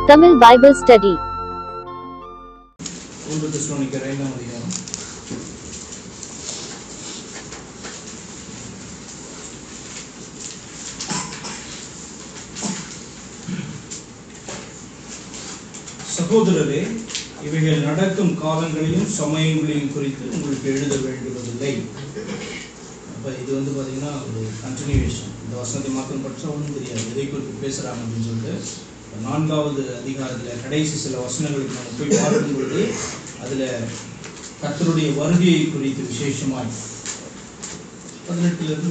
Tamil Bible Study. சகோதரரே, இவைகள் நடக்கும் காலங்களையும் சமயங்களையும் குறித்து உங்களுக்கு எழுத வேண்டுவதில்லை. அப்ப இது பாத்தீங்கன்னா ஒரு கண்டினியூவேஷன். இந்த வசனத்தை மாத்திரம் படிச்சா ஒன்றும் தெரியாது எதை குறித்து பேசுறாங்க அப்படின்னு சொல்லிட்டு 4வது அதிகாரத்தில் கடைசி சில வசனங்களுக்கு நம்ம போய் பார்க்கும் பொழுது அதுல கர்த்தருடைய வருகையை குறித்து விசேஷமாய் 18 இருந்து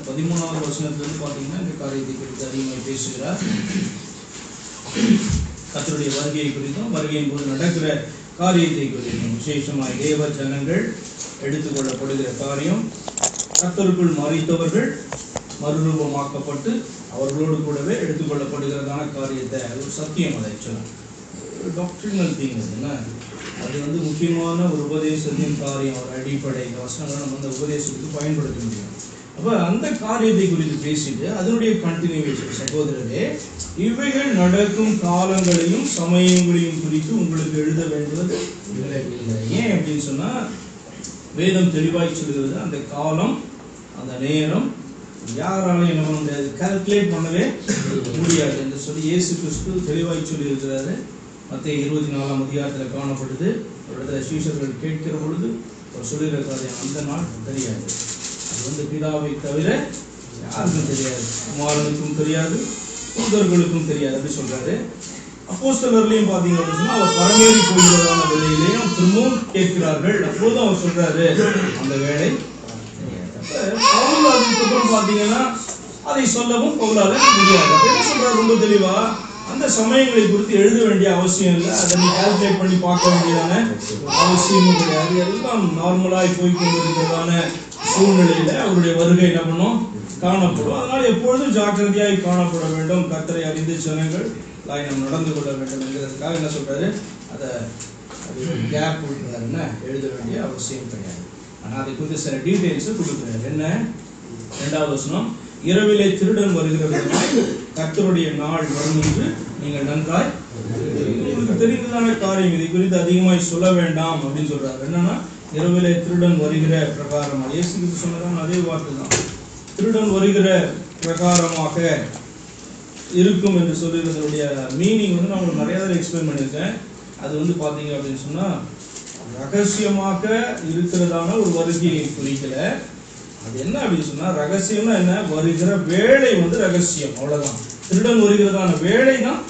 13வது வசனத்திலிருந்து பார்த்தீங்கன்னா இந்த காரியத்தை குறித்து அதிகமாக பேசுகிறார். கர்த்தருடைய வருகையை குறித்தும் வருகையின் போது நடக்கிற காரியத்தை குறித்தும் விசேஷமாய் தேவ ஜனங்கள் எடுத்துக்கொள்ளப்படுகிற காரியம், கர்த்தருக்குள் மறித்தவர்கள் மறுரூபமாக்கப்பட்டு அவர்களோடு கூடவே எடுத்துக்கொள்ளப்படுகிறதான காரியத்தை ஒரு சத்தியம். அதை ஆக்சுவலாக டாக்டரினல் திங் அது முக்கியமான ஒரு உபதேசத்தின் காரியம், ஒரு அடிப்படை. இந்த வசனங்களை நம்ம அந்த உபதேசத்துக்கு பயன்படுத்த முடியும். அப்போ அந்த காரியத்தை குறித்து பேசிட்டு அதனுடைய கண்டினியூவேஷன், சகோதரரே இவைகள் நடக்கும் காலங்களையும் சமயங்களையும் குறித்து உங்களுக்கு எழுத வேண்டுவது இல்லை. ஏன் அப்படின்னு சொன்னா வேதம் தெளிவாய் சொல்கிறது, அந்த காலம் அந்த நேரம் யாராலும் என்ன பண்ண முடியாது, கால்குலேட் பண்ணவே முடியாது என்று சொல்லி இயேசு கிறிஸ்து தெளிவாய் சொல்லி இருக்கிறாரு. மத்தேயு 24ஆம் அதிகாரத்தில் காணப்படுது. ஒரு இடத்துல சீஷர்கள் கேட்கிற பொழுது அவர் சொல்லுகிற காரியம், அந்த நாள் தெரியாது, அது பிதாவை தவிர யாருக்கும் தெரியாது, குமாரனுக்கும் தெரியாது, தூதர்களுக்கும் தெரியாது அப்படி சொல்றாரு. அப்போஸ்தலர்களையும் பாத்தீங்க அப்படின்னு சொன்னா அவர் பரமேறி போகிறதான வேலையிலையும் திரும்பவும் கேட்கிறார்கள். அப்போதும் அவர் சொல்றாரு அந்த வேலை. பவுல் அதுக்கப்புறம் பாத்தீங்கன்னா அதை சொல்லவும் பவுலால முடியாது. என்ன சொல்றாரு ரொம்ப தெளிவா, அந்த சமயங்களை குறித்து எழுத வேண்டிய அவசியம் இல்லை, அதை நீ கால்குலேட் பண்ணி பார்க்க வேண்டியதான அவசியமும் கிடையாது. எல்லாம் நார்மலாய் போய் கொண்டிருக்கிறதான சூழ்நிலையில அவருடைய வருகை என்ன பண்ணும், காணப்படும். அதனால எப்பொழுதும் ஜாக்கிரதையாய் காணப்பட வேண்டும். கர்த்தரை அறிந்த ஜனங்கள் நாம் நடந்து கொள்ள வேண்டும் என்கிறதுக்காக என்ன சொல்றாரு, அதை கேப் கொடுக்கிறாருன்னா எழுத வேண்டிய அவசியம் கிடையாது. ஆனா அதை குறித்து சில டீடைல்ஸ் கொடுக்கிறார். என்ன? 2வது வசனம், இரவிலே திருடன் வருகிற கர்த்தருடைய நாள் வரும் என்று நீங்கள் நன்றாய் உங்களுக்கு தெரிந்ததான காரியம், இதை குறித்து அதிகமாய் சொல்ல வேண்டாம் அப்படின்னு சொல்றாரு. என்னன்னா இரவிலே திருடன் வருகிற பிரகாரமாக இயேசு சொன்னதான் அதே வார்த்தை தான். திருடன் வருகிற பிரகாரமாக இருக்கும் என்று சொல்லுறதுடைய மீனிங் நான் உங்களுக்கு நிறைய தடவை எக்ஸ்பிளைன் பண்ணியிருக்கேன். அது பார்த்தீங்க அப்படின்னு சொன்னா ரகசியமாக இருக்கிறதான ஒரு வருகையை குறிக்கல. அது என்ன அப்படின்னு சொன்னா, ரகசியம்னா என்ன, வருகிற வேலை ரகசியம், அவ்வளவுதான். திருடன் வருகிறதான வேலை தான்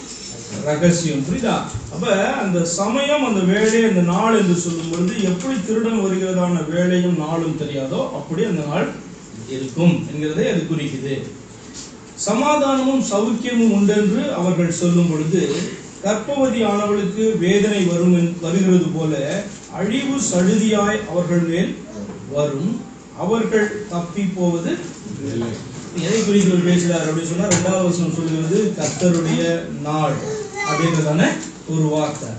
ரகசியம், புரியுதா? அப்ப அந்த சமயம், அந்த வேலை, அந்த நாள் என்று சொல்லும் பொழுது எப்படி திருடன் வருகிறதான வேலையும் நாளும் தெரியாதோ அப்படி அந்த நாள் இருக்கும் என்கிறதை அது குறிக்குது. சமாதானமும் சௌக்கியமும் உண்டென்று அவர்கள் சொல்லும் பொழுது கர்ப்பவதி ஆனவளுக்கு வேதனை வருகிறது போல அழிவு சடுதியாய் அவர்கள் மேல் வரும், அவர்கள் தப்பி போவது எதை குறித்து பேசுகிறார் அப்படின்னு சொன்னா 2வது வசனம் சொல்லுகிறது கர்த்தருடைய நாள் அப்படின்றதான ஒரு வார்த்தை.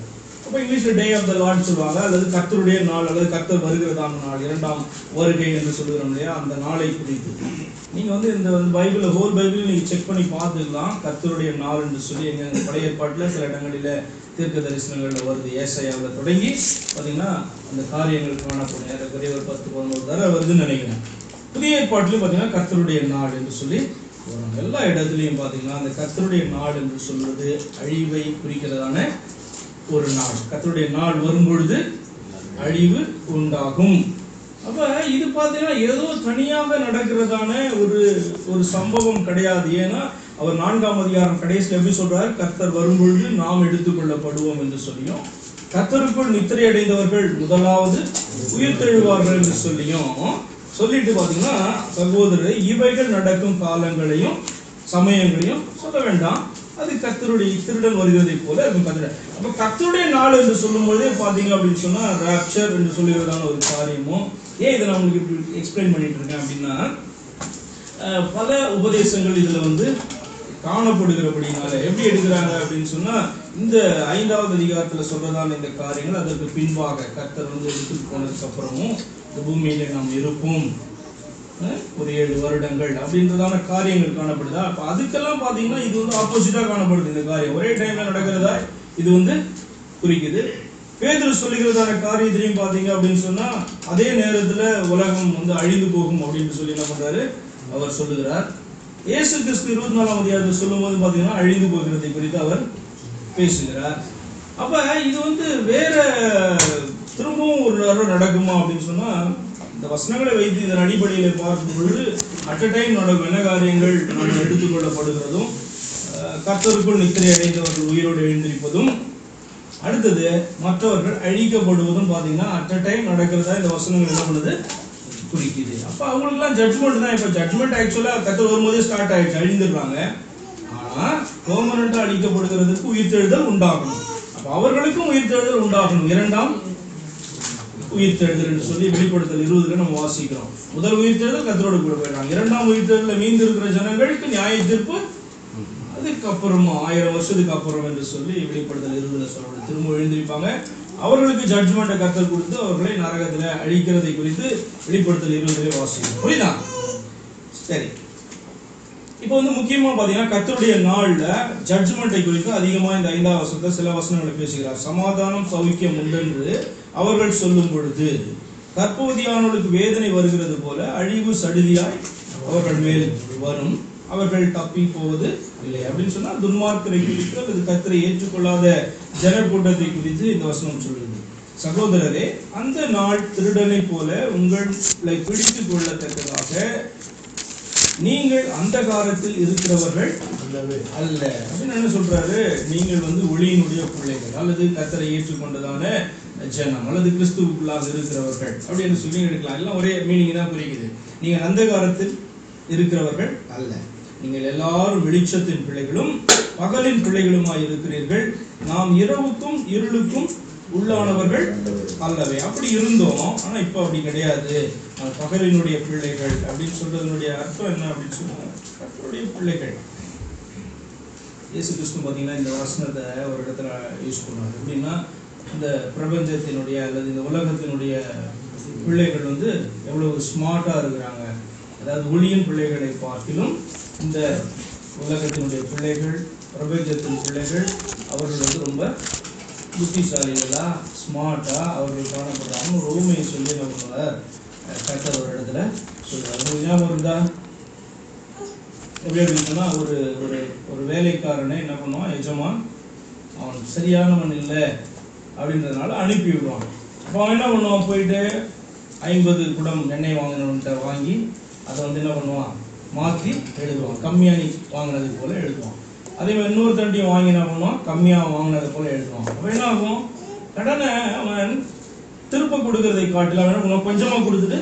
அப்ப இங்கிலீஷ்ல டே ஆஃப் த லார்ட் சொல்லுவாங்க, அல்லது கர்த்தருடைய நாள், அல்லது கர்த்தர் வருகிறதான நாள், 2ஆம் வருகை என்று சொல்லுகிறோம் இல்லையா, அந்த நாளை குறித்து நீங்க இந்த பைபிள், ஹோல் பைபிள் நீங்க செக் பண்ணி பார்த்துக்கலாம். கர்த்தருடைய நாள் என்று சொல்லி எங்க பழைய ஏற்பாட்டுல சில இடங்களில தீர்க்க தரிசனங்கள்ல வருது. ஏசாயாவில் தொடங்கி பாத்தீங்கன்னா அந்த காரியங்கள் காணப்படும். ஏறக்குறைய ஒரு 10-11 தடவை வருதுன்னு நினைக்கிறேன். புதிய ஏற்பாட்டிலையும் பாத்தீங்கன்னா கர்த்தருடைய நாள் என்று சொல்லி வரும். எல்லா இடத்துலையும் பாத்தீங்கன்னா அந்த கர்த்தருடைய நாள் என்று சொல்வது அழிவை குறிக்கிறதான ஒரு நாள். கர்த்தருடைய நாள் வரும்பொழுது அழிவு உண்டாகும். அப்ப இது பாத்தீங்கன்னா ஏதோ தனியாக நடக்கிறதான ஒரு சம்பவம் கிடையாது. ஏன்னா அவர் 4ஆம் அதிகாரம் கடைசியில் எப்படி சொல்றாரு, கர்த்தர் வரும்பொழுது நாம் எடுத்துக்கொள்ளப்படுவோம் என்று சொல்லியும், கர்த்தருக்குள் நித்திரை அடைந்தவர்கள் முதலாவது உயிர்த்தெழுவார்கள் என்று சொல்லிட்டு பாத்தீங்கன்னா சகோதரர் இவைகள் நடக்கும் காலங்களையும் சமயங்களையும் சொல்ல வேண்டாம், அது கர்த்தருடைய திருடன் வருகிறதை போல இருக்கும். அப்ப கர்த்தருடைய நாள் என்று சொல்லும் போதே பாத்தீங்க அப்படின்னு சொன்னா ராப்சர் என்று சொல்லுகிறதான ஒரு காரியமும். ஏன் இதை நான் உங்களுக்கு எக்ஸ்பிளைன் பண்ணிட்டு இருக்கேன் அப்படின்னா, பல உபதேசங்கள் இதுல காணப்படுகிறபடினால எப்படி எடுக்கிறாங்க அப்படின்னு சொன்னா, இந்த 5வது அதிகாரத்துல சொல்றதான இந்த காரியங்கள் அதற்கு பின்பாக கர்த்தர் எடுத்துட்டு போனதுக்கு அப்புறமும் இந்த பூமியில நாம் இருப்போம், ஒரு 7 வருடங்கள் அப்படின்றதான காரியங்கள் காணப்படுதா. அப்ப அதுக்கெல்லாம் பாத்தீங்கன்னா இது வந்து ஆப்போசிட்டா காணப்படுது. இந்த காரியம் ஒரே டைம்ல நடக்கிறதா இது வந்து குறிக்குது. பேதுரு சொல்லுகிறதான காரியத்திலையும் பாத்தீங்க அப்படின்னு சொன்னா அதே நேரத்துல உலகம் வந்து அழிந்து போகும் அப்படின்னு சொல்லி என்ன பண்றாரு, அவர் சொல்லுகிறார். இயேசு கிறிஸ்து 24ஆம் அதிகாரத்தில் சொல்லும் போது பாத்தீங்கன்னா அழிந்து போகிறதை குறித்து அவர் பேசுகிறார். அப்ப இது வந்து வேற திரும்பவும் ஒரு நேரம் நடக்குமா அப்படின்னு சொன்னா, இந்த வசனங்களை வைத்து இதன் அடிப்படையில் பார்க்கும் பொழுது அட் அ டைம் நடக்கும். என்ன காரியங்கள் நம்ம எடுத்துக்கொள்ளப்படுகிறதும், கர்த்தருக்குள் நித்திரை அடைந்தவர்கள் உயிரோடு எழுந்திருப்பதும், அடுத்தது மற்றவர்கள் அழிக்கப்படுவதும் பாத்தீங்கன்னா அட் அ டைம் நடக்கிறதா இந்த வசனங்கள் என்ன பண்ணுது, குறிக்குது. அப்ப அவங்களுக்குலாம் ஜட்மெண்ட் தான். இப்ப ஜட்மெண்ட் ஆக்சுவலா கர்த்தர் வரும்போதே ஸ்டார்ட் ஆயிடுச்சு, அழிந்துடுறாங்க. ஆனா பெர்மனண்டா அழிக்கப்படுகிறதுக்கு உயிர்த்தெழுதல் உண்டாகணும். அப்ப அவர்களுக்கும் உயிர்த்தெழுதல் உண்டாகணும். 2ஆம் உயிர்த்தெழுதல் என்று சொல்லி வெளிப்படுத்தல் 20 நம்ம வாசிக்கிறோம். முதல் உயிர்த்தெழுதல் கர்த்தரோடு கூட போயிடுறாங்க. 2ஆம் உயிர்த்தெழுதல மீந்து இருக்கிற ஜனங்களுக்கு நியாய தீர்ப்பு அதுக்கப்புறம் 1000 வருஷத்துக்கு அப்புறம் என்று சொல்லி வெளிப்படுத்தல் 20 சொல்லப்படுது. திரும்ப எழுந்திருப்பாங்க. அவர்களுக்கு ஜட்ஜ்மெண்ட்டை கர்த்தர் கொடுத்து அவர்களை நரகத்துல அழிக்கிறதை குறித்து வெளிப்படுத்தல் 20 வாசிக்கிறோம். புரியுதா? சரி, இப்போ வந்து முக்கியமா பாத்தீங்கன்னா கர்த்தருடைய நாள்ல ஜட்ஜ்மெண்ட்டை குறித்து அதிகமா இந்த 5ஆம் வசனத்துல சில வசனங்களை பேசுகிறார். சமாதானம் சௌக்கியம் உண்டென்று அவர்கள் சொல்லும் பொழுது கர்ப்பவதியானவர்களுக்கு வேதனை வருகிறது போல அழிவு சடுதியாய் அவர்கள் மேல் வரும், அவர்கள் தப்பி போவது இல்லை அப்படின்னு சொன்னா துன்மார்க்கரை குறித்து அல்லது கர்த்தரை ஏற்றுக்கொள்ளாத ஜனக்கூட்டத்தை குறித்து இந்த வசனம் சொல்லுது. சகோதரரே, அந்த நாள் திருடனை போல உங்களை பிடித்துக் கொள்ளத்தக்கதாக நீங்கள் அந்த காலத்தில் இருக்கிறவர்கள் அல்ல அப்படின்னு என்ன சொல்றாரு, நீங்கள் வந்து ஒளியினுடைய பிள்ளைகள் அல்லது கர்த்தரை ஏற்றுக்கொண்டதான ஜனம் அல்லது கிறிஸ்துவுக்குள்ளாக இருக்கிறவர்கள் அப்படின்னு சொல்லி எடுக்கலாம். எல்லாம் ஒரே மீனிங் தான் குறிக்குது. நீங்கள் அந்த காலத்தில் இருக்கிறவர்கள் அல்ல, நீங்கள் எல்லாரும் வெளிச்சத்தின் பிள்ளைகளும் பகலின் பிள்ளைகளுமாய் இருக்கிறீர்கள். நாம் இரவுக்கும் இருளுக்கும் உள்ளானவர்கள் அல்லவே. அப்படி இருந்தோம், ஆனா இப்ப அப்படி கிடையாது. பகலினுடைய பிள்ளைகள் அப்படின்னு சொல்றதனுடைய அர்த்தம் என்ன அப்படின்னு சொன்னாங்க, கர்த்தருடைய பிள்ளைகள். இயேசு கிறிஸ்து பாத்தீங்கன்னா இந்த வசனத்தை ஒரு இடத்துல யூஸ் பண்ணுவாங்க. எப்படின்னா, இந்த பிரபஞ்சத்தினுடைய அல்லது இந்த உலகத்தினுடைய பிள்ளைகள் வந்து எவ்வளவு ஸ்மார்ட்டா இருக்கிறாங்க. அதாவது ஒளியின் பிள்ளைகளை பார்க்கிலும் இந்த உலகத்தினுடைய பிள்ளைகள், பிரபஞ்சத்தின் பிள்ளைகள், அவர்கள் வந்து ரொம்ப புத்திசாலிகளா ஸ்மார்ட்டா அவர்கள் காணப்படுறாங்க. ஒரு ஊமையை சொல்லி நம்ம கர்த்தர் ஒரு இடத்துல சொல்றாரு. ஞாபகம் இருந்தா எப்படி அப்படின்னா, ஒரு ஒரு ஒரு வேலைக்காரனை என்ன பண்ணுவான், எஜமான் அவன் சரியானவன் இல்லை அப்படின்றதுனால அனுப்பி விடுவான். அப்போ அவன் என்ன பண்ணுவான், போயிட்டு 50 குடம் எண்ணெய் வாங்கினவன்கிட்ட வாங்கி அதை வந்து என்ன பண்ணுவான், மாற்றி எழுதுவான். கம்மியாக நீ வாங்கினது போல எழுதுவான். அதே மாதிரி இன்னொரு தண்டியும் வாங்கி என்ன பண்ணுவான், கம்மியாக வாங்கினது போல எழுதுவான். அப்போ என்ன ஆகும், கடனை அவன் திருப்ப கொடுக்கறதை காட்டில் அவன் என்ன பண்ணுவான், கொஞ்சமாக கொடுத்துட்டு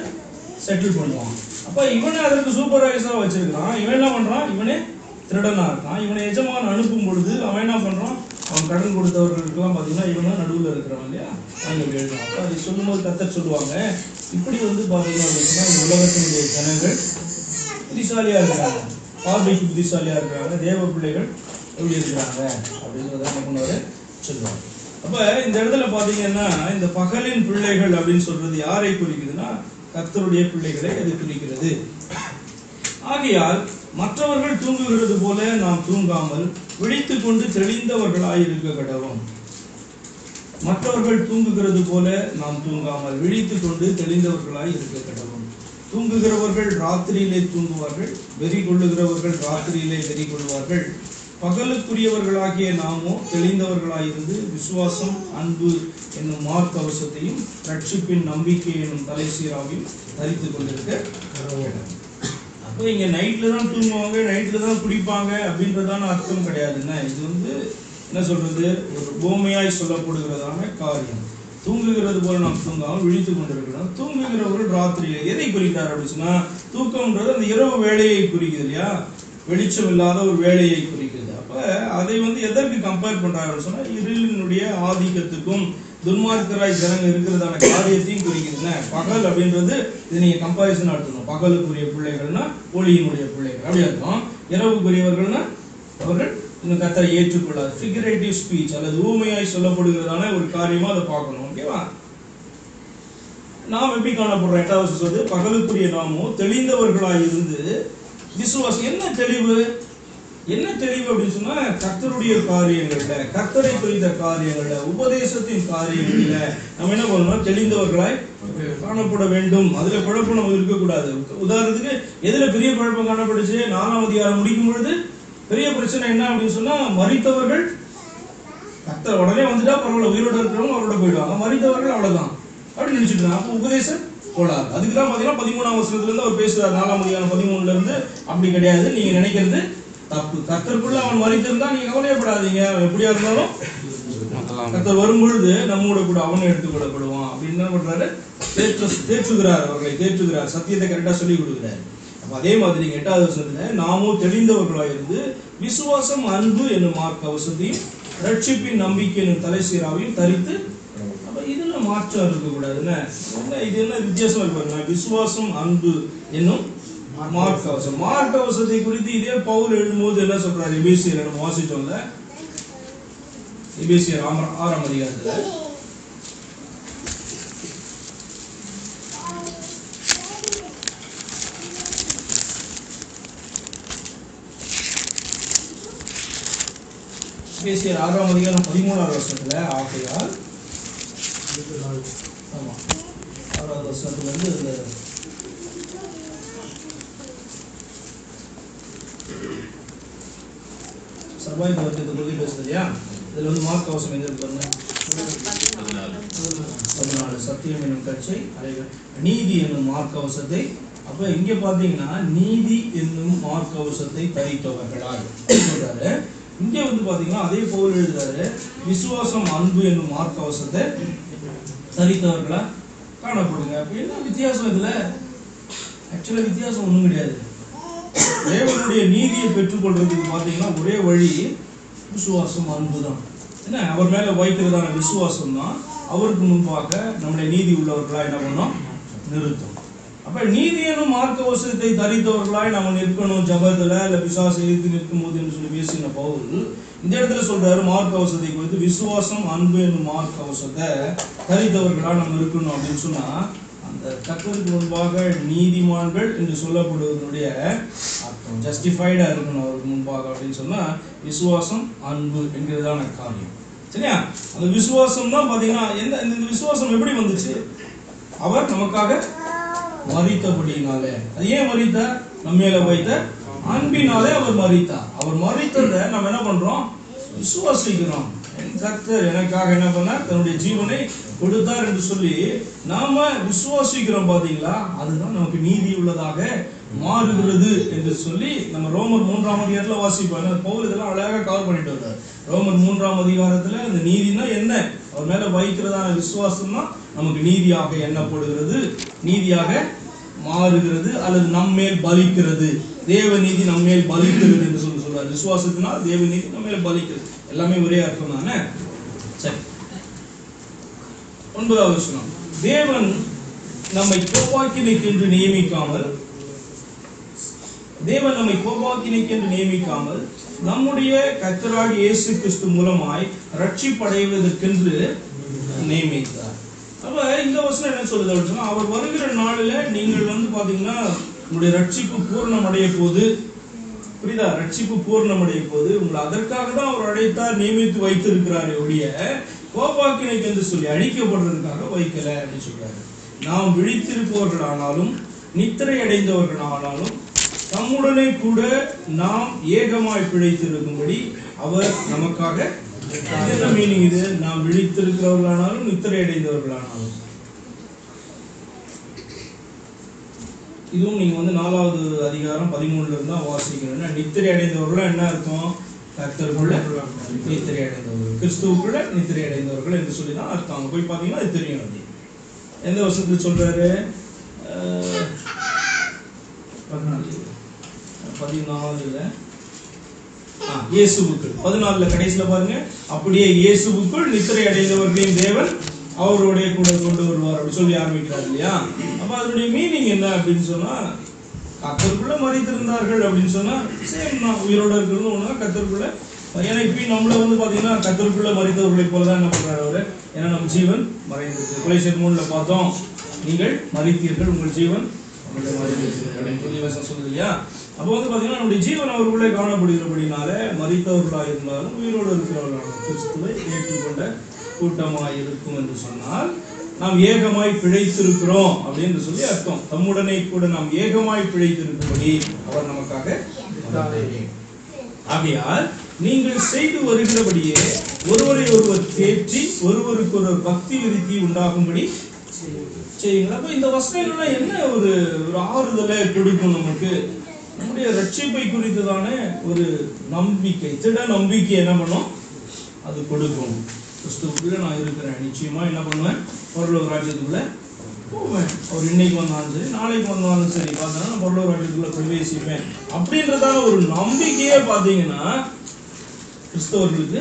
செட்டில் பண்ணுவான். அப்போ இவனை அதற்கு சூப்பர்வைசராக வச்சிருக்கிறான். இவன் என்ன பண்ணுறான், இவனே திருடனா இருக்கான். இவனை எஜமான் அனுப்பும் பொழுது அவன் என்ன பண்ணுறான், அவன் கடன் கொடுத்தவர்களுக்கெல்லாம் பார்த்தீங்கன்னா இவன் தான் நடுவில் இருக்கிறவன் இல்லையா, அவங்க எழுதுவான். அப்போ அதை சொல்லும்போது கர்த்தர் சொல்லுவாங்க, இப்படி வந்து பார்த்தீங்கன்னா அப்படின்னா இந்த உலகத்தினுடைய ஜனங்கள் புத்திசாலியாக இருக்கிறாங்க, பார்வைக்கு புத்திசாலியாக இருக்கிறாங்க, தேவ பிள்ளைகள் எப்படி இருக்கிறாங்க அப்படின்றத என்ன பண்ணுவாரு சொல்லுவாங்க. அப்போ இந்த இடத்துல பார்த்தீங்கன்னா இந்த பகலின் பிள்ளைகள் அப்படின்னு சொல்றது யாரை குறிக்குதுன்னா, கர்த்தருடைய பிள்ளைகளை அது குறிக்கிறது. ஆகையால் மற்றவர்கள் தூங்குகிறது போல நாம் தூங்காமல் விழித்துக் கொண்டு தெளிந்தவர்களாய் இருக்க கடவோம். மற்றவர்கள் தூங்குகிறது போல நாம் தூங்காமல் விழித்துக் கொண்டு தெளிந்தவர்களாய் இருக்க கடவோம். தூங்குகிறவர்கள் ராத்திரியிலே தூங்குவார்கள், வெறி கொள்ளுகிறவர்கள் ராத்திரியிலே வெறி கொள்வார்கள். பகலுக்குரியவர்களாகிய நாமோ தெளிந்தவர்களாயிருந்து விசுவாசம், அன்பு என்னும் மார்க்கவசத்தையும் ரட்சிப்பின் நம்பிக்கை என்னும் தலைசீராவையும் தரித்துக் கொண்டிருக்க. அப்போ இங்க நைட்ல தான் தூங்குவாங்க, நைட்ல தான் குடிப்பாங்க அப்படின்றதான அர்த்தம் கிடையாதுன்னா, இது வந்து என்ன சொல்றது, ஒரு பூமியாய் சொல்லப்படுகிறதான காரியம். தூங்குகிறது போல நாம் தூங்காமல் விழித்துக் கொண்டிருக்கிறோம். தூங்குகிறவர்கள் ராத்திரியில எதை குறிக்கிறார் அப்படின்னு சொன்னா, தூக்கம்ன்றது அந்த இரவு வேலையை குறிக்குது இல்லையா, வெளிச்சம் இல்லாத ஒரு வேலையை குறிக்குது. அப்ப அதை வந்து எதற்கு கம்பேர் பண்றாங்க சொன்னா, இருளினுடைய ஆதிக்கத்துக்கும் துன்மார்க்கராய் ஜனங்க இருக்கிறதான காரியத்தையும் குறிக்குதுன்னா, பகல் அப்படின்றது இது நீங்க கம்பாரிசன் எடுத்துக்கணும். பகலுக்குரிய பிள்ளைகள்னா ஒளியினுடைய பிள்ளைகள் அப்படி அர்த்தம். இரவுக்குரியவர்கள்னா அவர்கள் இந்த கர்த்தரை ஏற்றுக்கொள்ளாது. ஃபிகரேட்டிவ் ஸ்பீச் அல்லது ஊமையாய் சொல்லப்படுகிறதான ஒரு காரியமா அதை பார்க்கணும். ஓகேவா? நாம் எப்படி காணப்படுறோம்? 8வது வசனம் சொல்லுது, பகலுக்குரிய நாமோ தெளிந்தவர்களாய் இருந்து விசுவாசம். என்ன தெளிவு அப்படின்னு சொன்னா, கர்த்தருடைய காரியங்கள்ல, கர்த்தரை குறித்த காரியங்கள்ல, உபதேசத்தின் காரியங்கள்ல நம்ம என்ன பண்ணணும்? தெளிந்தவர்களாய் காணப்பட வேண்டும். அதுல குழப்பம் நமக்கு இருக்கக்கூடாது. உதாரணத்துக்கு எதுல பெரிய குழப்பம் காணப்படுச்சு? 4ஆம் அதிகாரம் முடிக்கும் பொழுது பெரிய பிரச்சனை என்ன அப்படின்னு சொன்னா, மரித்தவர்கள் கர்த்தர் உடனே வந்துட்டா பரவாயில்ல, உயிரோட இருக்கிறவங்க அவரோட போயிடுவாங்க, மரித்தவர்கள் அவ்வளவுதான் அப்படின்னு நினைச்சிட்டு இருந்தாங்க. அப்போ உபதேசம் போடாது. அதுக்குதான் பாத்தீங்கன்னா 13ஆம் வசனத்துல இருந்து அவர் பேசுறாரு. 4ஆம் அதிகாரம் 13ல இருந்து அப்படி கிடையாது, நீங்க நினைக்கிறது தப்பு. கர்த்தருக்குள்ள அவன் மரித்திருந்தா நீங்க கவலையப்படாதீங்க, எப்படியா இருந்தாலும் கர்த்தர் வரும்பொழுது நம்மோட கூட அவனை எடுத்துக்கொள்ளப்படுவான் அப்படின்னு என்ன பண்றாரு? தேற்றுகிறார், அவர்களை தேற்றுகிறார், சத்தியத்தை கரெக்டா சொல்லி கொடுக்கிறார். அப்ப அதே மாதிரி 8வது வசனத்துல நாமோ தெளிந்தவர்களாயிருந்து விசுவாசம், அன்பு என்னும் மார்க்க கவசத்தையும் ரட்சிப்பின் நம்பிக்கை என்னும் தலைசீராவையும் தரித்து. அப்ப இதுல மாற்றம் இருக்கக்கூடாது. இது என்ன வித்தியாசம் இருப்பாங்க? விசுவாசம், அன்பு என்னும் மார்க்கவசம். மார்க்கவசத்தை குறித்து இதே பவுல் எழுதும்போது என்ன சொல்றாரு? எபேசியர் நம்ம வாசிச்சோம்ல, எபேசியர் 6ஆம் அதிகாரத்துல எபேசியர் 6ஆம் அதிகாரம் 13வது வசனத்துல, ஆகையால் 6வது வசனத்துல இருந்து சபாய் பவர்த்தத்தை பற்றி பேசுது இல்லையா? இதுல வந்து மார்க் கவசம் எங்க இருக்கு பாருங்க. 14 சத்தியம் என்னும் கச்சை, நீதி என்னும் மார்க் கவசத்தை. அப்ப இங்க பாத்தீங்கன்னா நீதி என்னும் மார்க் கவசத்தை தரித்தவர்களால் சொல்றாரு. இங்க வந்து பாத்தீங்கன்னா அதே போல் எழுதுறாரு, விசுவாசம், அன்பு என்னும் மார்க் கவசத்தை தரித்தவர்களா காணப்படுங்க. அப்ப என்ன வித்தியாசம் இதுல? ஆக்சுவலா வித்தியாசம் ஒண்ணும் கிடையாது. தேவனுடைய நீதியை பெற்றுக்கொள்றதுக்கு பாத்தீங்கன்னா ஒரே வழி விசுவாசம், அன்பு தான். என்ன அவர் மேல வைக்கிறதான விசுவாசம் தான் அவருக்கு முன்பாக நம்முடைய நீதி உள்ளவர்களா என்ன பண்ணோம்? நிறுத்தும். அப்ப நீதி எனும் மார்க்க வசனத்தை தரித்தவர்களாய் நம்ம நிற்கணும் ஜபத்துல, இல்ல பிசாசை எதிர்த்து நிற்கும் போது என்று சொல்லி பேசின பவுல் இந்த இடத்துல சொல்றாரு, மார்க்க வசனத்தை குறித்து விசுவாசம், அன்பு என்னும் மார்க்க வசனத்தை தரித்தவர்களா நம்ம இருக்கணும் அப்படின்னு சொன்னா, அந்த கர்த்தருக்கு முன்பாக நீதிமான்கள் என்று சொல்லப்படுவதனுடைய அர்த்தம் ஜஸ்டிஃபைடா இருக்கணும் அவருக்கு முன்பாக அப்படின்னு சொன்னா, விசுவாசம், அன்பு என்கிறதான காரியம். சரியா? அந்த விசுவாசம் தான் பாத்தீங்கன்னா இந்த விசுவாசம் எப்படி வந்துச்சு? அவர் நமக்காக மரித்தபடினாலே. அது ஏன் மரித்தார்? நம்ம மேல வைத்த அன்பினாலே அவர் மரித்தார். அவர் மரித்ததை நம்ம என்ன பண்றோம்? விசுவாசிக்கிறோம். கர்த்தர் எனக்காக என்ன பண்ணார்? தன்னுடைய ஜீவனை கொடுத்தார் என்று சொல்லி நாம விசுவாசிக்கிறோம். பாத்தீங்களா? அதுதான் நமக்கு நீதி உள்ளதாக மாறுகிறது என்று சொல்லி நம்ம ரோமர் 3ஆம் அதிகாரத்துல வாசிப்பாங்க. பவுல் இதெல்லாம் அழகாக கவர் பண்ணிட்டு வர்றார். ரோமர் 3ஆம் அதிகாரத்துல அந்த நீதினா என்ன? அவர் மேல வைக்கிறதான விசுவாசம் தான் நமக்கு நீதியாக எண்ணப்படுகிறது, நீதியாக மாறுகிறது, அல்லது நம்மேல் பலிக்கிறது. தேவ நீதி நம்மேல் பலிக்கிறது என்று சொல்றார். விசுவாசத்தினால் தேவ நீதி நம்மேல் பலிக்கிறது. எல்லாமே ஒரே அர்த்தம் தானே? சரி, 9வது வசனம். தேவன் நம்மை கோபாக்கினைக்கென்று நியமிக்காமல், தேவன் நம்மை கோபாக்கினைக்கென்று நியமிக்காமல் நம்முடைய கர்த்தராகிய இயேசு கிறிஸ்து மூலமாய் ரட்சிப்படைவதற்கென்று நியமித்தார். அப்ப இந்த வசனம் என்ன சொல்லுது அப்படின்னு சொன்னா, அவர் வருகிற நாளில நீங்கள் வந்து பாத்தீங்கன்னா உங்களுடைய ரட்சிப்பு பூர்ணம் அடைய போது. புரியுதா? ரட்சிப்பு பூர்ணம் அடைய போது உங்களை அதற்காக தான் அவர் அழைத்தார், நியமித்து வைத்திருக்கிறார். ஒழிய கோபாக்கினைக்கு என்று சொல்லி அழிக்கப்படுறதுக்காக வைக்கல அப்படின்னு சொல்றாரு. நாம் விழித்திருப்பவர்கள் ஆனாலும் நித்திரை அடைந்தவர்கள் ஆனாலும் தம்முடனே கூட நாம் ஏகமாய் பிழைத்திருக்கும்படி அவர் நமக்காக. என்ன மீனிங் இது? நாம் விழித்திருக்கிறவர்களானாலும் நித்திரை அடைந்தவர்களானாலும். இதுவும் நீங்க வந்து 4வது அதிகாரம் 13ல இருந்தா வாசிக்கணும். நித்திரை அடைந்தவர்கள் என்ன அர்த்தம்? கர்த்தருக்குள்ள நித்திரை அடைந்தவர்கள், கிறிஸ்துவுக்குள்ள நித்திரை அடைந்தவர்கள் என்று சொல்லி தான் அர்த்தம். அங்க போய் பாத்தீங்கன்னா அது தெரியும். அது எந்த வருஷத்துல சொல்றாரு? 14ல இயேசுவுக்குள், 14ல கடைசியில பாருங்க, அப்படியே இயேசுவுக்குள் நித்திரை அடைந்தவர்களையும் தேவன் அவருடைய கூட கொண்டு வருவார் அப்படி சொல்லி ஆரம்பிக்கிறார் இல்லையா? அப்ப அதனுடைய மீனிங் என்ன அப்படின்னு சொன்னா, கர்த்தருக்குள்ள மரித்திருந்தார்கள் அப்படின்னு சொன்னா சேம் தான், உயிரோட இருக்கிறது ஒண்ணுதான் கர்த்தருக்குள்ள. ஏன்னா இப்ப நம்மள வந்து பாத்தீங்கன்னா கர்த்தருக்குள்ள மரித்தவர்களை போலதான் என்ன பண்றாரு அவரு? ஏன்னா நம்ம ஜீவன் மறைந்திருக்கு. கொலைசர் 3ல பார்த்தோம், நீங்கள் மரித்தீர்கள், உங்கள் ஜீவன் அப்படின்னு சொல்லி வசனம் சொல்லுது இல்லையா? அப்போ வந்து பாத்தீங்கன்னா நம்முடைய ஜீவன் அவருக்குள்ளே காணப்படுகிறபடினால மரித்தவர்களாக இருந்தாலும் உயிரோடு இருக்கிறவர்களாக கிறிஸ்துவை ஏற்றுக்கொண்ட கூட்டமாய் இருக்கும் என்று சொன்னால் நாம் ஏகமாய் பிழைத்திருக்கிறோம் அப்படின்னு சொல்லி அர்த்தம். தம்முடனே கூட நாம் ஏகமாய் பிழைத்திருக்கும்படி அவர் நமக்காக. ஆகையால் நீங்கள் செய்து வருகிறபடியே ஒருவரை ஒருவர் தேற்றி ஒருவருக்கு ஒரு பக்தி விருத்தி உண்டாகும்படி செய்யுங்கள். அப்ப இந்த வசனங்கள்லாம் என்ன ஒரு ஆறுதலை கொடுக்கும் நமக்கு? நம்முடைய ரட்சிப்பை குறித்ததான ஒரு நம்பிக்கை, திட நம்பிக்கை என்ன பண்ணும்? அது கொடுக்கும். கிறிஸ்துவுக்குள்ள நான் இருக்கிறேன், நிச்சயமா என்ன பண்ணுவேன்? பரலோக ராஜ்யத்துக்குள்ள போவேன். அவர் இன்னைக்கு வந்தாலும் சரி, நாளைக்கு வந்தாலும் சரி, பார்த்தோன்னா நான் பரலோக ராஜ்யத்துக்குள்ள பிரவேசிப்பேன் அப்படின்றதான ஒரு நம்பிக்கையே பார்த்தீங்கன்னா கிறிஸ்தவர்களுக்கு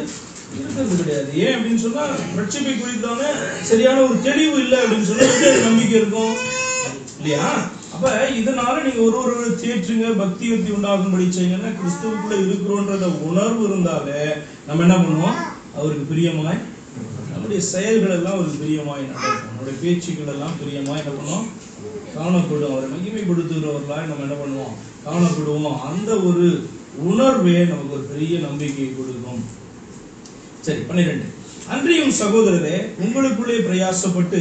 இருக்கிறது கிடையாது. ஏன் அப்படின்னு சொன்னா ரட்சிப்பை குறித்தான சரியான ஒரு தெளிவு இல்லை அப்படின்னு சொன்னா நம்பிக்கை இருக்கும் இல்லையா? அப்ப இதனால நீங்க ஒரு தேற்றுங்க, பக்தி யுக்தி உண்டாகும்படி செய்யுங்கன்னா கிறிஸ்துவுக்குள்ள இருக்கிறோன்றத உணர்வு இருந்தாலே நம்ம என்ன பண்ணுவோம்? அவருக்கு பிரியமாய் நம்முடைய செயல்கள் எல்லாம் அவருக்கு பிரியமாய் நடக்கும். நம்முடைய பேச்சுக்கள் எல்லாம் பிரியமாய் என்ன பண்ணுவோம்? காணப்படும். அவரை மகிமைப்படுத்துகிறவர்களாய் நம்ம என்ன பண்ணுவோம்? காணப்படுவோம். அந்த ஒரு உணர்வே நமக்கு ஒரு பெரிய நம்பிக்கையை கொடுக்கும். சரி, 12. அன்றியும் சகோதரரே, உங்களுக்குள்ளே பிரயாசப்பட்டு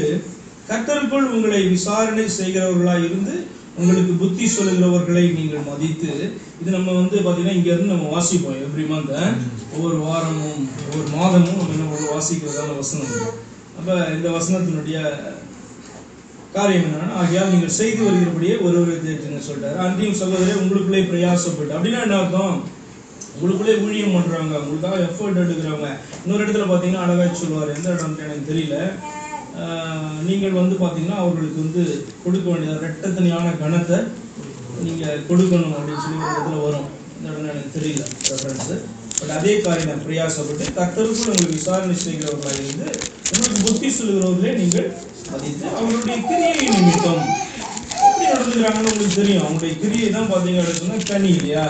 கர்த்தருக்குள் உங்களை விசாரணை செய்கிறவர்களாய் இருந்து உங்களுக்கு புத்தி சொல்லுகிறவர்களை நீங்கள் மதித்து, இது நம்ம வந்து பாத்தீங்கன்னா இங்க இருந்து நம்ம வாசிப்போம் எவ்ரி மந்த். ஒவ்வொரு வாரமும் ஒவ்வொரு மாதமும் நம்ம என்ன வாசிக்கிறதான வசனம். அப்ப இந்த வசனத்தினுடைய காரியம் என்னன்னா, ஆகையால் நீங்கள் செய்து வருகிறபடியே ஒருவரை தேற்றுங்க சொல்லிட்டாரு. அன்றியும் சகோதரரே, உங்களுக்குள்ளே பிரயாசப்பட்டு அப்படின்னா என்ன அர்த்தம்? உங்களுக்குள்ளே ஊழியம் பண்றாங்க, உங்களுக்காக எஃபர்ட் எடுக்கிறவங்க. இன்னொரு இடத்துல பாத்தீங்கன்னா அழகா சொல்லுவார், எந்த இடம் எனக்கு தெரியல, நீங்கள் வந்து பாத்தீங்கன்னா அவர்களுக்கு வந்து கொடுக்க வேண்டியது ரெட்டத்தனியான கணத்தை நீங்க கொடுக்கணும் அப்படின்னு சொல்லி ஒரு இடத்துல வரும். இந்த இடம் எனக்கு தெரியல ரெஃபரன்ஸ். பட் அதே காரியம் பிரயாசப்பட்டு கர்த்தருக்குள் உங்களுக்கு விசாரணை செய்கிறவர்களாக இருந்து உங்களுக்கு புத்தி சொல்லுகிறவர்களே நீங்கள் மதித்து அவங்களுடைய கிரியை நிமித்தம் எப்படி நடந்துக்கிறாங்கன்னு உங்களுக்கு தெரியும். அவங்களுடைய கிரியை தான் பாத்தீங்க அப்படின்னு சொன்னா கனி இல்லையா?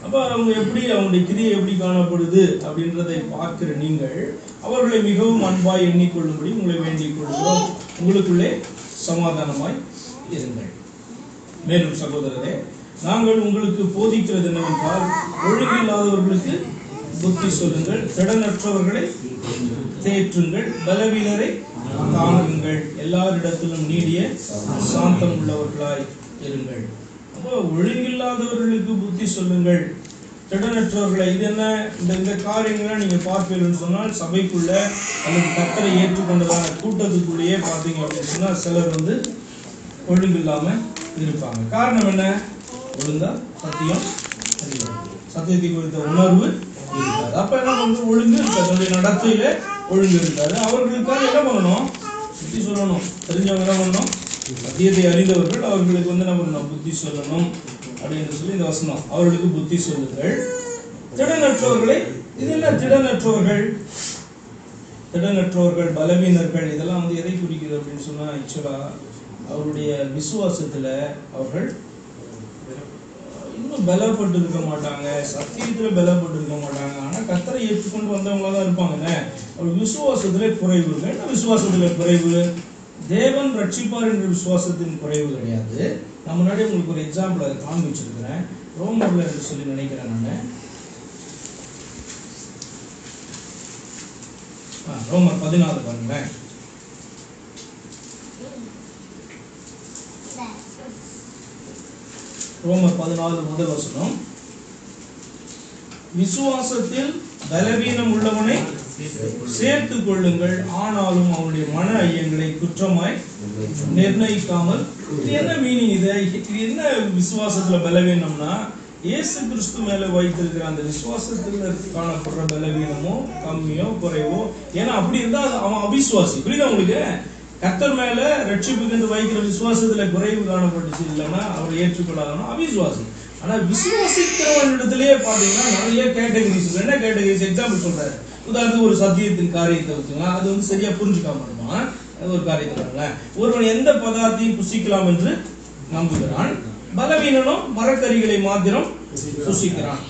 அப்ப அவங்க எப்படி, அவங்களுடைய கிரியை எப்படி காணப்படுது அப்படின்றதை பார்க்கிற நீங்கள் அவர்களை மிகவும் அன்பாய் எண்ணிக்கொள்ளும்படி உங்களை வேண்டிக் கொள்கிறோம். உங்களுக்குள்ளே சமாதானமாய் இருங்கள். மேலும் சகோதரரே, நாங்கள் உங்களுக்கு போதிக்கிறது என்னவென்றால், ஒழுங்கில்லாதவர்களுக்கு புத்தி சொல்லுங்கள், திடனற்றவர்களை தேற்றுங்கள், பலவீனரை தாங்குங்கள், எல்லாரிடத்திலும் நீடிய சாந்தம் உள்ளவர்களாய் இருங்கள். அப்போ ஒழுங்கில்லாதவர்களுக்கு புத்தி சொல்லுங்கள், திடனற்றவர்களை. இது என்ன? இந்த காரியங்களை நீங்க பார்ப்பீங்கன்னு சொன்னால் சபைக்குள்ள அல்லது கர்த்தரை ஏற்றுக்கொண்டதான கூட்டத்துக்குள்ளேயே பார்த்தீங்க அப்படின்னு சொன்னா சிலர் வந்து ஒழுங்கில்லாம இருப்பாங்க. காரணம் என்ன? ஒழுங்கா சத்தியத்தை குறித்த உணர்வு இருக்காது. அப்ப என்ன வந்து ஒழுங்கு இருக்காது, அதனுடைய நடத்தையில ஒழுங்கு இருக்காது. அவர்களுக்காக என்ன பண்ணணும்? புத்தி சொல்லணும். தெரிஞ்சவங்க என்ன பண்ணணும்? சத்தியத்தை அறிந்தவர்கள் அவர்களுக்கு வந்து என்ன பண்ணணும்? புத்தி சொல்லணும் அப்படின்னு சொல்லி இந்த வசனம். அவர்களுக்கு புத்தி சொல்லுங்கள். திடனற்றவர்களை, இது என்ன திடனற்றவர்கள்? திடனற்றவர்கள், பலவீனர்கள், இதெல்லாம் வந்து எதை குறிக்கிறது அப்படின்னு சொன்னா ஆக்சுவலா அவருடைய விசுவாசத்துல அவர்கள் இன்னும் பலப்பட்டு இருக்க மாட்டாங்க, சத்தியத்துல பலப்பட்டு இருக்க மாட்டாங்க. ஆனா கர்த்தரை ஏற்றுக்கொண்டு வந்தவங்களா தான் இருப்பாங்க. அவர் விசுவாசத்துல குறைவு. என்ன விசுவாசத்துல குறைவு? தேவன் ரட்சிப்பார் என்ற விசுவாசத்தின் குறைவு கிடையாது. நான் முன்னாடி உங்களுக்கு ஒரு எக்ஸாம்பிள் அதை காண்பிச்சிருக்கிறேன். ரோமர்ல என்று சொல்லி நினைக்கிறேன் நான். ரோமர் 14 பாருங்களேன். ரோமர் 14 முதல் வசனம். விசுவாசத்தில் பலவீனம் உள்ளவனை சேர்த்துக் கொள்ளுங்கள், ஆனாலும் அவனுடைய மன ஐயங்களை குற்றமாய் நிர்ணயிக்காமல். இது என்ன மீனிங்? இது என்ன விசுவாசத்துல பலவீனம்னா, இயேசு கிறிஸ்து மேல வைத்திருக்கிற அந்த விசுவாசத்துல காணப்படுற பலவீனமோ கம்மியோ குறைவோ. ஏன்னா அப்படி இருந்தா அவன் அவிசுவாசி. புரியுதா உங்களுக்கு? கர்த்தர் மேல ரட்சிப்புக்கு வைக்கிற விசுவாசத்துல குறைவு காணப்பட்டுச்சு இல்லைன்னா அவர் ஏற்றுக்கொள்ளாதவனா அவிசுவாசி. ஆனா விசுவாசிக்கிறவனிடத்திலேயே பாத்தீங்கன்னா நிறைய கேட்டகரிஸ். என்ன கேட்டகரிஸ்? எக்ஸாம்பிள் சொல்றாரு. உதாரணத்துக்கு ஒரு சத்தியத்தின் காரியத்தை வச்சுக்கலாம், அது வந்து சரியா புரிஞ்சுக்காம இருப்பான். ஒரு காரியத்தை ஒருவன் எந்த பதார்த்தையும் புசிக்கலாம் என்று நம்புகிறான், பலவீனனும் மரக்கறிகளை மாத்திரம் புசிக்கிறான்.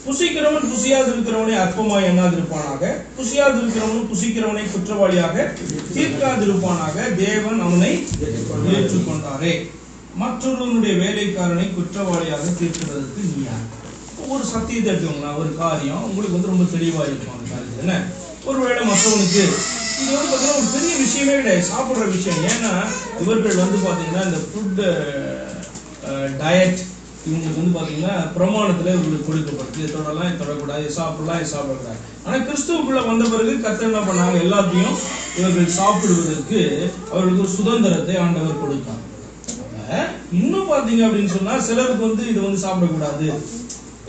புசிக்கிறவன் புசியாது இருக்கிறவனை அற்பமாய் எண்ணாதிருப்பானாக, புசியாது இருக்கிறவனும் புசிக்கிறவனை குற்றவாளியாக தீர்க்காதிருப்பானாக. தேவன் அவனை ஏற்றுக்கொண்டாரே. மற்றொருவனுடைய வேலைக்காரனை குற்றவாளியாக தீர்க்கிறதுக்கு நீ யார்? ஒரு சத்தியத்தை எடுத்துக்கோங்களா, ஒரு காரியம் உங்களுக்கு வந்து ரொம்ப தெளிவா இருக்கும் அந்த காரியத்தில். என்ன, ஒருவேளை மற்றவனுக்கு இது வந்து பார்த்தீங்கன்னா ஒரு பெரிய விஷயமே கிடையாது, சாப்பிட்ற விஷயம். ஏன்னா இவர்கள் வந்து பார்த்தீங்கன்னா இந்த ஃபுட் டயட் இவங்களுக்கு வந்து பார்த்தீங்கன்னா பிரமாணத்தில் இவங்களுக்கு கொடுக்கப்பட்டு இதை தொடரலாம், இதை தொடரக்கூடாது, இதை சாப்பிடலாம், இதை சாப்பிடக்கூடாது. ஆனால் கிறிஸ்துவுக்குள்ள வந்த பிறகு கர்த்தர் என்ன பண்ணாங்க, எல்லாத்தையும் இவர்கள் சாப்பிடுவதற்கு அவர்களுக்கு ஒரு சுதந்திரத்தை ஆண்டவர் கொடுத்தாங்க. இன்னும் பார்த்தீங்க அப்படின்னு சொன்னா சிலருக்கு வந்து இதை வந்து சாப்பிடக்கூடாது,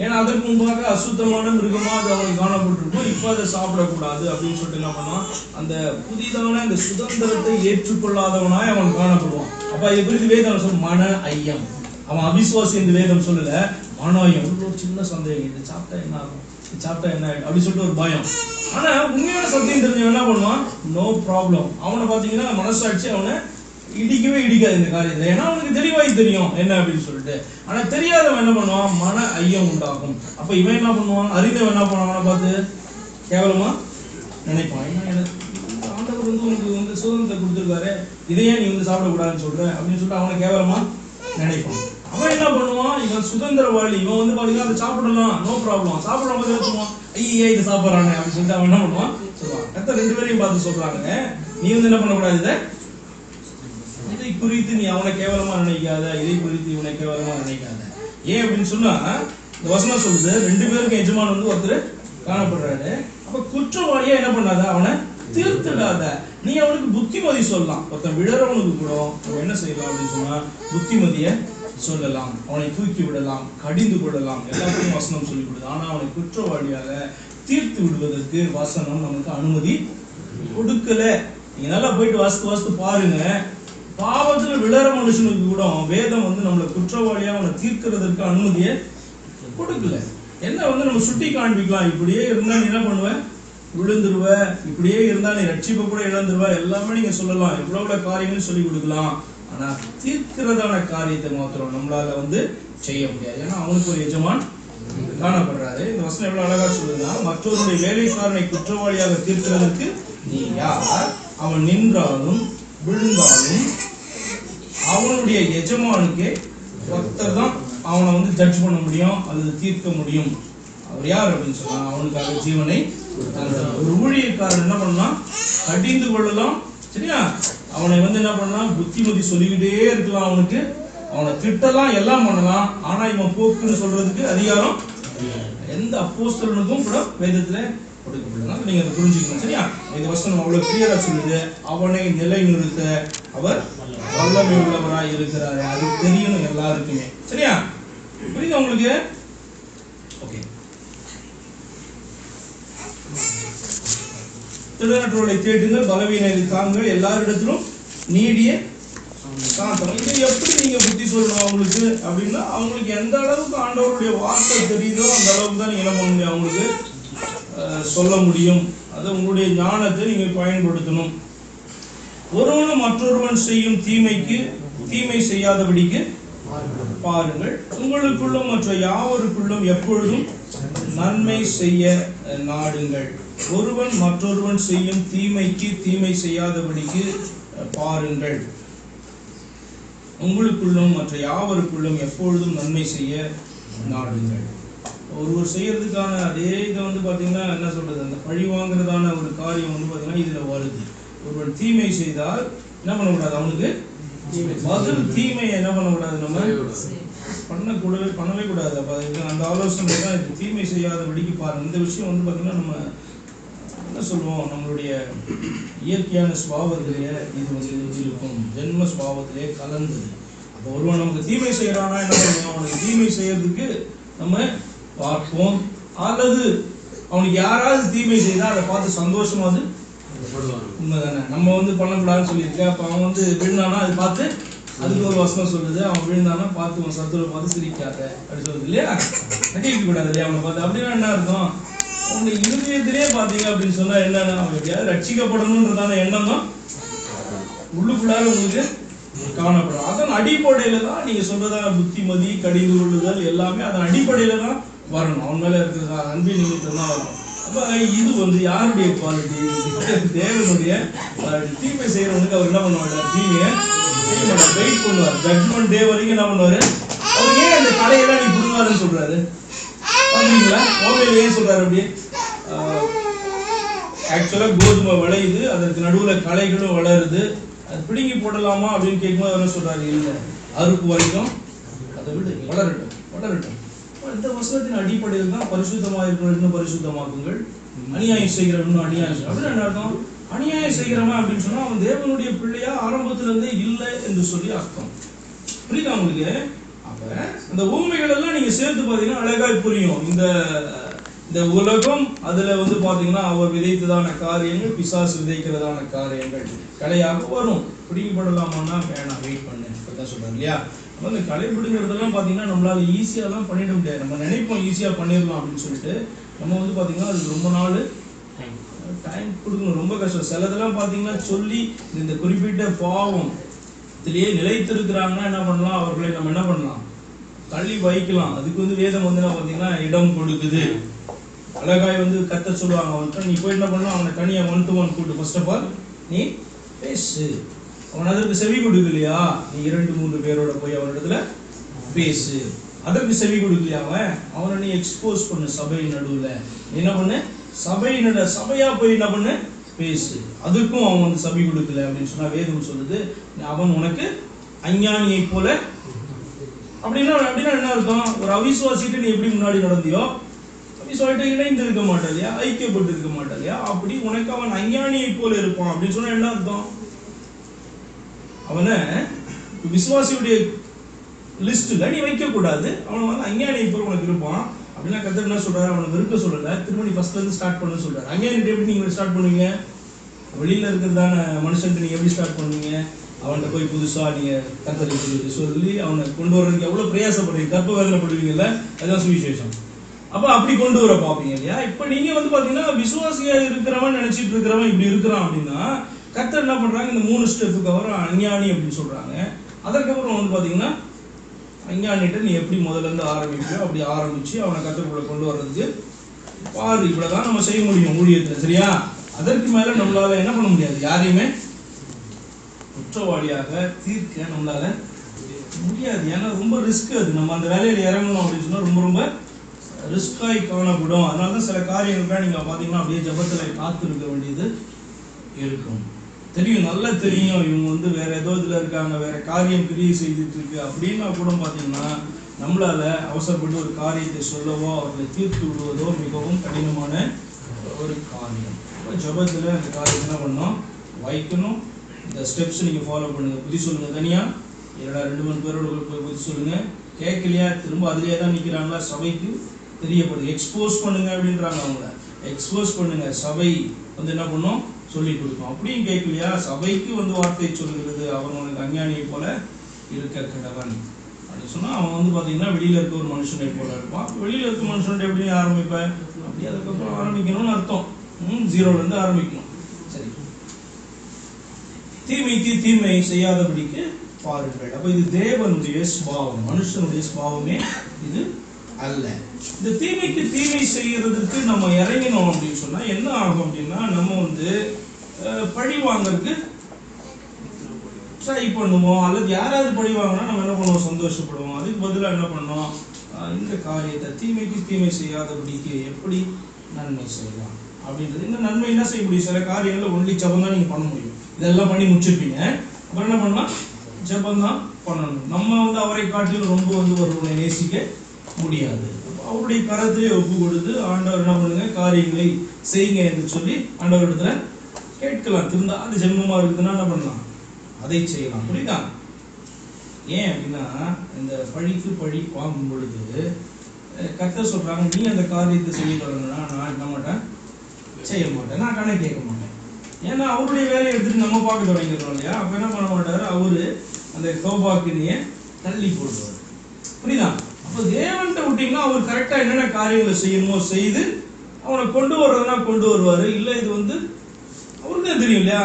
ஏன்னா அதற்கு முன்பாக அசுத்தமான மிருகமா அது அவனுக்கு காணப்பட்டிருக்கும், இப்ப அதை சாப்பிடக்கூடாது அப்படின்னு சொல்லிட்டு என்ன பண்ணான், அந்த புதிதான அந்த சுதந்திரத்தை ஏற்றுக்கொள்ளாதவனாய் அவன் காணப்படுவான். அப்ப இது குறித்து வேதம் சொல்ல மன ஐயம், அவன் அவிசுவாசி என்று வேதம் சொல்லல, மன ஐயம், ஒரு சின்ன சந்தேகம், இது சாப்பிட்டா என்ன ஆகும், இது சாப்பிட்டா என்ன ஆகும் அப்படின்னு சொல்லிட்டு ஒரு பயம். ஆனா உண்மையான சத்தியம் தெரிஞ்சவன் என்ன பண்ணுவான், நோ ப்ராப்ளம். அவனை பாத்தீங்கன்னா மனசாட்சி அவனை இடிக்கவே இடிக்காது இந்த காரியத்துல, ஏன்னா அவனுக்கு தெளிவாய் தெரியும் என்ன அப்படின்னு சொல்லிட்டு. ஆனா தெரியாதவன் என்ன பண்ணுவான், மன ஐயம் உண்டாகும். அப்ப இவன் என்ன பண்ணுவான், அறிந்தவன் என்ன பண்ணுவான், பார்த்து கேவலமா நினைப்பான். எனக்கு ஆண்டவர் வந்து உனக்கு வந்து சுதந்திரத்தை கொடுத்துருக்காரு, இதையே நீ வந்து சாப்பிடக்கூடாதுன்னு சொல்ற அப்படின்னு சொல்லிட்டு அவனை கேவலமா நினைப்பான். அவன் என்ன பண்ணுவான், இவன் சுதந்திரவாளி, இவன் வந்து பாத்தீங்கன்னா அதை சாப்பிடலாம், நோ ப்ராப்ளம், சாப்பிடும் போது சொல்லுவான், ஐயே இது சாப்பிட்றானே அப்படின்னு சொல்லிட்டு அவன் என்ன பண்ணுவான் சொல்லுவான். கத்த ரெண்டு பேரையும் பார்த்து சொல்றாங்க, நீ வந்து என்ன பண்ணக்கூடாது, இதை குறித்து நீ அவனை கேவலமா நினைக்காத, இதை குறித்து இவனை கேவலமா நினைக்காத. ஏன் அப்படின்னு சொன்னா இந்த வசனம் சொல்லுது, ரெண்டு பேருக்கும் எஜமான் வந்து ஒருத்தர் காணப்படுறாரு. அப்ப குற்றவாளியா என்ன பண்ணாத, அவனை தீர்த்துடாத, நீ அவனுக்கு புத்திமதி சொல்லலாம். ஒருத்தன் விழறவனுக்கு கூட அவன் என்ன செய்யலாம் அப்படின்னு சொன்னா புத்திமதிய சொல்லலாம், அவனை தூக்கி விடலாம், கடிந்து கொள்ளலாம், எல்லாத்தையும் வசனம் சொல்லி கொடுது. ஆனா அவனை குற்றவாளியாக தீர்த்து விடுவதற்கு வசனம் நமக்கு அனுமதி கொடுக்கல. நீங்க நல்லா போயிட்டு வாசித்து பாருங்க, பாவத்துல விழற மனுஷனுக்கு கூட வேதம் வந்து நம்மளை குற்றவாளியா அவனை தீர்க்கிறதுக்கு அனுமதியை கொடுக்கல. என்ன வந்து நம்ம சுட்டி காண்பிக்கலாம், இப்படியே இருந்தா நீ என்ன பண்ணுவ, விழுந்துருவ, இப்படியே இருந்தா நீ ரட்சிப்பை கூட இழந்துருவ, எல்லாமே நீங்க சொல்லலாம், எவ்வளவு காரியங்கள் சொல்லி கொடுக்கலாம். ஆனா தீர்க்கிறதான காரியத்தை மாத்திரம் நம்மளால வந்து செய்ய முடியாது, ஏன்னா அவனுக்கு ஒரு எஜமான் காணப்படுறாரு. இந்த வசனம் எவ்வளவு அழகா சொல்லுதுன்னா, மற்றவருடைய வேலைக்காரனை குற்றவாளியாக தீர்க்கிறதுக்கு நீ யார், அவன் நின்றாலும் விழுந்தாலும் அவனுடைய எஜமானுக்கு ஒருத்தர் தான் அவனை வந்து ஜட்ஜ் பண்ண முடியும், அல்லது தீர்க்க முடியும். அவர் யார் அப்படின்னு சொன்னா, அவனுக்காக ஜீவனை ஒரு ஊழியக்காரன் என்ன பண்ணலாம், கடிந்து கொள்ளலாம், சரியா, அவனை வந்து என்ன பண்ணலாம், புத்திமதி சொல்லிக்கிட்டே இருக்கலாம், அவனுக்கு அவனை திட்டலாம், எல்லாம் பண்ணலாம். ஆனா இவன் போக்குன்னு சொல்றதுக்கு அதிகாரம் எந்த அப்போஸ்தலனுக்கும் கூட வேதத்துல கொடுக்கப்பட்டதுனால நீங்க அதை புரிஞ்சுக்கணும், சரியா. இந்த வசனம் அவ்வளவு கிளியரா சொல்லுது, அவனை நிலைநிறுத்த அவர் வல்லமை உள்ளவராய் இருக்கிறாரு, அது தெரியணும் எல்லாருக்குமே, சரியா. புரியுது உங்களுக்கு? ஓகே. திடனற்றவர்களை தேடுங்கள், பலவீனரை தாங்கள், எல்லாரிடத்திலும் நீடிய சாந்தம். இது எப்படி நீங்க புத்தி சொல்லணும் அவங்களுக்கு அப்படின்னா, அவங்களுக்கு எந்த அளவுக்கு ஆண்டவருடைய வார்த்தை தெரியுதோ அந்த அளவுக்கு தான் நீங்க என்ன பண்ண முடியும், அவங்களுக்கு சொல்ல முடியும். அதை உங்களுடைய ஞானத்தை நீங்க பயன்படுத்தணும். ஒருவனும் மற்றொருவன் செய்யும் தீமைக்கு தீமை செய்யாதபடிக்கு பாருங்கள், உங்களுக்குள்ளும் மற்ற யாவருக்குள்ளும் எப்பொழுதும் நன்மை செய்ய நாடுங்கள். ஒருவன் மற்றொருவன் செய்யும் தீமைக்கு தீமை செய்யாதபடிக்கு பாருங்கள், உங்களுக்குள்ளும் மற்ற யாவருக்குள்ளும் எப்பொழுதும் நன்மை செய்ய நாடுங்கள். ஒருவர் செய்யறதுக்கான அதே இதை வந்து பாத்தீங்கன்னா என்ன சொல்றது, அந்த பழி வாங்குறதான ஒரு காரியம் வந்து பாத்தீங்கன்னா இதுல வருது. ஒருவர் தீமை செய்தால் என்ன பண்ணக்கூடாது, அவனுக்கு பதில் தீமையை என்ன பண்ணக்கூடாது, நம்ம பண்ணவே கூடாது. அப்ப அந்த ஆலோசனை தான் இது, தீமை செய்யாதபடிக்கு பாருங்க. இந்த விஷயம் வந்து பாத்தீங்கன்னா நம்ம என்ன சொல்லுவோம், நம்மளுடைய இயற்கையான சுபாவத்திலேயே இது வந்து இருக்கும், ஜென்ம சுபாவத்திலே கலந்தது. அப்போ ஒருவன் நமக்கு தீமை செய்யறானா என்ன பண்ணுவோம், அவனுக்கு தீமை செய்யறதுக்கு நம்ம பார்ப்போம், அல்லது அவனுக்கு யாராவது தீமை செய்தா அதை பார்த்து சந்தோஷமா அது உண்மைதானே, நம்ம வந்து பண்ணக்கூடாதுன்னு சொல்லியிருக்கேன். அப்ப அவன் வந்து விழுந்தானா அதை பார்த்து, அதுக்கு ஒரு வசனம் சொல்லுது, அவன் விழுந்தானா பார்த்து உன் சத்துருவை பார்த்து சிரிக்காத அப்படி சொல்லுது இல்லையா, கட்டிக்க கூடாது இல்லையா அவனை பார்த்து. அப்படின்னா என்ன அர்த்தம், உங்க இருதயத்திலே பாத்தீங்க அப்படின்னு சொன்னா என்னன்னா, அவன் எப்படியாவது ரட்சிக்கப்படணும்ன்றதான எண்ணம் தான் உள்ளுக்குள்ளார உங்களுக்கு காணப்படும். அதன் அடிப்படையில தான் நீங்க சொல்றதான புத்திமதி, கடிந்து கொள்ளுதல் எல்லாமே அதன் அடிப்படையில தான் வரணும். அவன் மேல இருக்கிற அன்பின் நிமித்தம் தான் வரணும். அப்ப இது வந்து யாருடைய குவாலிட்டி? தேவனுடைய குவாலிட்டி. தீமை செய்யறவனுக்கு அவர் என்ன பண்ணுவார்? தீமையை செய்ய மாட்டார், வெயிட் பண்ணுவார். ஜட்மெண்ட் டே வரைக்கும் என்ன பண்ணுவாரு? அவர் ஏன் அந்த கலையெல்லாம் நீ புடுங்காதுன்னு சொல்றாரு? பாத்தீங்களா? மோபைல் ஏன் சொல்றாரு அப்படி? ஆக்சுவலா கோதுமை விளையுது, அதற்கு நடுவுல களைகளும் வளருது, அது பிடுங்கி போடலாமா அப்படின்னு கேட்கும்போது என்ன சொல்றாரு? இல்லை, அறுப்பு வரைக்கும் அதை விட வளரட்டும் வளரட்டும். இந்த வசனத்தின் அடிப்படையில் தான் பரிசுத்தமாக இருக்கிற இன்னும் பரிசுத்தமாக்குங்கள், அநியாயம் செய்கிறவன் இன்னும் அநியாயம் அப்படின்னு என்ன அர்த்தம்? அநியாயம் செய்கிறவன் அப்படின்னு சொன்னா அவன் தேவனுடைய பிள்ளையா ஆரம்பத்துல இருந்தே இல்லை என்று சொல்லி அர்த்தம். புரியுதா உங்களுக்கு? அப்ப அந்த ஊமைகள் எல்லாம் நீங்க சேர்த்து பாத்தீங்கன்னா அழகாய் புரியும். இந்த உலகம் அதுல வந்து பாத்தீங்கன்னா அவர் விதைத்ததான காரியங்கள், பிசாசு விதைக்கிறதான காரியங்கள் கலையாக வரும். பிடிக்கப்படலாமான்னா வேணாம், வெயிட் பண்ணு தான் சொல்றாரு இல்லையா? அப்ப இந்த களை பிடிங்கிறதெல்லாம் பாத்தீங்கன்னா நம்மளால ஈஸியாலாம் பண்ணிட முடியாது. நம்ம நினைப்போம் ஈஸியா பண்ணிடலாம் அப்படின்னு சொல்லிட்டு, நம்ம வந்து பாத்தீங்கன்னா அதுக்கு ரொம்ப நாள் டைம் கொடுக்கணும், ரொம்ப கஷ்டம். சிலதெல்லாம் பாத்தீங்கன்னா சொல்லி இந்த குறிப்பிட்ட பாவம் இதுலயே நிலைத்திருக்கிறாங்கன்னா என்ன பண்ணலாம்? அவர்களை நம்ம என்ன பண்ணலாம்? தள்ளி வைக்கலாம். அதுக்கு வந்து வேதம் வந்து பாத்தீங்கன்னா இடம் கொடுக்குது. அழகாய் வந்து கத்த சொல்லுவாங்க அவன்கிட்ட, நீ போய் என்ன பண்ணலாம்? அவனை தனியா 1 to 1 கூட்டு. ஃபர்ஸ்ட் ஆஃப் ஆல் நீ பேசு. அவன் அதற்கு செவி கொடுக்கலையா? நீ 2-3 பேரோட போய் அவனிடத்துல பேசு. அதற்கு செவி கொடுக்கலையா? அவனை நீ எக்ஸ்போஸ் பண்ணு சபை நடுவுல. நீ என்ன பண்ணு? சபையா போய் என்ன பண்ணு? பேசு. அதுக்கும் அவன் வந்து செவி கொடுக்கல அப்படின்னு சொன்னா வேதம் சொல்லுது, அவன் உனக்கு அஞ்ஞானியை போல. அப்படின்னா என்ன அர்த்தம்? ஒரு அவிசுவாசிட்டு நீ எப்படி முன்னாடி நடந்தியோ, அவிசுவாசிட்டு இணைந்து இருக்க மாட்டா இல்லையா, ஐக்கியப்பட்டு இருக்க மாட்டா இல்லையா, அப்படி உனக்கு அவன் அஞ்ஞானியை போல இருப்பான் அப்படின்னு சொன்னா என்ன அர்த்தம்? அவனை விசுவாசியுடைய லிஸ்ட்ல நீ வைக்க கூடாது. அவன் வந்து அஞ்ஞானியை போல உனக்கு இருப்பான் அப்படின்னா கர்த்தர் என்ன சொல்றாரு? அவனை வெறுக்க சொல்லல, திரும்ப நீ ஃபர்ஸ்ட்ல இருந்து ஸ்டார்ட் பண்ணு சொல்றாரு. அஞ்ஞானிட்ட எப்படி நீங்க ஸ்டார்ட் பண்ணுவீங்க? வெளியில இருக்கிறதான மனுஷன்ட்டு நீங்க எப்படி ஸ்டார்ட் பண்ணுவீங்க? அவன்கிட்ட போய் புதுசா நீங்க கர்த்தரை சொல்லி அவனை கொண்டு வர்றதுக்கு எவ்வளவு பிரயாசப்படுவீங்க, கற்ப வேதனை படுவீங்கல்ல, அதுதான் சுவிசேஷம். அப்ப அப்படி கொண்டு வர பாப்பீங்க இல்லையா? இப்ப நீங்க வந்து பாத்தீங்கன்னா விசுவாசியா இருக்கிறவன் நினைச்சிட்டு இருக்கிறவன் இப்படி இருக்கிறான் அப்படின்னா கர்த்தர் என்ன பண்றாங்க? இந்த 3 ஸ்டெப்புக்கு அப்புறம் அஞ்ஞானி அப்படின்னு சொல்றாங்க. அதற்கப்புறம் வந்து பாத்தீங்கன்னா அஞ்ஞானிட்ட நீ எப்படி முதல்ல இருந்து ஆரம்பிப்பியோ அப்படி ஆரம்பிச்சு அவனை கர்த்தருக்குள்ள கொண்டு வர்றதுக்கு பாரு. இவ்வளவுதான் நம்ம செய்ய முடியும் ஊழியத்துல, சரியா? அதற்கு மேல நம்மளால என்ன பண்ண முடியாது, யாரையுமே குற்றவாளியாக தீர்க்க நம்மளால முடியாது. ஏன்னா ரொம்ப ரிஸ்க் அது. நம்ம அந்த வேலையில இறங்கணும் அப்படின்னு சொன்னா ரொம்ப ரிஸ்காய் காணப்படும். அதனாலதான் சில காரியங்கள் நீங்க பாத்தீங்கன்னா அப்படியே ஜபத்துல காத்து இருக்க வேண்டியது இருக்கும். தெரியும், நல்லா தெரியும் இவங்க வந்து வேற ஏதோ இதுல இருக்காங்க, வேற காரியம் கிரியை செய்துட்டு இருக்கு அப்படின்னா கூட பாத்தீங்கன்னா நம்மளால அவசரப்பட்டு ஒரு காரியத்தை சொல்லவோ அவர்களை தீர்த்து விடுவதோ மிகவும் கடினமான ஒரு காரியம். ஜபத்துல அந்த காரியத்தை என்ன பண்ணணும்? வைக்கணும். இந்த ஸ்டெப்ஸ் நீங்க ஃபாலோ பண்ணுங்க. புத்தி சொல்லுங்க தனியா, 2-3 பேரோட போய் புத்தி சொல்லுங்க. கேட்கலையா? திரும்ப அதுலயே தான் நிக்கிறாங்களா? சபைக்கு தெரியப்படுது. எக்ஸ்போஸ் பண்ணுங்க அப்படின்றாங்க. அவங்கள எக்ஸ்போஸ் பண்ணுங்க. சபை வந்து என்ன பண்ணும்? சொல்லி கொடுக்கும். அப்படியும் கேட்கலையா? சபைக்கு வந்து வார்த்தை சொல்லுகிறது, அவன் உனக்கு அஞ்ஞானியை போல இருக்க கடவன் அப்படின்னு சொன்னா அவன் வந்து பாத்தீங்கன்னா வெளியில இருக்க ஒரு மனுஷனை போல இருப்பான். வெளியில இருக்க மனுஷன் எப்படி ஆரம்பிப்பேன்? அப்படி அதுக்கப்புறம் ஆரம்பிக்கணும்னு அர்த்தம். 0ல இருந்து ஆரம்பிக்கணும். சரி, தீமைக்கு தீமை செய்யாதபடிக்கு பாருங்கள். அப்ப இது தேவனுடைய சுபாவம், மனுஷனுடைய சுபாவமே இது அல்ல. இந்த தீமைக்கு தீமை செய்யறதுக்கு நம்ம இறங்கினோம் அப்படின்னு சொன்னா என்ன ஆகும் அப்படின்னா நம்ம வந்து பழி வாங்கறதுக்கு ட்ரை பண்ணுவோம். அல்லது யாராவது பழி வாங்கினா நம்ம என்ன பண்ணுவோம்? சந்தோஷப்படுவோம். அதுக்கு பதிலாக என்ன பண்ணோம்? இந்த காரியத்தை தீமைக்கு தீமை செய்யாதபடிக்கு எப்படி நன்மை செய்யலாம் அப்படின்றது. இந்த நன்மை என்ன செய்ய முடியும்? சில காரியங்களை ஒன்லி ஜபம் தான் நீங்க பண்ண முடியும். இதெல்லாம் பண்ணி முடிச்சிருப்பீங்க. அப்புறம் என்ன பண்ணலாம்? ஜபம் தான் பண்ணணும். நம்ம வந்து அவரை காட்டிலும் ரொம்ப வந்து ஒருவனை நேசிக்க முடியாது. அவருடைய கரத்திலே ஒப்பு கொடுத்து ஆண்டவர் என்ன பண்ணுங்க? காரியங்களை செய்யுங்க என்று சொல்லி ஆண்டவரிடத்துல கேட்கலாம். திருந்தா அது ஜென்மமா இருக்குதுன்னா என்ன பண்ணலாம்? அதை செய்யலாம். புரியுதா? ஏன் அப்படின்னா இந்த பழிக்கு பழி வாங்கும் பொழுது கர்த்தர் சொல்றாங்க, நீ அந்த காரியத்தை செய்ய தொடங்கினா நான் என்ன மாட்டேன்? செய்ய மாட்டேன். நான் கணக்கு கேட்க மாட்டேன். ஏன்னா அவருடைய வேலையை எடுத்துட்டு நம்ம பார்க்க தொடங்கிடுறோம் இல்லையா? அப்ப என்ன பண்ண மாட்டாரு? அவரு அந்த கோபாக்கினிய தள்ளி போடுவார். புரியுதா? அப்ப தேவன்கிட்ட விட்டீங்கன்னா அவர் கரெக்டா என்னென்ன காரியங்களை செய்யணுமோ செய்து அவனை கொண்டு வர்றதுனா கொண்டு வருவாரு. இல்ல இது வந்து அவருக்கு தான் தெரியும் இல்லையா?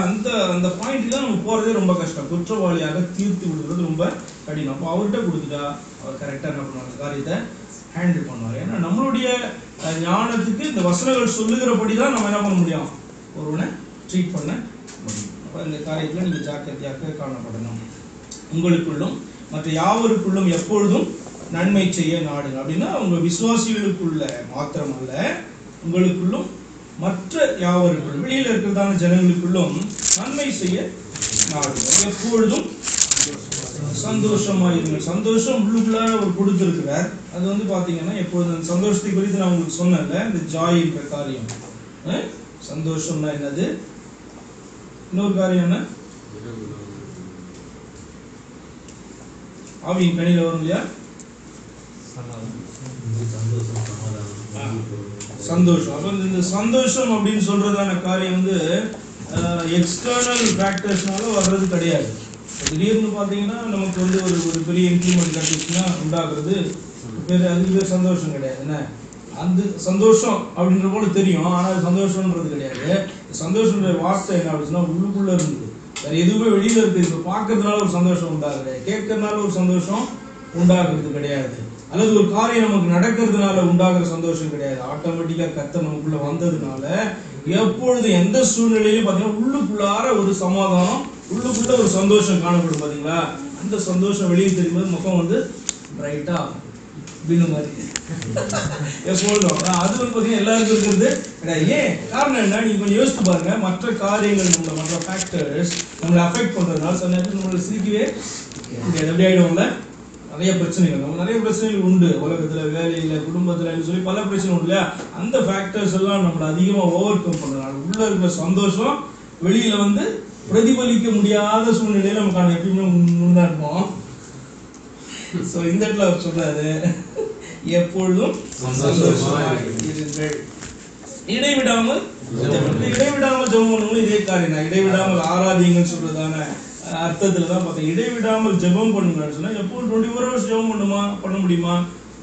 அந்த பாயிண்ட் தான் நம்ம போறதே ரொம்ப கஷ்டம். குற்றவாளியாக தீர்த்து விடுறது ரொம்ப கடினம். அப்போ அவர்கிட்ட கொடுத்துட்டா அவர் கரெக்டா என்ன பண்ணுவாங்க? காரியத்தை ஹேண்டில் பண்ணுவார். ஏன்னா நம்மளுடைய ஞானத்துக்கு இந்த வசனங்கள் சொல்லுகிறபடி தான் நம்ம என்ன பண்ண முடியும், ஒருவனை ட்ரீட் பண்ண முடியும். அப்போ இந்த காரியத்தில் நீங்கள் ஜாக்கிரதையாக காணப்படணும். உங்களுக்குள்ளும் மற்ற யாவருக்குள்ளும் எப்பொழுதும் நன்மை செய்ய நாடுங்க. அப்படின்னா உங்க விசுவாசிகளுக்குள்ள மாத்திரமல்ல, உங்களுக்குள்ளும் மற்ற யாவருக்குள்ளும் வெளியில இருக்கிறதான ஜனங்களுக்குள்ளும் நன்மை செய்ய நாடுங்க. எப்பொழுதும் சந்தோஷமாயிருங்கள். சந்தோஷம் உள்ளுக்குள்ளார அவர் கொடுத்திருக்கிறார். அது வந்து பாத்தீங்கன்னா எப்பொழுதும் சந்தோஷத்தை குறித்து நான் உங்களுக்கு சொன்னேன்ல, இந்த ஜாய் என்ற காரியம். சந்தோஷம்னா என்னது? இன்னொரு காரியம் என்ன? ஆவியின் கனியில வரும் இல்லையா, சந்தோஷம். அப்ப இந்த சந்தோஷம் அப்படின்னு சொல்றதான காரியம் வந்து எக்ஸ்டர்னல் ஃபேக்டர்ஸ்னால வர்றது கிடையாது. திடீர்னு பார்த்தீங்கன்னா நமக்கு வந்து ஒரு பெரிய இம்ப்ளிமெண்ட் கிடைச்சுன்னா உண்டாக்குறது அதுக்கு பேர் சந்தோஷம் கிடையாது. என்ன அந்த சந்தோஷம் அப்படின்ற போல தெரியும், ஆனால் சந்தோஷம்ன்றது கிடையாது. சந்தோஷன்ற வார்த்தை என்ன அப்படின்னா உள்ளுக்குள்ள இருந்தது, வேற எதுவுமே வெளியில இருக்குது. இப்போ பார்க்கறதுனால ஒரு சந்தோஷம் உண்டாகுது, கேட்கறதுனால ஒரு சந்தோஷம் உண்டாக்குறது கிடையாது, அல்லது ஒரு காரியம் நமக்கு நடக்கிறதுனால உண்டாகிற சந்தோஷம் கிடையாது. ஆட்டோமேட்டிக்கா கர்த்தர் நமக்குள்ள வந்ததுனால எப்பொழுது எந்த சூழ்நிலையிலும் பார்த்தீங்கன்னா உள்ளுக்குள்ளார ஒரு சமாதானம், உள்ளுக்குள்ள ஒரு சந்தோஷம் காணப்படும். பார்த்தீங்களா, அந்த சந்தோஷம் வெளியே தெரியும்போது முகம் வந்து பிரைட்டா அப்படின்னு மாதிரி எப்பொழுதும் அது வந்து பார்த்தீங்கன்னா எல்லாருக்கும் இருக்கிறது கிடையாது. ஏன் காரணம் என்ன, நீங்க கொஞ்சம் யோசித்து பாருங்க. மற்ற காரியங்கள் நம்மள மற்ற ஃபேக்டர்ஸ் நம்மளை அஃபெக்ட் பண்றதுனால சில நேரத்தில் நம்மளை சிரிக்கவே எப்படி ஆயிடும்ல. நிறைய பிரச்சனைகள், நம்ம நிறைய பிரச்சனைகள் உண்டு உலகத்துல, வேலையில, குடும்பத்துல சொல்லி பல பிரச்சனை உண்டு இல்லையா. அந்த ஃபேக்டர்ஸ் எல்லாம் நம்மளை அதிகமா ஓவர் கம் பண்றதுனால உள்ள இருக்கிற சந்தோஷம் வெளியில வந்து பிரதிபலிக்க முடியாத சூழ்நிலையில நமக்கான எப்பயுமே முன்தான் இருப்போம். சோ இந்த இடத்துல அவர் சொல்றாரு, எப்பொழுதும் சந்தோஷமாக இருங்கள், இடைவிடாமல் ஜெபம் பண்ணணும். இதே காரியம் தான், இடைவிடாமல் ஆராதிங்கன்னு சொல்றதான அர்த்தத்துல தான் பார்த்தேன். இடைவிடாமல் ஜெபம் பண்ணுங்கன்னு சொன்னா எப்போ 24 hours ஜெபம் பண்ண முடியுமா?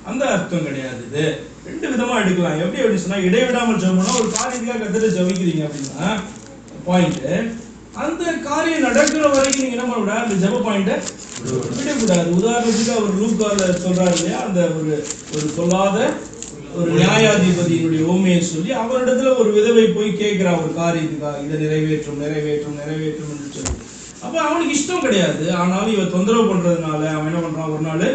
அந்த அர்த்தம் கிடையாது. இது ரெண்டு விதமா எடுக்கலாம். எப்படி அப்படின்னு சொன்னா, இடைவிடாமல் ஜெபம் பண்ணா ஒரு காரியத்துக்காக கத்துட்டு ஜெபிக்கிறீங்க அப்படின்னா பாயிண்ட், அந்த காரியம் நடக்கிற வரைக்கும் நீங்க என்ன பண்ணக்கூடாது, அந்த ஜெப பாயிண்ட விடக்கூடாது. உதாரணத்துக்கு அவர் லூக்கால சொல்றாரு இல்லையா, அந்த ஒரு சொல்லாத ஒரு நியாயாதிபதியினுடைய ஓமையை சொல்லி அவரிடத்துல ஒரு விதவை போய் கேட்கிறா ஒரு காரியத்துக்காக, இதை நிறைவேற்றும் என்று சொல்லி. அப்ப அவனுக்கு இஷ்டம் கிடையாது, ஆனாலும் இவ தொந்தரவு பண்றதுனால அவன் என்ன பண்றான், ஒரு நாள்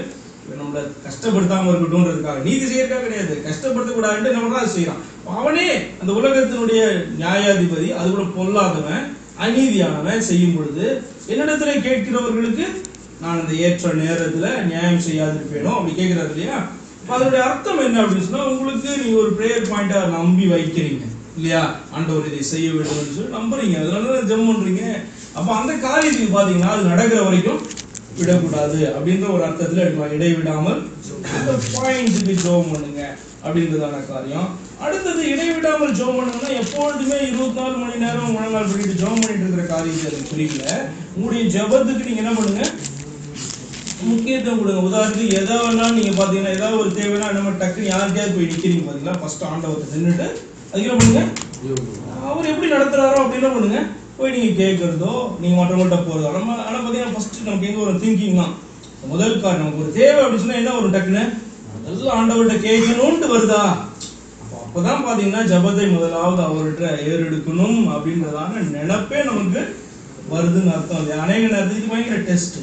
இவன் நம்மள கஷ்டப்படுத்தாம இருக்கட்டும்ன்றதுக்காக, நீதி செய்யறதுக்காக கிடையாது, கஷ்டப்படுத்தக்கூடாதுன்னு என்ன பண்றான், செய்யறான். அவனே அந்த உலகத்தினுடைய நியாயாதிபதி, அது கூட பொல்லாதவன், அநீதியானவன் செய்யும் பொழுது என்னிடத்துல கேட்கிறவர்களுக்கு நான் அந்த ஏற்ற நேரத்துல நியாயம் செய்யாதிருப்பேனோ அப்படி கேட்கிறாரு இல்லையா. அதனுடைய அர்த்தம் என்ன அப்படின்னு சொன்னா, உங்களுக்கு நீங்க ஒரு பிரேயர் பாயிண்டா நம்பி வைக்கிறீங்க இல்லையா, ஆண்டவர் இதை செய்ய வேண்டும் சொல்லி நம்புறீங்க, அதனால ஜெபம் பண்றீங்க. அப்ப அந்த காரியத்துக்கு பாத்தீங்கன்னா அது நடக்கிற வரைக்கும் விடக்கூடாது அப்படின்ற ஒரு அர்த்தத்துல எடுக்கலாம். இடைவிடாமல் அந்த பாயிண்ட்ஸுக்கு ஜெபம் பண்ணுங்க அப்படின்றதான காரியம். அடுத்தது இடைவிடாமல் ஜெபம் பண்ணுங்கன்னா எப்பொழுதுமே 24 மணி நேரம் முழங்கால் பண்ணிட்டு ஜெபம் பண்ணிட்டு இருக்கிற காரியத்தை அது புரியல. உங்களுடைய ஜெபத்துக்கு நீங்க என்ன பண்ணுங்க, முக்கியத்துவம் கொடுங்க. உதாரணத்துக்கு எதை வேணாலும் நீங்க பாத்தீங்கன்னா, ஏதாவது ஒரு தேவைன்னா நம்ம டக்குன்னு யாருக்கையாவது போய் நிக்கிறீங்க பாத்தீங்களா, ஃபர்ஸ்ட் ஆண்டவர்கிட்ட நின்றுட்டு அதுக்கு என்ன பண்ணுங்க, அவர் எப்படி நடத்துறாரோ அப்படி என்ன பண்ணுங்க, போய் நீங்க கேட்கறதோ நீங்க மற்றவங்கள்ட்ட போறதோ. நம்ம ஆனா பாத்தீங்கன்னா ஃபர்ஸ்ட் நமக்கு எங்க ஒரு திங்கிங் தான் முதல் காரணம். நமக்கு ஒரு தேவை அப்படின்னு சொன்னா என்ன ஒரு டக்குன்னு முதல்ல ஆண்டவர்கிட்ட கேட்கணும்னு வருதா, அப்பதான் பாத்தீங்கன்னா ஜபத்தை முதலாவது அவர்கிட்ட ஏறெடுக்கணும் அப்படின்றதான நினைப்பே நமக்கு வருதுன்னு அர்த்தம் இல்லையா. அநேக நேரத்துக்கு பயங்கர டெஸ்ட்,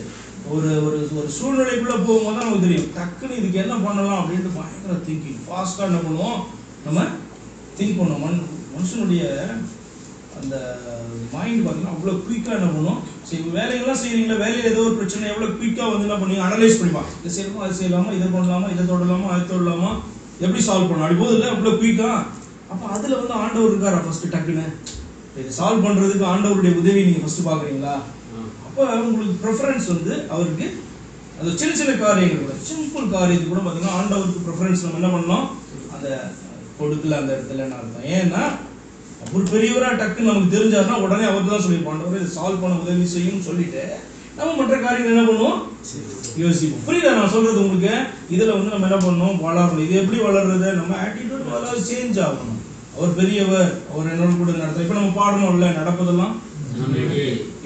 ஒரு ஒரு சூழ்நிலைக்குள்ள போகும்போது தான் நமக்கு தெரியும் டக்குன்னு இதுக்கு என்ன பண்ணலாம் அப்படின்ட்டு பயங்கர திங்கிங் ஃபாஸ்டா என்ன பண்ணுவோம், நம்ம திங்க் பண்ணுவோம். மனுஷனுடைய அந்த மைண்ட் பார்த்தீங்கன்னா அவ்வளோ குயிக்காக என்ன பண்ணுவோம், சரி வேலைகள்லாம் செய்யறீங்களா, வேலையில் ஏதோ ஒரு பிரச்சனை எவ்வளோ குயிக்காக வந்து என்ன பண்ணுவீங்க, அனலைஸ் பண்ணிப்பா, இதை செய்யலாமா அது செய்யலாமா, இதை பண்ணலாமா இதை தொடலாமா அதை தொடலாமா, எப்படி சால்வ் பண்ணலாம் அப்படி போது இல்லை அவ்வளோ குயிக்காக. அப்போ அதில் வந்து ஆண்டவர் இருக்காரா ஃபர்ஸ்ட் டக்குன்னு இதை சால்வ் பண்ணுறதுக்கு ஆண்டவருடைய உதவி நீங்கள் ஃபர்ஸ்ட் பார்க்குறீங்களா. அப்போ உங்களுக்கு ப்ரிஃபரன்ஸ் வந்து அவருக்கு அது சின்ன சின்ன காரியங்கள் கூட, சிம்பிள் காரியத்துக்கு கூட பார்த்தீங்கன்னா ஆண்டவருக்கு ப்ரிஃபரன்ஸ் நம்ம என்ன பண்ணோம், அந்த கொடுக்கல அந்த இடத்துல அர்த்தம். ஏன்னா ஒரு பெரியவரா டக்குன்னு நமக்கு தெரிஞ்சாருன்னா உடனே அவருக்கு தான் சொல்லியிருப்போம், ஆண்டவரே இதை சால்வ் பண்ண உதவி செய்யும் சொல்லிட்டு நம்ம மற்ற காரியங்கள் என்ன பண்ணுவோம், யோசிப்போம். புரியுதா நான் சொல்றது உங்களுக்கு? இதுல வந்து நம்ம என்ன பண்ணணும், வளரணும். இது எப்படி வளர்றது, நம்ம ஆட்டிடியூட் சேஞ்ச் ஆகணும். அவர் பெரியவர், அவர் என்னோட கூட நடத்த, இப்ப நம்ம பாடணும்ல, நடப்பதெல்லாம்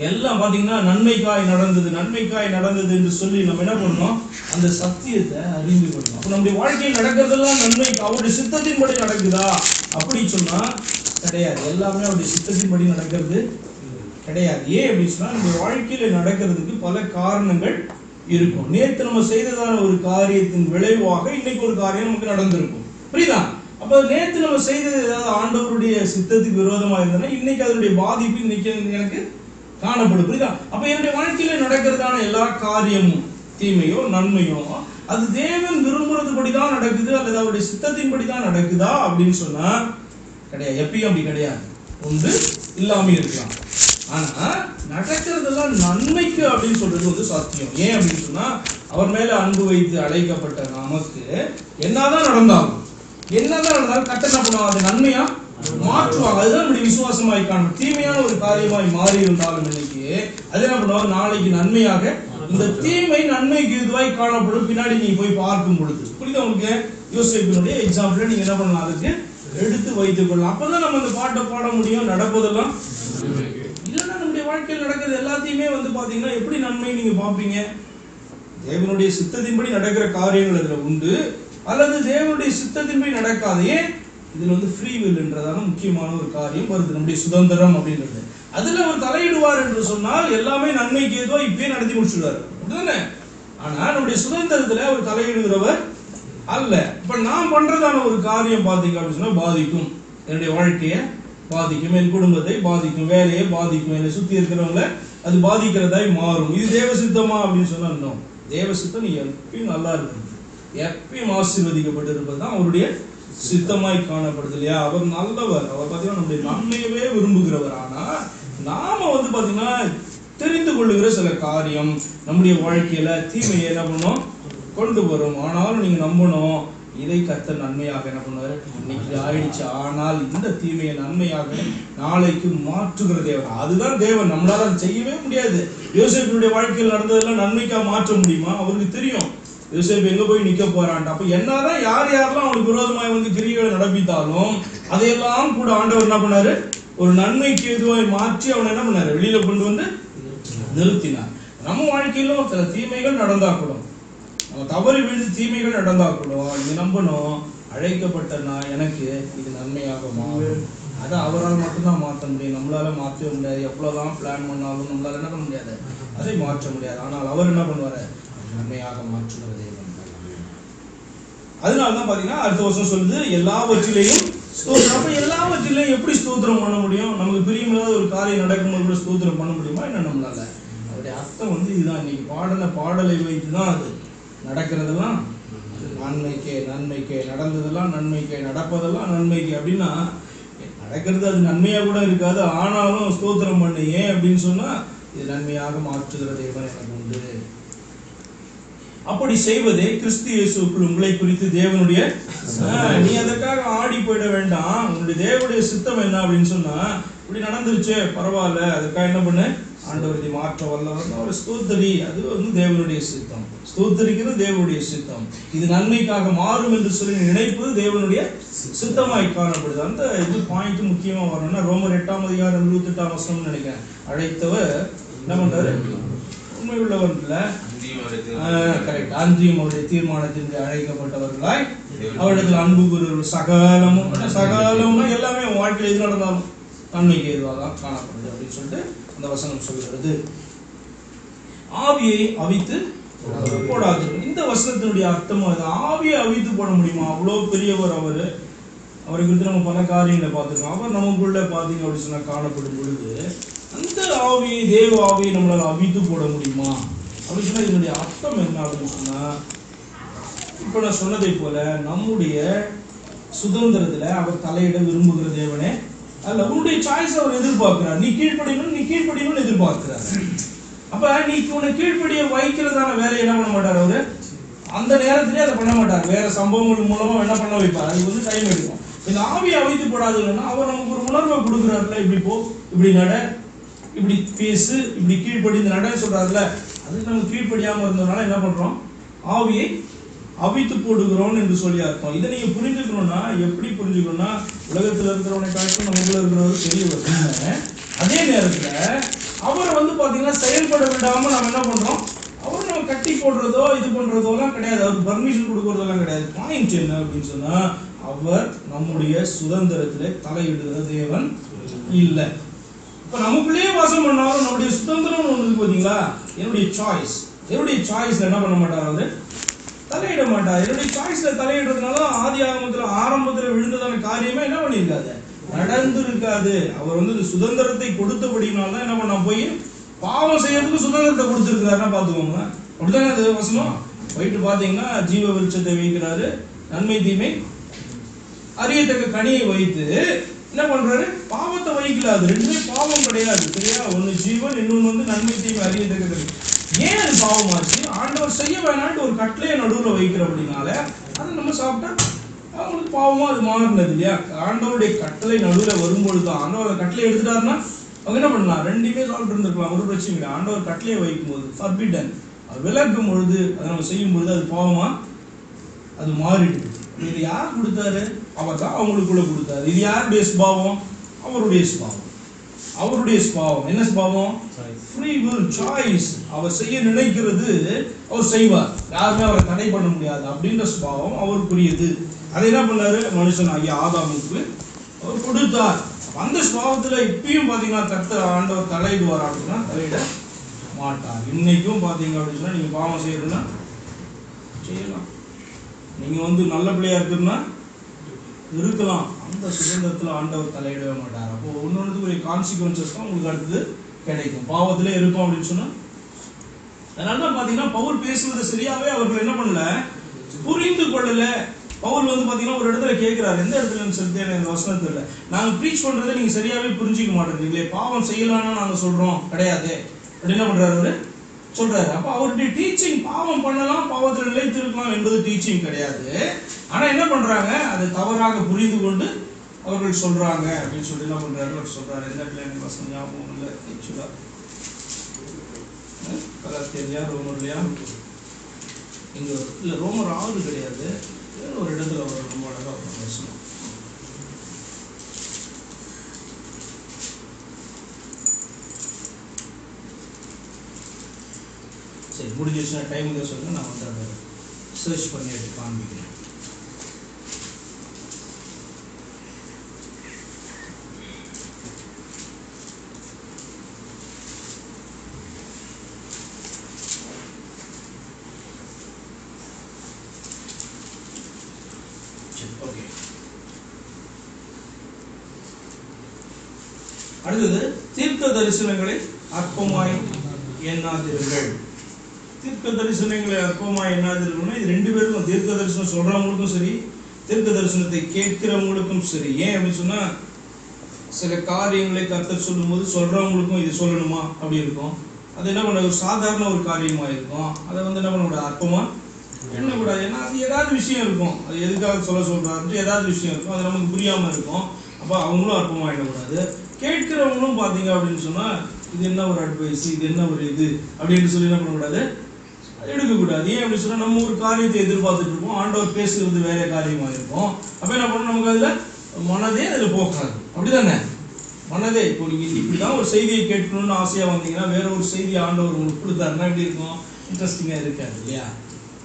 எல்லாம் பாத்தீங்கன்னா நன்மைக்காய் நடந்தது என்று சொல்லி நம்ம என்ன பண்ணணும், அந்த சத்தியத்தை அறிந்து கொள்ளணும். அப்ப நம்முடைய வாழ்க்கையில் நடக்கிறதெல்லாம் நன்மைக்கு, அவருடைய சித்தத்தின்படி நடக்குதா அப்படி சொன்னா கிடையாது. எல்லாமே அவருடைய சித்தத்தின்படி நடக்கிறது கிடையாது. ஏன் அப்படின்னு சொன்னா நம்ம வாழ்க்கையில நடக்கிறதுக்கு பல காரணங்கள் இருக்கும். நேற்று நம்ம செய்ததான ஒரு காரியத்தின் விளைவாக இன்னைக்கு ஒரு காரியம் நமக்கு நடந்திருக்கும். புரியுதா? அப்ப நேற்று நம்ம செய்தது ஏதாவது ஆண்டவருடைய சித்தத்துக்கு விரோதமா இருந்ததுன்னா இன்னைக்கு அதனுடைய பாதிப்பு இன்னைக்கு எனக்கு காணப்படும். புரியுதா? அப்ப என்னுடைய வாழ்க்கையில நடக்கிறதான எல்லா காரியமும் தீமையோ நன்மையோ அது தேவன் விரும்புறதுபடிதான் நடக்குது அல்லது அவருடைய சித்தத்தின்படி தான் நடக்குதா அப்படின்னு சொன்னா கிடையாது. எப்பயும் அப்படி கிடையாது. ஒன்று இல்லாம இருக்கலாம். ஆனா நடக்கிறதெல்லாம் நன்மைக்கு அப்படின்னு சொல்றது வந்து சத்தியம். ஏன் அப்படின்னு சொன்னா அவர் மேல அன்பு வைத்து அழைக்கப்பட்ட நமக்கு என்னதான் நடந்தாலும் கட்ட என்ன பண்ணுவாங்க, அது நன்மையா மாற்றுவாங்க. அதுதான் நம்முடைய விசுவாசமாய் காணும். தீமையான ஒரு காரியமாய் மாறி இருந்தாலும் இன்னைக்கு அது என்ன பண்ணுவாங்க, நாளைக்கு நன்மையாக இந்த தீமை நன்மைக்கு இதுவாய் காணப்படும் பின்னாடி நீங்க போய் பார்க்கும் பொழுது. புரியுதா உங்களுக்கு? யோசேப்பினுடைய எக்ஸாம்பிள் நீங்க என்ன பண்ணலாம், அதுக்கு எடுத்து வைத்துக் கொள்ளலாம். அப்பதான் நம்ம அந்த பாட்டை பாட முடியும். நடப்பதெல்லாம் இல்லைன்னா நம்முடைய வாழ்க்கையில் நடக்கிறது எல்லாத்தையுமே வந்து பாத்தீங்கன்னா எப்படி நன்மை நீங்க பாப்பீங்க? தேவனுடைய சித்தத்தின்படி நடக்கிற காரியங்கள் அதுல உண்டு, அல்லது தேவனுடைய சித்தத்தின்படி நடக்காது. ஏன்? இதுல வந்து ஃப்ரீ வில் என்றதான முக்கியமான ஒரு காரியம் வருது, நம்முடைய சுதந்திரம் அப்படின்றது. அதுல அவர் தலையிடுவார் என்று சொன்னால் எல்லாமே நன்மைக்கு ஏதோ இப்பயே நடத்தி முடிச்சுடுவார், அப்படிதானே? ஆனா நம்முடைய சுதந்திரத்துல அவர் தலையிடுகிறவர் அல்ல. இப்ப நான் பண்றதான ஒரு காரியம் பாத்தீங்க அப்படின்னு சொன்னா பாதிக்கும், என்னுடைய வாழ்க்கையை பாதிக்கும், என் குடும்பத்தை பாதிக்கும், வேலையை பாதிக்கும், என்னை சுத்தி இருக்கிறவங்க அது பாதிக்கிறதாய் மாறும். இது தேவ சித்தமா அப்படின்னு சொன்னா இன்னும் தேவ சித்தம் எப்பயும் நல்லா இருக்கு, எப்பயும் ஆசீர்வதிக்கப்பட்டு இருப்பது தான் அவருடைய சித்தமாய் காணப்படுது இல்லையா? அவர் நல்லவர், அவர் பார்த்தீங்கன்னா நம்முடைய நன்மையவே விரும்புகிறவர். ஆனா நாம வந்து பாத்தீங்கன்னா தெரிந்து கொள்ளுகிற சில காரியம் நம்முடைய வாழ்க்கையில தீமையை என்ன பண்ணும், கொண்டு வரும். ஆனாலும் நீங்க நம்பணும், இதை கர்த்தர் நன்மையாக என்ன பண்ணுவாரு, இன்னைக்கு ஆயிடுச்சு, ஆனால் இந்த தீமையை நன்மையாக நாளைக்கு மாற்றுகிற தேவன். அதுதான் தேவன், நம்மளால செய்யவே முடியாது. யோசேப்பினுடைய வாழ்க்கையில் நடந்ததெல்லாம் நன்மைக்கா மாற்ற முடியுமா? அவருக்கு தெரியும் யோசேப்பு எங்க போய் நிக்க போறான். அப்ப என்னதான் யாரெல்லாம் அவனுக்கு விரோதமாய் வந்து கிரியைகளை நடப்பித்தாலும் அதையெல்லாம் கூட ஆண்டவர் என்ன பண்ணாரு, ஒரு நன்மைக்கு எதுவாய் மாற்றி அவனை என்ன பண்ணாரு, வெளியில கொண்டு வந்து நிறுத்தினார். நம்ம வாழ்க்கையிலும் சில தீமைகள் நடந்தா கூட, நம்ம தவறி விழுந்து தீமைகள் நடந்தா கூட இது நம்பணும், அழைக்கப்பட்ட நான் எனக்கு இது நன்மையாக மாறும். அதை அவரால் மட்டும்தான் மாற்ற முடியும், நம்மளால மாற்றவே முடியாது. எவ்வளவுதான் பிளான் பண்ணாலும் நம்மளால என்ன பண்ண முடியாது, அதை மாற்ற முடியாது. ஆனால் அவர் என்ன பண்ணுவாரு, நன்மையாக மாற்றுகிற தேவன். அதனாலதான் பாத்தீங்கன்னா அடுத்த வருஷம் சொல்லுது எல்லாவற்றிலையும் ஸ்தோத்திரம். அப்ப எல்லாவற்றிலையும் எப்படி ஸ்தோத்திரம் பண்ண முடியும்? நமக்கு பிரியமில்லாத ஒரு காரியம் நடக்கும்போது கூட ஸ்தோத்திரம் பண்ண முடியுமா என்ன நம்மளால? அவருடைய அர்த்தம் வந்து இதுதான். இன்னைக்கு பாடலை வைத்துதான் அது நடக்கிறதெல்லாம் நன்மைக்கே, நடந்ததெல்லாம் நன்மைக்கே, நடப்பதெல்லாம் நன்மைக்கு அப்படின்னா நடக்கிறது அது நன்மையா கூட இருக்காது. ஆனாலும் ஸ்தோத்திரம் பண்ணு. ஏன் அப்படின்னு சொன்னா இது நன்மையாக மாற்றுகிற தேவன் எனக்கு உண்டு. அப்படி செய்வதே கிறிஸ்து இயேசுக்குள் உங்களை குறித்து தேவனுடைய, நீ அதற்காக ஆடி போயிட வேண்டாம். உங்களுடைய தேவனுடைய சித்தம் என்ன அப்படின்னு சொன்னா, இப்படி நடந்துருச்சு பரவாயில்ல, அதுக்காக என்ன பண்ணு, ஆண்டவரை மாற்ற வல்லவர் அவர் ஸ்தோத்திரி. அது வந்து தேவனுடைய சித்தம், ஸ்தோத்திரிக்கிறது தேவனுடைய சித்தம். இது நன்மைக்காக மாறும் என்று சொல்லி நினைப்பது தேவனுடைய சித்தமாய் காணப்படுது. அந்த இது பாயிண்ட் முக்கியமா வரணும்னா ரோமர் 8:28 நினைக்கிறேன். அழைத்தவர் என்ன பண்றாரு, உண்மை உள்ளவர் இல்ல, அன்றியும் அவருடைய தீர்மானத்தின் அழைக்கப்பட்டவர்களாய் அவரிடத்தில் அன்பு கூறுவர்கள் சகலமும் எல்லாமே வாழ்க்கையில் எது நடந்தாலும் நன்மைக்கு எதுவாக காணப்படுது அப்படின்னு சொல்லிட்டு அந்த வசனம் சொல்கிறது. ஆவியை அவித்து போடாது. இந்த வசனத்தினுடைய அர்த்தம் அது. ஆவியை அவித்து போட முடியுமா? அவ்வளவு பெரியவர் அவரு, அவரை குறித்து நம்ம பல காரியங்களை பார்த்துருக்கோம். அவர் நமக்குள்ள பாத்தீங்க அப்படின்னு சொன்னா காணப்படும் பொழுது அந்த ஆவியை, தேவ ஆவியை நம்மளால அவித்து போட முடியுமா அப்படின்னு சொன்னா இதனுடைய அர்த்தம் என்ன அப்படின்னு சொன்னா, இப்ப நான் சொன்னதை போல நம்முடைய சுதந்திரத்துல அவர் தலையிட விரும்புகிற தேவனே அல்ல. உன்னுடைய சாய்ஸ் அவர் எதிர்பார்க்கிறார். நீ கீழ்ப்படியணும்னு எதிர்பார்க்கிறார். அப்ப நீ உன்னை கீழ்ப்படிய வைக்கிறதான வேலை என்ன பண்ண மாட்டார் அவரு, அந்த நேரத்திலே அதை பண்ண மாட்டார். வேற சம்பவங்கள் மூலமா என்ன பண்ண வைப்பார், அது வந்து டைம் எடுக்கும். இந்த ஆவியை அவித்து போடாதுன்னா அவர் நமக்கு ஒரு உணர்வை கொடுக்குறாருல, இப்படி போ, இப்படி நட, இப்படி பேசு, இப்படி கீழ்ப்படி இந்த நட சொல்றாருல, அதுக்கு நம்ம கீழ்ப்படியாம இருந்ததுனால என்ன பண்றோம், ஆவியை அவித்து போடுகிறோம் என்று சொல்லி அர்த்தம். இதை நீங்க புரிஞ்சுக்கணும்னா எப்படி புரிஞ்சுக்கணும்னா, உலகத்துல இருக்கிறவனை காட்டும் நமக்குள்ள இருக்கிறவரு பெரியவர். அதே நேரத்துல அவரை வந்து பாத்தீங்கன்னா செயல்பட விடாம நம்ம என்ன பண்றோம், அவர் நம்ம கட்டி போடுறதோ இது பண்றதோலாம் கிடையாது, அவருக்கு பர்மிஷன் கொடுக்கறதெல்லாம் கிடையாது. பாயிண்ட் என்ன அப்படின்னு சொன்னா, அவர் நம்முடைய சுதந்திரத்திலே தலையிடுகிற தேவன் இல்ல. இப்ப நமக்குள்ளேயே வாசம் பண்ணாலும் நம்முடைய சுதந்திரம் ஒன்று இருக்கு பாத்தீங்களா, என்னுடைய சாய்ஸ்ல என்ன பண்ண மாட்டார், அவரு தலையிட மாட்டார். என்னுடைய சாய்ஸ்ல தலையிடுறதுனால ஆதி ஆரம்பத்துல விழுந்ததான காரியமே என்ன பண்ணிருக்காது, நடந்து இருக்காது. அவர் வந்து சுதந்திரத்தை கொடுத்தபடினால்தான் என்ன பண்ண, போய் பாவம் செய்யறதுக்கு சுதந்திரத்தை கொடுத்திருக்கிறாருன்னா பாத்துக்கோங்க. அப்படித்தானே அது வசனம். போயிட்டு பாத்தீங்கன்னா ஜீவ விருட்சத்தை வைக்கிறாரு, நன்மை தீமை அறியத்தக்க கனியை வைத்து என்ன பண்றாரு, பாவத்தை வைக்கல. அது ரெண்டுமே பாவம் கிடையாது, சரியா? ஒன்னு ஜீவன், இன்னொன்னு வந்து நன்மை தீமை அறியத்தக்க கனி. ஏன் அது பாவமாச்சு? ஆண்டவர் செய்ய வேணான்னு ஒரு கட்டளையை நடுவுல வைக்கிற அப்படின்னால அதை நம்ம சாப்பிட்டா அவங்களுக்கு பாவமா அது மாறினது இல்லையா? ஆண்டவருடைய கட்டளை நடுவுல வரும்பொழுது ஆண்டவர் கட்டளை எடுத்துட்டாருன்னா அவங்க என்ன பண்ணலாம், ரெண்டுமே சாப்பிட்டு இருந்திருக்கலாம், ஒரு பிரச்சனை இல்லை. ஆண்டவர் கட்டளையை வைக்கும் போது ஃபர்பிடன், அது விளக்கும் பொழுது, அதை நம்ம செய்யும் பொழுது அது பாவமா அது மாறிடுது. இது யார் கொடுத்தாரு? அவர் தான் அவங்களுக்குள்ள கொடுத்தாரு. இது யாருடைய சுபாவம்? அவருடைய சுபாவம். அவருடைய சுபாவம் என்ன சுபாவம்? Free will, choice. அவர் செய்ய நினைக்கிறது அவர் செய்வார், யாருமே அவரை தடை பண்ண முடியாது அப்படின்ற சுபாவம் அவருக்குரியது. அதை என்ன பண்ணாரு, மனுஷன் ஆகிய ஆதாமுக்கு அவர் கொடுத்தார். அந்த சுபாவத்துல இப்பயும் பாத்தீங்கன்னா கர்த்தர் ஆண்டவர் தலையிடுவார் அப்படின்னா தலையிட மாட்டார். இன்னைக்கும் பாத்தீங்க அப்படின்னு சொன்னா, நீங்க பாவம் செய்யறதுன்னா செய்யலாம், நீங்க வந்து நல்ல பிள்ளையா இருக்குன்னா இருக்கலாம், அந்த சுதந்திரத்துல ஆண்டவர் தலையிடவே மாட்டார். அப்போ ஒன்னொன்னுக்கு கான்சிக்வன்சஸ் தான் உங்களுக்கு அடுத்தது கிடைக்கும். பாவத்திலே இருக்கும் அப்படின்னு சொன்னா, அதனாலதான் பாத்தீங்கன்னா பவுல் பேசுவது சரியாவே அவர்கள் என்ன பண்ணல, புரிந்து கொள்ளல. பவுல் வந்து பாத்தீங்கன்னா ஒரு இடத்துல கேட்கிறாரு, எந்த இடத்துல சொல்லிட்டு எனக்கு வசனத்துல இல்லை, நாங்க ப்ரீச் பண்றதை நீங்க சரியாவே புரிஞ்சிக்க மாட்டேங்கிறீங்களே, பாவம் செய்யலாம்னா நாங்க சொல்றோம் கிடையாது அப்படின்னு என்ன பண்றாரு அவரு சொல்றாரு. அப்ப அவருடைய டீச்சிங் பாவம் பண்ணலாம், பாவத்தில் நிலைத்து இருக்கலாம் என்பது டீச்சிங் கிடையாது. ஆனா என்ன பண்றாங்க, அதை தவறாக புரிந்து கொண்டு அவர்கள் சொல்றாங்க அப்படின்னு சொல்லி என்ன பண்றாரு, அவர் சொல்றாரு. எந்த இடத்துல எனக்கு வசனம் ஞாபகம் இல்லை, ஆக்சுவலா கலாத்தியா ரோமர்லையா இங்க இல்ல, ரோமர் 6 கிடையாது, ஒரு இடத்துல ஒரு ரொம்ப அழகா வசனம். சரி, முடிஞ்சிச்சுன்னா டைம் இதை சொல்லுங்க, நான் வந்து அதை சர்ச் பண்ணி எடுத்து காண்பிக்கிறேன். அடுத்தது, தீர்க்க தரிசனங்களை அற்பமாய் எண்ணாதீர்கள். தீர்க்க தரிசனங்களை அற்பமாய் எண்ணாதீர்கள்னா இது ரெண்டு பேருக்கும், தீர்க்க தரிசனம் சொல்றவங்களுக்கும் சரி, தீர்க்க தரிசனத்தை கேட்கிறவங்களுக்கும் சரி. ஏன் அப்படின்னு சொன்னா, சில காரியங்களை கர்த்தர் சொல்லும் போது சொல்றவங்களுக்கும் இது சொல்லணுமா அப்படி இருக்கும். அது என்ன பண்ண, ஒரு சாதாரண ஒரு காரியமா இருக்கும், அதை வந்து என்ன பண்ணக்கூடாது, அற்பமா எண்ணக்கூடாது. ஏன்னா அது ஏதாவது விஷயம் இருக்கும், அது எதுக்காக சொல்றாரு, ஏதாவது விஷயம் இருக்கும், அது நமக்கு புரியாம இருக்கும். அப்ப அவங்களும் அற்பமா எண்ணக்கூடாது. கேட்கிறவங்களும் பாத்தீங்க அப்படின்னு சொன்னா, இது என்ன ஒரு அட்வைஸ், இது என்ன ஒரு இது அப்படின்னு சொல்லி என்ன பண்ணக்கூடாது, எடுக்கக்கூடாது. ஏன் அப்படின்னு சொன்னா, நம்ம ஒரு காரியத்தை எதிர்பார்த்துட்டு இருப்போம், ஆண்டவர் பேசுறது வேற காரியமா இருக்கும். அப்ப என்ன பண்ணணும், நமக்கு அதுல மனதே அதுல போக்காது. அப்படிதானே, மனதே இப்போ நீங்க இப்படிதான் ஒரு செய்தியை கேட்கணும்னு ஆசையா வந்தீங்கன்னா, வேற ஒரு செய்தியை ஆண்டவர் உங்களுக்கு கொடுத்தாருன்னா எப்படி இருக்கும், இன்ட்ரெஸ்டிங்கா இருக்காது இல்லையா?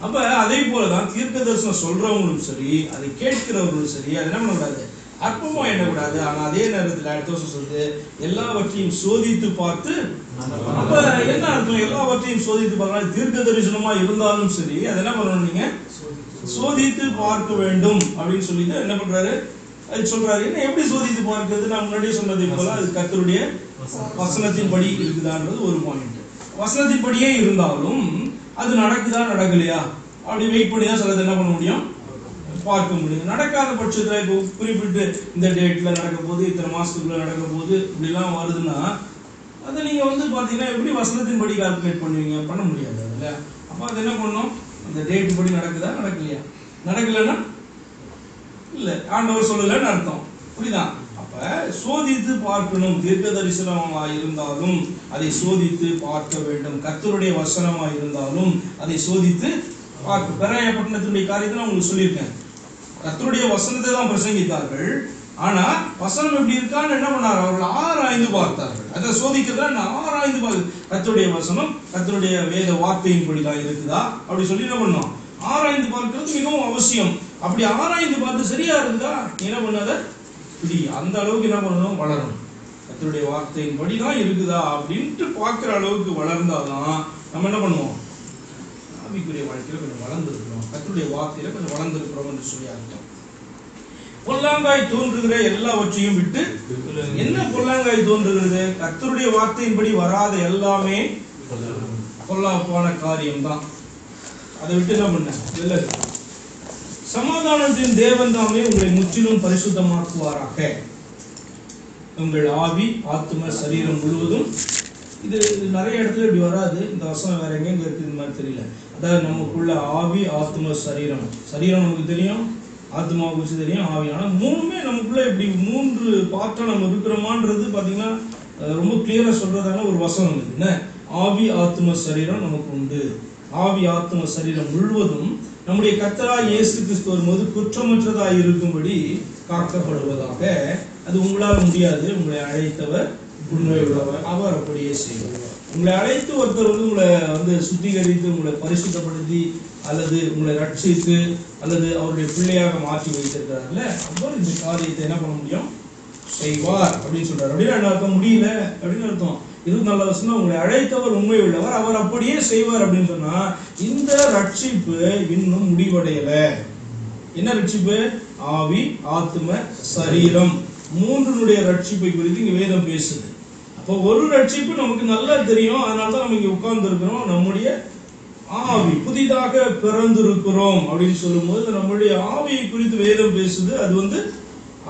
அப்ப அதே போலதான் தீர்க்க தரிசனம் சொல்றவங்களும் சரி, அதை கேட்கிறவர்களும் சரி, அது என்ன பண்ணக்கூடாது, அற்பமா எண்ணக்கூடாது. ஆனா அதே நேரத்தில் அடுத்த வருஷம் சொல்றது, எல்லாவற்றையும் சோதித்து பார்த்து. அப்ப என்ன அர்த்தம், எல்லாவற்றையும் சோதித்து பார்க்கலாம். தீர்க்க தரிசனமா இருந்தாலும் சரி, அதை என்ன பண்ணணும், நீங்க சோதித்து பார்க்க வேண்டும் அப்படின்னு சொல்லிட்டு என்ன பண்றாரு, அது சொல்றாரு. என்ன எப்படி சோதித்து பார்க்கிறது, நான் முன்னாடியே சொன்னதை போல அது கர்த்தருடைய வசனத்தின் படி இருக்குதான்றது ஒரு பாயிண்ட். வசனத்தின் படியே இருந்தாலும் அது நடக்குதா நடக்கலையா அப்படி வெயிட் பண்ணி தான் சிலது என்ன பண்ண முடியும், பார்க்க முடியும். நடக்காத பட்சத்துல இப்போ குறிப்பிட்டு இந்த டேட்ல நடக்க போது, இத்தனை மாசத்துக்குள்ள நடக்க போது இப்படிலாம் வருதுன்னா, அதை நீங்க வந்து பாத்தீங்கன்னா எப்படி வசனத்தின் படி கால்குலேட் பண்ணுவீங்க, பண்ண முடியாது அதுல. அப்ப அது என்ன பண்ணணும், அந்த டேட் படி நடக்குதா நடக்கலையா, நடக்கலன்னா இல்ல ஆண்டவர் சொல்லலன்னு அர்த்தம், புரியுதான்? அப்ப சோதித்து பார்க்கணும். தீர்க்க தரிசனமா இருந்தாலும் அதை சோதித்து பார்க்க வேண்டும், கர்த்தருடைய வசனமா இருந்தாலும் அதை சோதித்து பார்க்க. பெராயா பட்டணத்தினுடைய காரியத்தை நான் உங்களுக்கு சொல்லியிருக்கேன், கர்த்தருடைய வசனத்தை தான் பிரசங்கித்தார்கள். ஆனா வசனம் எப்படி இருக்கான்னு என்ன பண்ணார்? அவர்கள் ஆராய்ந்து பார்த்தார்கள். அதை சோதிக்கிறதா ஆராய்ந்து பார்த்து கர்த்தருடைய வசனம் கர்த்தருடைய வேத வார்த்தையின்படிதான் இருக்குதா அப்படி சொல்லி என்ன பண்ணோம்? ஆராய்ந்து பார்க்கிறது மிகவும் அவசியம். அப்படி ஆராய்ந்து பார்த்து சரியா இருக்குதா என்ன பண்ணாத இப்படி அந்த அளவுக்கு என்ன பண்ணணும்? வளரணும். கர்த்தருடைய வார்த்தையின்படிதான் இருக்குதா அப்படின்ட்டு பார்க்கிற அளவுக்கு வளர்ந்தாதான் நம்ம என்ன பண்ணுவோம்? ஆவிக்குரிய வாழ்க்கையில கொஞ்சம் வளர்ந்துருக்கிறோம், கர்த்தருடைய வார்த்தையில கொஞ்சம் வளர்ந்துருக்கிறோம் என்று சொல்லி அர்த்தம். பொல்லாங்காய் தோன்றுகிற எல்லாவற்றையும் விட்டு. என்ன பொல்லாங்காய் தோன்றுகிறது? கர்த்தருடைய வார்த்தையின்படி வராத எல்லாமே பொல்லாப்பான காரியம் தான். அதை விட்டு என்ன பண்ண? சமாதானத்தின் தேவன் தாமே உங்களை முற்றிலும் பரிசுத்தமாக்குவாராக. உங்கள் ஆவி ஆத்ம சரீரம் முழுவதும். இது நிறைய இடத்துல இப்படி வராது. இந்த வசனம் வேற எங்க இருக்குது மாதிரி தெரியல. அதாவது நமக்குள்ள ஆவி ஆத்ம சரீரம். சரீரம் நமக்கு தெரியும், ஆத்மாவை குறித்து தெரியும், ஆவி. ஆனால் மூணுமே நமக்குள்ள இப்படி 3 பார்ட்டா நம்ம இருக்கிறோமான்றது பார்த்தீங்கன்னா ரொம்ப கிளியரா சொல்றதான ஒரு வசனம் இருக்குது. என்ன? ஆவி ஆத்ம சரீரம் நமக்கு உண்டு. ஆவி ஆத்ம சரீரம் முழுவதும் நம்முடைய கர்த்தராகிய இயேசு கிறிஸ்து வரும்போது குற்றமற்றதாய் இருக்கும்படி காக்கப்படுவதாக. அது உங்களால் முடியாது. உங்களை அழைத்தவர் உண்மை உள்ளவர், அவர் அப்படியே செய்வார். உங்களை அழைத்து ஒருத்தர் உங்களை சுத்திகரித்து உங்களை பரிசுத்தப்படுத்தி அல்லது உங்களை ரட்சித்து அல்லது அவருடைய பிள்ளையாக மாற்றி வைத்திருக்கிறார்ல, அவர் இந்த காரியத்தை என்ன பண்ண முடியும்? செய்வார் அப்படின்னு சொல்றாரு. அப்படின்னு என்ன அர்த்தம்? முடியல அப்படின்னு அர்த்தம். 24 வருஷம் உங்களை அழைத்தவர் உண்மை உள்ளவர், அவர் அப்படியே செய்வார் அப்படின்னு சொன்னா இந்த ரட்சிப்பு இன்னும் முடிவடையல. என்ன ரட்சிப்பு? ஆவி ஆத்ம சரீரம் 3னுடைய ரட்சிப்பை குறித்து இங்க வேதம் பேசுது. அப்போ ஒரு ரட்சிப்பு நமக்கு நல்லா தெரியும், அதனாலதான் நம்ம இங்க உட்கார்ந்து இருக்கிறோம். நம்முடைய ஆவி புதிதாக பிறந்திருக்கிறோம் அப்படின்னு சொல்லும்போது நம்முடைய ஆவியை குறித்து வேதம் பேசுது. அது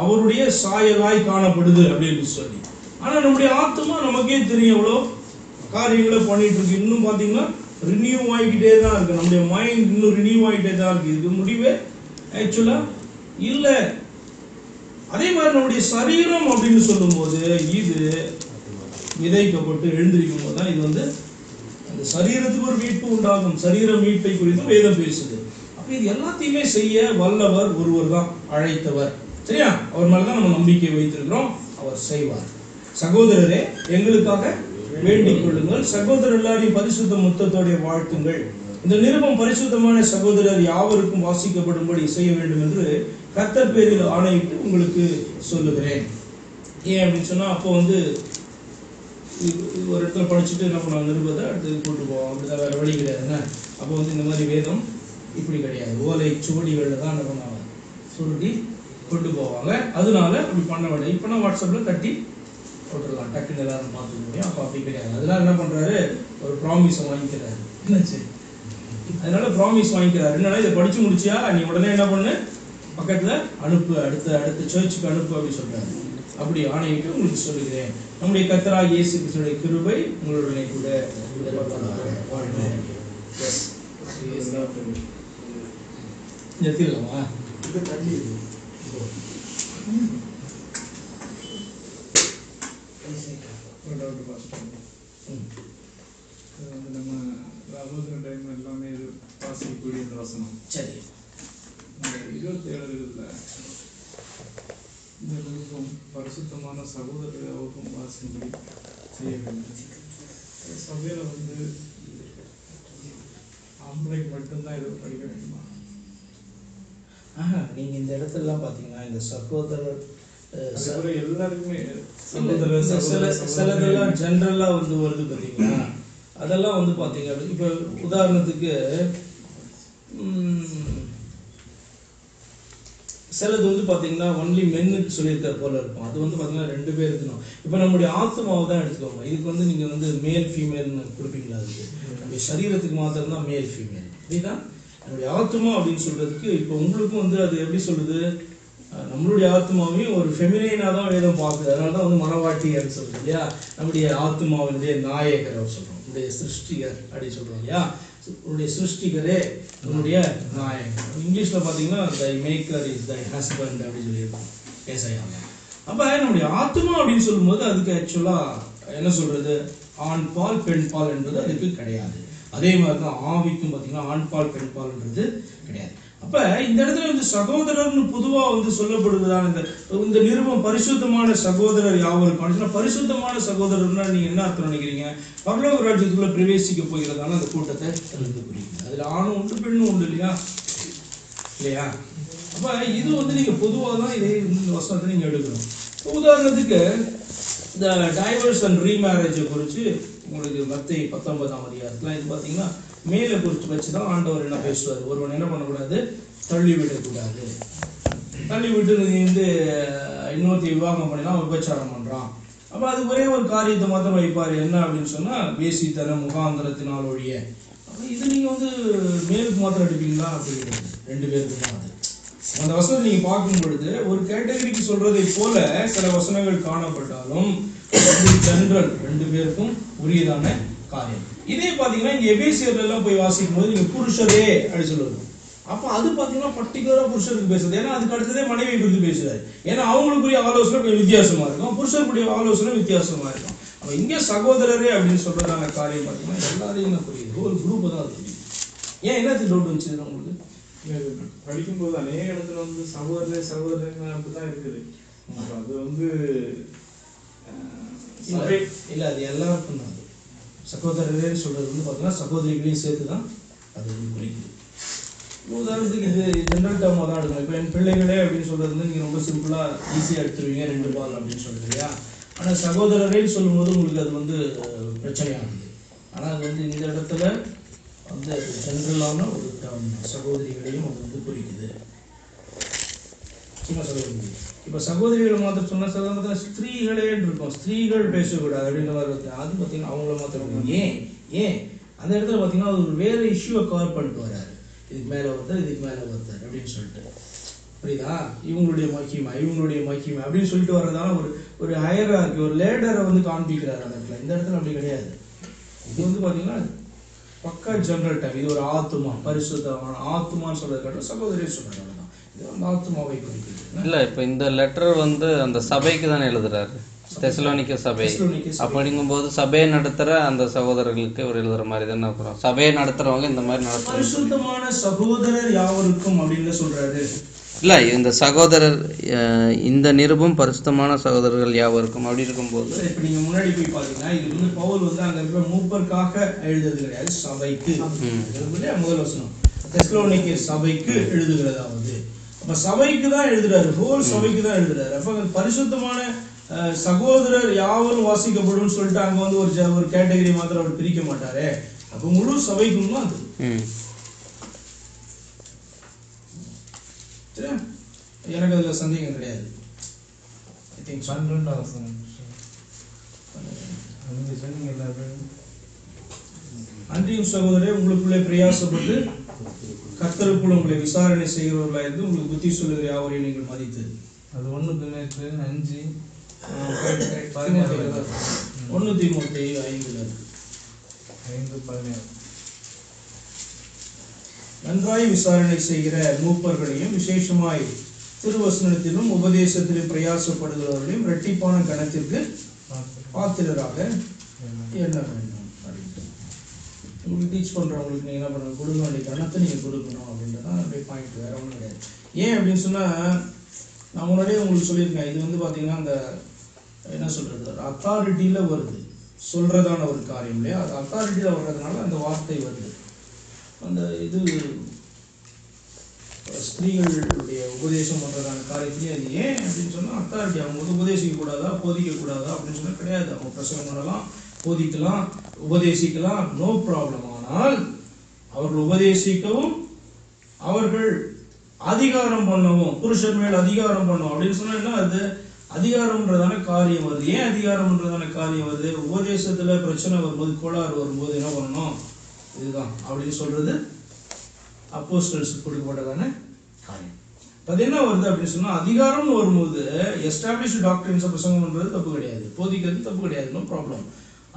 அவருடைய சாயலாய் காணப்படுது அப்படின்னு சொல்லி. ஆனா நம்முடைய ஆத்மா நமக்கே தெரியும் எவ்வளோ காரியங்களை பண்ணிட்டு இருக்கு. இன்னும் பாத்தீங்கன்னா ரினியூ ஆகிக்கிட்டே தான் இருக்கு. நம்முடைய மைண்ட் இன்னும் ரினியூ ஆகிட்டே தான் இருக்கு. இது முடிவே ஆக்சுவலா இல்ல. அதே மாதிரி நம்முடைய சரீரம் அப்படின்னு சொல்லும் போது இது விதைக்கப்பட்டு எழுந்திருக்கும் போது தான் இது அந்த சரீரத்துக்கு ஒரு மீட்பு உண்டாகும். சரீர மீட்பை குறித்து வேதம் பேசுது. அப்ப இது எல்லாத்தையுமே செய்ய வல்லவர் ஒருவர் தான், அழைத்தவர். சரியா? அவர் மேலதான் நம்ம நம்பிக்கை வைத்திருக்கிறோம். அவர் செய்வார். சகோதரரே, எங்களுக்காக வேண்டிக் கொள்ளுங்கள். சகோதரர் எல்லாரையும் பரிசுத்த முத்தத்தோடைய வாழ்த்துங்கள். இந்த நிருபம் பரிசுத்தமான சகோதரர் யாவருக்கும் வாசிக்கப்படும்படி செய்ய வேண்டும் என்று கர்த்தர் பேரில் ஆணையிட்டு உங்களுக்கு சொல்லுகிறேன். ஏன் அப்படின்னு சொன்னா, அப்போ ஒரு இடத்துல படிச்சுட்டு என்ன பண்ண நிருபத்தை அடுத்தது கூட்டு போவோம். அப்படிதான் வேற வழி கிடையாதுங்க. அப்போ இந்த மாதிரி வேதம் இப்படி கிடையாது. ஓலை சுவடிகளில் தான் என்ன பண்ணுவாங்க, சுருட்டி கொண்டு போவாங்க. அதனால அப்படி பண்ண வேண்டாம். இப்போ நான் வாட்ஸ்அப்ல தட்டி போட்டுடலாம், டக்குன்னு எல்லாரும் பார்த்துக்க முடியும். அப்போ அப்படி கிடையாது. அதனால என்ன பண்றாரு, ஒரு ப்ராமிஸை வாங்கிக்கிறாரு. என்னச்சு? அதனால ப்ராமிஸ் வாங்கிக்கிறாரு. என்னன்னா, இதை படிச்சு முடிச்சியா நீ உடனே என்ன பண்ணு, பக்கத்துல அனுப்பு, அடுத்த சர்ச்சுக்கு அனுப்பு அப்படி சொல்றாரு. அப்படி ஆணையிட்டு உங்களுக்கு சொல்லுகிறேன். நம்முடைய கர்த்தராகிய இயேசு கிறிஸ்துவின் கிருபை உங்களுடனே கூட நிறுத்திடலாமா? நம்ம அலுவலக டைம் எல்லாமே இது வாசிக்கக்கூடிய இந்த வசனம். சரி, 27 இந்த நிருபம் பரிசுத்தமான சகோதரர்களுக்கும் வாசிக்கும்படி செய்ய வேண்டும். சபையில ஆம்பளைக்கு மட்டும்தான் இது படிக்க வேண்டுமா? நீங்க இந்த இடத்துலலாம் பாத்தீங்கன்னா இந்த சகோதரர் எல்லாருக்குமே சிலதெல்லாம் ஜென்ரலா வருது பாத்தீங்களா? அதெல்லாம் பாத்தீங்க இப்ப உதாரணத்துக்கு சிலது பாத்தீங்கன்னா ஒன்லி மென்னுக்கு சொல்லியிருக்கிற போல இருக்கும். அது பாத்தீங்கன்னா 2 பேர் இருக்கணும். இப்ப நம்முடைய ஆத்மாவை தான் எடுத்துக்கோங்க. இதுக்கு நீங்க மேல் ஃபீமேல்னு கொடுப்பீங்களா? அதுக்கு நம்முடைய சரீரத்துக்கு மாத்திரம் தான் மேல் ஃபீமேல். அப்படிதான் நம்முடைய ஆத்மா அப்படின்னு சொல்றதுக்கு இப்ப உங்களுக்கும் அது எப்படி சொல்லுது, நம்மளுடைய ஆத்மாவையும் ஒரு ஃபெமினைனா தான் வேதம் பார்க்குது. அதனாலதான் மனவாட்டி அப்படின்னு சொல்றது இல்லையா? நம்முடைய ஆத்மாவினுடைய நாயகர் அவர் சொல்றோம், நம்முடைய சிருஷ்டிகர் அப்படி சொல்றோம் இல்லையா? உன்னுடைய சிருஷ்டிகரே உன்னுடைய நாயகர். இங்கிலீஷ்ல பாத்தீங்கன்னா தை மேக்கர் இஸ் தை ஹஸ்பண்ட் அப்படின்னு சொல்லியிருக்கோம் பேசையாங்க. அப்ப நம்முடைய ஆத்மா அப்படின்னு சொல்லும்போது அதுக்கு ஆக்சுவலா என்ன சொல்றது, ஆண் பால் பெண் பால் என்பது அதுக்கு கிடையாது. அதே மாதிரிதான் ஆவிக்கும் பாத்தீங்கன்னா ஆண் பால் பெண் பால்ன்றது கிடையாது. அப்ப அப்ப இந்த இடத்துல வந்து சகோதரர்னு பொதுவா வந்து சொல்லப்படுவதான இந்த நிருபம் பரிசுத்தமான சகோதரர் யாவருக்கும். பரிசுத்தமான சகோதரர்னா நீங்க என்ன அர்த்தம் நினைக்கிறீங்க? பரலோக ராஜ்யத்துக்குள்ள பிரவேசிக்க போகிறதான அந்த கூட்டத்தை குறிக்குது. அதுல ஆணும் உண்டு பெண்ணும் உண்டு இல்லையா? அப்ப இது வந்து நீங்க பொதுவாக தான் இதே இந்த வசனத்தை நீங்க எடுக்கணும். உதாரணத்துக்கு இந்த டைவர்ஸ் அண்ட் ரீமேரேஜை குறித்து உங்களுக்கு மத்தேயு 19ஆம் அதிகாரத்துல இது பார்த்தீங்கன்னா மேலே குறித்து வச்சுதான் ஆண்டவர் என்ன பேசுவார். ஒருவன் என்ன பண்ணக்கூடாது? தள்ளி விடக்கூடாது. தள்ளி விட்டு நீ வந்து இன்னொருத்தி விவாகம் பண்ணினா விபச்சாரம் பண்றான். அப்ப அது ஒரே ஒரு காரியத்தை மாத்திரம் வைப்பாரு. என்ன அப்படின்னு சொன்னா பேசித்தன முகாந்திரத்தினால் ஒழிய. அப்ப இது நீங்க வந்து மேலுக்கு மாத்திரம் எடுப்பீங்களா? அப்படிங்கிறது 2 பேருக்கு தான். அது அந்த வசனம் நீங்க பார்க்கும் பொழுது ஒரு கேட்டகரிக்கு சொல்றதை போல சில வசனங்கள் காணப்பட்டாலும் ஜெனரல் 2 பேருக்கும் உரியதான காரியம். இதே பாத்தீங்கன்னா இங்க எபேசியர்ல எல்லாம் போய் வாசிக்கும் போது நீங்க புருஷரே அப்படி சொல்லுவாங்க. அப்ப அது பாத்தீங்கன்னா பர்டிகுலரா புருஷருக்கு பேசுறது. ஏன்னா அதுக்கு அடுத்ததே மனைவி குறித்து பேசுறாரு. ஏன்னா அவங்களுக்குரிய ஆலோசனை கொஞ்சம் வித்தியாசமா இருக்கும், புருஷருக்குரிய ஆலோசனை வித்தியாசமா இருக்கும். அப்ப இங்க சகோதரரே அப்படின்னு சொல்றதான காரியம் பாத்தீங்கன்னா எல்லாரையும் தான் புரியுது. ஒரு குரூப் தான் அது புரியுது. ஏன் என்னத்துக்கு டவுட் வந்துச்சு உங்களுக்கு? படிக்கும்போது அநேக இடத்துல வந்து சகோதரன் அப்படிதான் இருக்குது. அது வந்து இல்ல அது எல்லாருக்கும் தான். சகோதரரே சொல்றது வந்து பாத்தீங்கன்னா சகோதரிகளையும் சேர்த்துதான் அது வந்து குறிக்குது. உதாரணத்துக்கு இது ஜெனரல் டேர்மா தான் எடுக்கணும். இப்போ என் பிள்ளைகளே அப்படின்னு சொல்றது வந்து நீங்க ரொம்ப சிம்பிளா ஈஸியா எடுத்துருவீங்க, 2 பால் அப்படின்னு சொல்றீங்க. ஆனா சகோதரரேன்னு சொல்லும்போது உங்களுக்கு அது வந்து பிரச்சனையாகுது. ஆனா அது வந்து இந்த இடத்துல வந்து ஜெனரலான ஒரு டேர்ம், சகோதரிகளையும் அது வந்து குறிக்குது. சும்மா சகோதரி இப்போ சகோதரிகளை மாத்திரம் சொன்னா சாதாரண ஸ்திரீகளே இருக்கும், ஸ்திரீகள் பேசக்கூடாது அப்படின்ற மாதிரி அது பார்த்தீங்கன்னா அவங்கள மாத்திரம் ஏன் அந்த இடத்துல பார்த்தீங்கன்னா ஒரு வேற இஷ்யூவை கவர் பண்ணிட்டு வராரு. இதுக்கு மேலே ஒருத்தர், இதுக்கு மேலே ஒருத்தர் அப்படின்னு சொல்லிட்டு, புரியுதா? இவங்களுடைய மகிமை அப்படின்னு சொல்லிட்டு வர்றதால ஒரு ஹையரார்கி, ஒரு லேடரை வந்து காண்பிக்கிறாரு அந்த இடத்துல. இந்த இடத்துல அப்படி கிடையாது. இது வந்து பார்த்தீங்கன்னா பக்கா ஜெனரல் டைம். இது ஒரு ஆத்மா, பரிசுத்தமான ஆத்மான்னு சொல்றது கேட்ட சகோதரி சொல்றாங்க. ஆத்மாவை குறிக்கிறது. இல்ல இப்ப இந்த லெட்டர் வந்து அந்த சபைக்கு தானே எழுதுறாரு, தெசலோனிக்க சபை. அப்படிங்கும்போது சபையை நடத்துற அந்த சகோதரர்களுக்கு ஒரு எழுதுற மாதிரி தானே இருக்கிறோம். சபையை நடத்துறவங்க இந்த மாதிரி நடத்துறாங்க. பரிசுத்தமான சகோதரர் யாவருக்கும் அப்படின்னு சொல்றாரு. இல்ல இந்த சகோதரர் இந்த நிருபம் பரிசுத்தமான சகோதரர்கள் யாவருக்கும் அப்படி இருக்கும்போது இப்ப நீங்க முன்னாடி போய் பாத்தீங்கன்னா இது வந்து பவுல் வந்து அங்க இருக்கிற மூப்பருக்காக எழுதுறது கிடையாது, சபைக்கு. முதல் வசனம் தெசலோனிக்க சபைக்கு எழுதுகிறதாவது. அப்ப சபைக்கு தான் எழுதுறாரு, ஹோல் சபைக்கு தான் எழுதுறாரு. அப்ப பரிசுத்தமான சகோதரர் யாவரும் வாசிக்கப்படும் சொல்லிட்டு அங்க வந்து ஒரு கேட்டகரி மாத்திரம் அவர் பிரிக்க மாட்டாரு. அப்ப முழு சபைக்கும் தான் அது. எனக்கு அதுல சந்தேகம் கிடையாது. அன்றியும் சகோதரே உங்களுக்குள்ளே பிரயாசப்பட்டு கர்த்தருக்குள் உங்களை விசாரணை செய்கிறவர்களா இருந்து உங்களுக்கு புத்தி சொல்லுகிற யாவரையும் நீங்கள் மதித்து. அது 1 தீமோத்தேயு 5 1 தீமோத்தேயு 5:17 நன்றாய் விசாரணை செய்கிற மூப்பர்களையும் விசேஷமாய் திருவசனத்திலும் உபதேசத்திலும் பிரயாசப்படுகிறவர்களையும் இரட்டிப்பான கணத்திற்கு பாத்திரராக என்ன வேண்டும். உங்களுக்கு டீச் பண்றவங்களுக்கு நீங்க என்ன பண்ணணும், கொடுக்க வேண்டிய கணத்தை நீங்க கொடுக்கணும் அப்படின்றதான் அப்படியே பாயிண்ட். வேற ஒன்றும் கிடையாது. ஏன் அப்படின்னு சொன்னா நான் முன்னாடியே உங்களுக்கு சொல்லியிருக்கேன். இது வந்து பாத்தீங்கன்னா அந்த என்ன சொல்றது, அத்தாரிட்டியில வருது, சொல்றதான ஒரு காரியம் இல்லையா? அது அத்தாரிட்டியில வர்றதுனால அந்த வார்த்தை வருது. அந்த இது ஸ்திரீகளுடைய உபதேசம் பண்றதான காரியத்திலேயே அது ஏன் அப்படின்னு சொன்னா அத்தாரிட்டி. அவங்க வந்து உபதேசிக்க கூடாதா, போதிக்க கூடாதா அப்படின்னு சொன்னா கிடையாது. அவங்க பிரசங்கம் பண்ணலாம், போதிக்கலாம், உபதேசிக்கலாம், நோ ப்ராப்ளம். ஆனால் அவர்கள் உபதேசிக்கவும் அவர்கள் அதிகாரம் பண்ணவும், புருஷன் மேல் அதிகாரம் பண்ணவும் அப்படின்னு சொன்னா என்ன அது அதிகாரம்ன்றதான காரியம் வருது. ஏன் அதிகாரம்ன்றதான காரியம் வருது? உபதேசத்துல பிரச்சனை வரும்போது, கோளாறு வரும்போது என்ன பண்ணணும், இதுதான் அப்படின்னு சொல்றது அப்போஸ்தலர்ஸ் கொடுக்கப்பட்டதான காரியம். அது என்ன வருது அப்படின்னு சொன்னா அதிகாரம்னு வரும்போது எஸ்டாப்ளிஷ்டு டாக்டரின்ஸை பிரசங்கம் பண்றது தப்பு கிடையாது, போதிக்கிறது தப்பு கிடையாது, நோ ப்ராப்ளம்.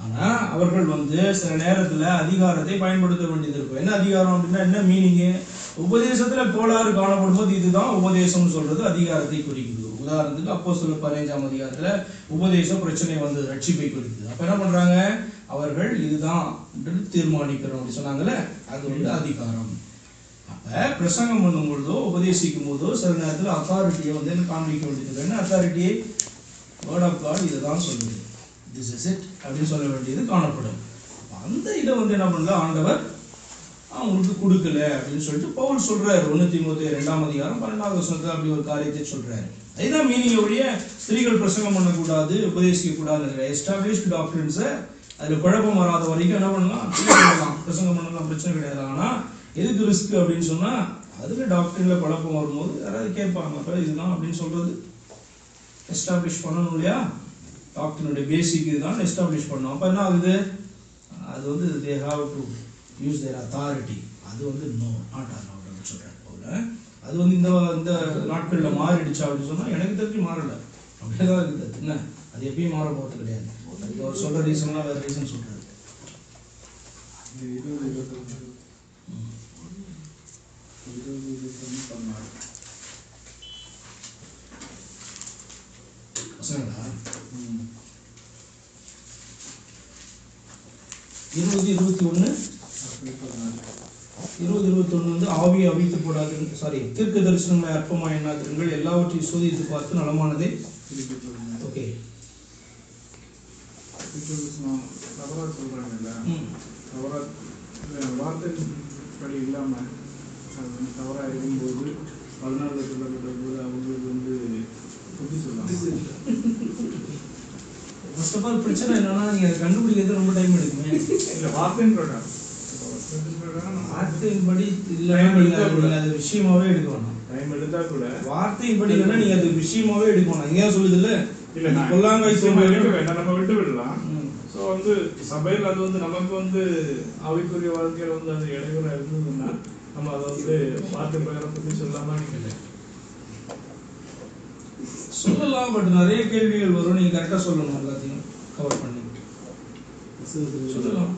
ஆனா அவர்கள் வந்து சில நேரத்துல அதிகாரத்தை பயன்படுத்த வேண்டியது இருக்கும். என்ன அதிகாரம் அப்படின்னா என்ன மீனிங்கு? உபதேசத்துல கோளாறு காணப்படும் போது இதுதான் உபதேசம் சொல்றது அதிகாரத்தை குறிக்குது. உதாரணத்துக்கு அப்போஸ்தலர் 15ஆம் அதிகாரத்துல உபதேச பிரச்சனை வந்தது, ரட்சிப்பை குறிக்குது. அப்ப என்ன பண்றாங்க, அவர்கள் இதுதான் தீர்மானிக்கிறோம் அப்படி சொன்னாங்கல்ல, அது வந்து அதிகாரம். அப்ப பிரசங்கம் பண்ணும் பொழுதோ உபதேசிக்கும் போதோ சில நேரத்தில் அத்தாரிட்டியை வந்து என்ன காண்பிக்க வேண்டியது. என்ன அத்தாரிட்டியை? வேர்ட் ஆஃப் காட் இதை தான் சொல்லுது, திஸ் இஸ் இட் அப்படின்னு சொல்ல வேண்டியது காணப்படும். அந்த இதை வந்து என்ன பண்ணல ஆண்டவர் அவங்களுக்கு கொடுக்கல அப்படின்னு சொல்லிட்டு பவுல் சொல்றாரு. 1 தீமோத்தேயு 2:12 அப்படி ஒரு காரியத்தை சொல்றாரு. அதுதான் மீனிங் ஒழிய ஸ்திரீகள் பிரசங்கம் பண்ணக்கூடாது, உபதேசிக்க கூடாது. எஸ்டாப்ளிஷ்டு டாக்டர்ஸை அதுல குழப்பம் வராத வரைக்கும் என்ன பண்ணலாம், பிரசங்கம் பண்ணலாம், பிரச்சனை கிடையாது. ஆனா எதுக்கு ரிஸ்க் அப்படின்னு சொன்னா அதுல டாக்டர்ல குழப்பம் வரும்போது யாராவது கேட்பாங்க, அப்ப இதுதான் அப்படின்னு சொல்றது எஸ்டாப்ளிஷ் பண்ணணும் இல்லையா. டாக்டருடைய பேசிக் இதுதான் எஸ்டாப்ளிஷ் பண்ணணும். அப்ப என்ன ஆகுது, அது வந்து they have to use their authority. அது வந்து நோ நாட் அலௌட் அப்படின்னு சொல்றாங்க போல. அது வந்து இந்த நாட்கள்ல மாறிடுச்சா அப்படின்னு சொன்னா எனக்கு தெரிஞ்சு மாறல, அப்படியேதான் இருக்குது. என்ன அது எப்பயும் மாற போறது கிடையாது. அதுக்கு அவர் சொல்ற ரீசன்லாம் வேற ரீசன் சொல்றாரு. பசங்களா 20-21 வந்து ஆவியை அவித்து போடாது, தீர்க்க தரிசனங்களை அற்பமா எண்ணாதிருங்கள், எல்லாவற்றையும் சோதித்து பார்த்து நலமானதே. ஓகே, சொல்றாங்கல்ல, வார்த்தை படி இல்லாம தவறா இருக்கும்போது 14 சொல்லப்பட்ட போது அவங்களுக்கு வந்து புத்தி சொல்லுவாங்க. ஃபர்ஸ்ட் ஆஃப் ஆல் பிரச்சனை என்னன்னா நீங்க அதை கண்டுபிடிக்கிறது ரொம்ப டைம் எடுக்குமே. இல்ல வார்த்தையின் பிரகாரம் வார்த்தையின்படி இல்லைன்னா அது விஷயமாவே எடுக்க வேணாம். டைம் எடுத்தா கூட வார்த்தையின்படி இல்லைன்னா நீங்க அது விஷயமாவே எடுக்க வேணாம். இங்கே சொல்லுது இல்ல, இல்ல நான் கொல்லாங்காய் நம்ம விட்டு விடலாம். ஸோ வந்து சபையில் அது வந்து நமக்கு வந்து ஆவிக்குரிய வாழ்க்கையில வந்து அது இடையூறா இருந்ததுன்னா நம்ம அதை வந்து வார்த்தை பிரகாரம் பற்றி சொல்லாம நினைக்கிறேன் சொல்லலாம். பட் நிறைய கேள்விகள் வரும், நீங்க கரெக்டா சொல்லணும், எல்லாத்தையும் கவர் பண்ணி சொல்லலாம்.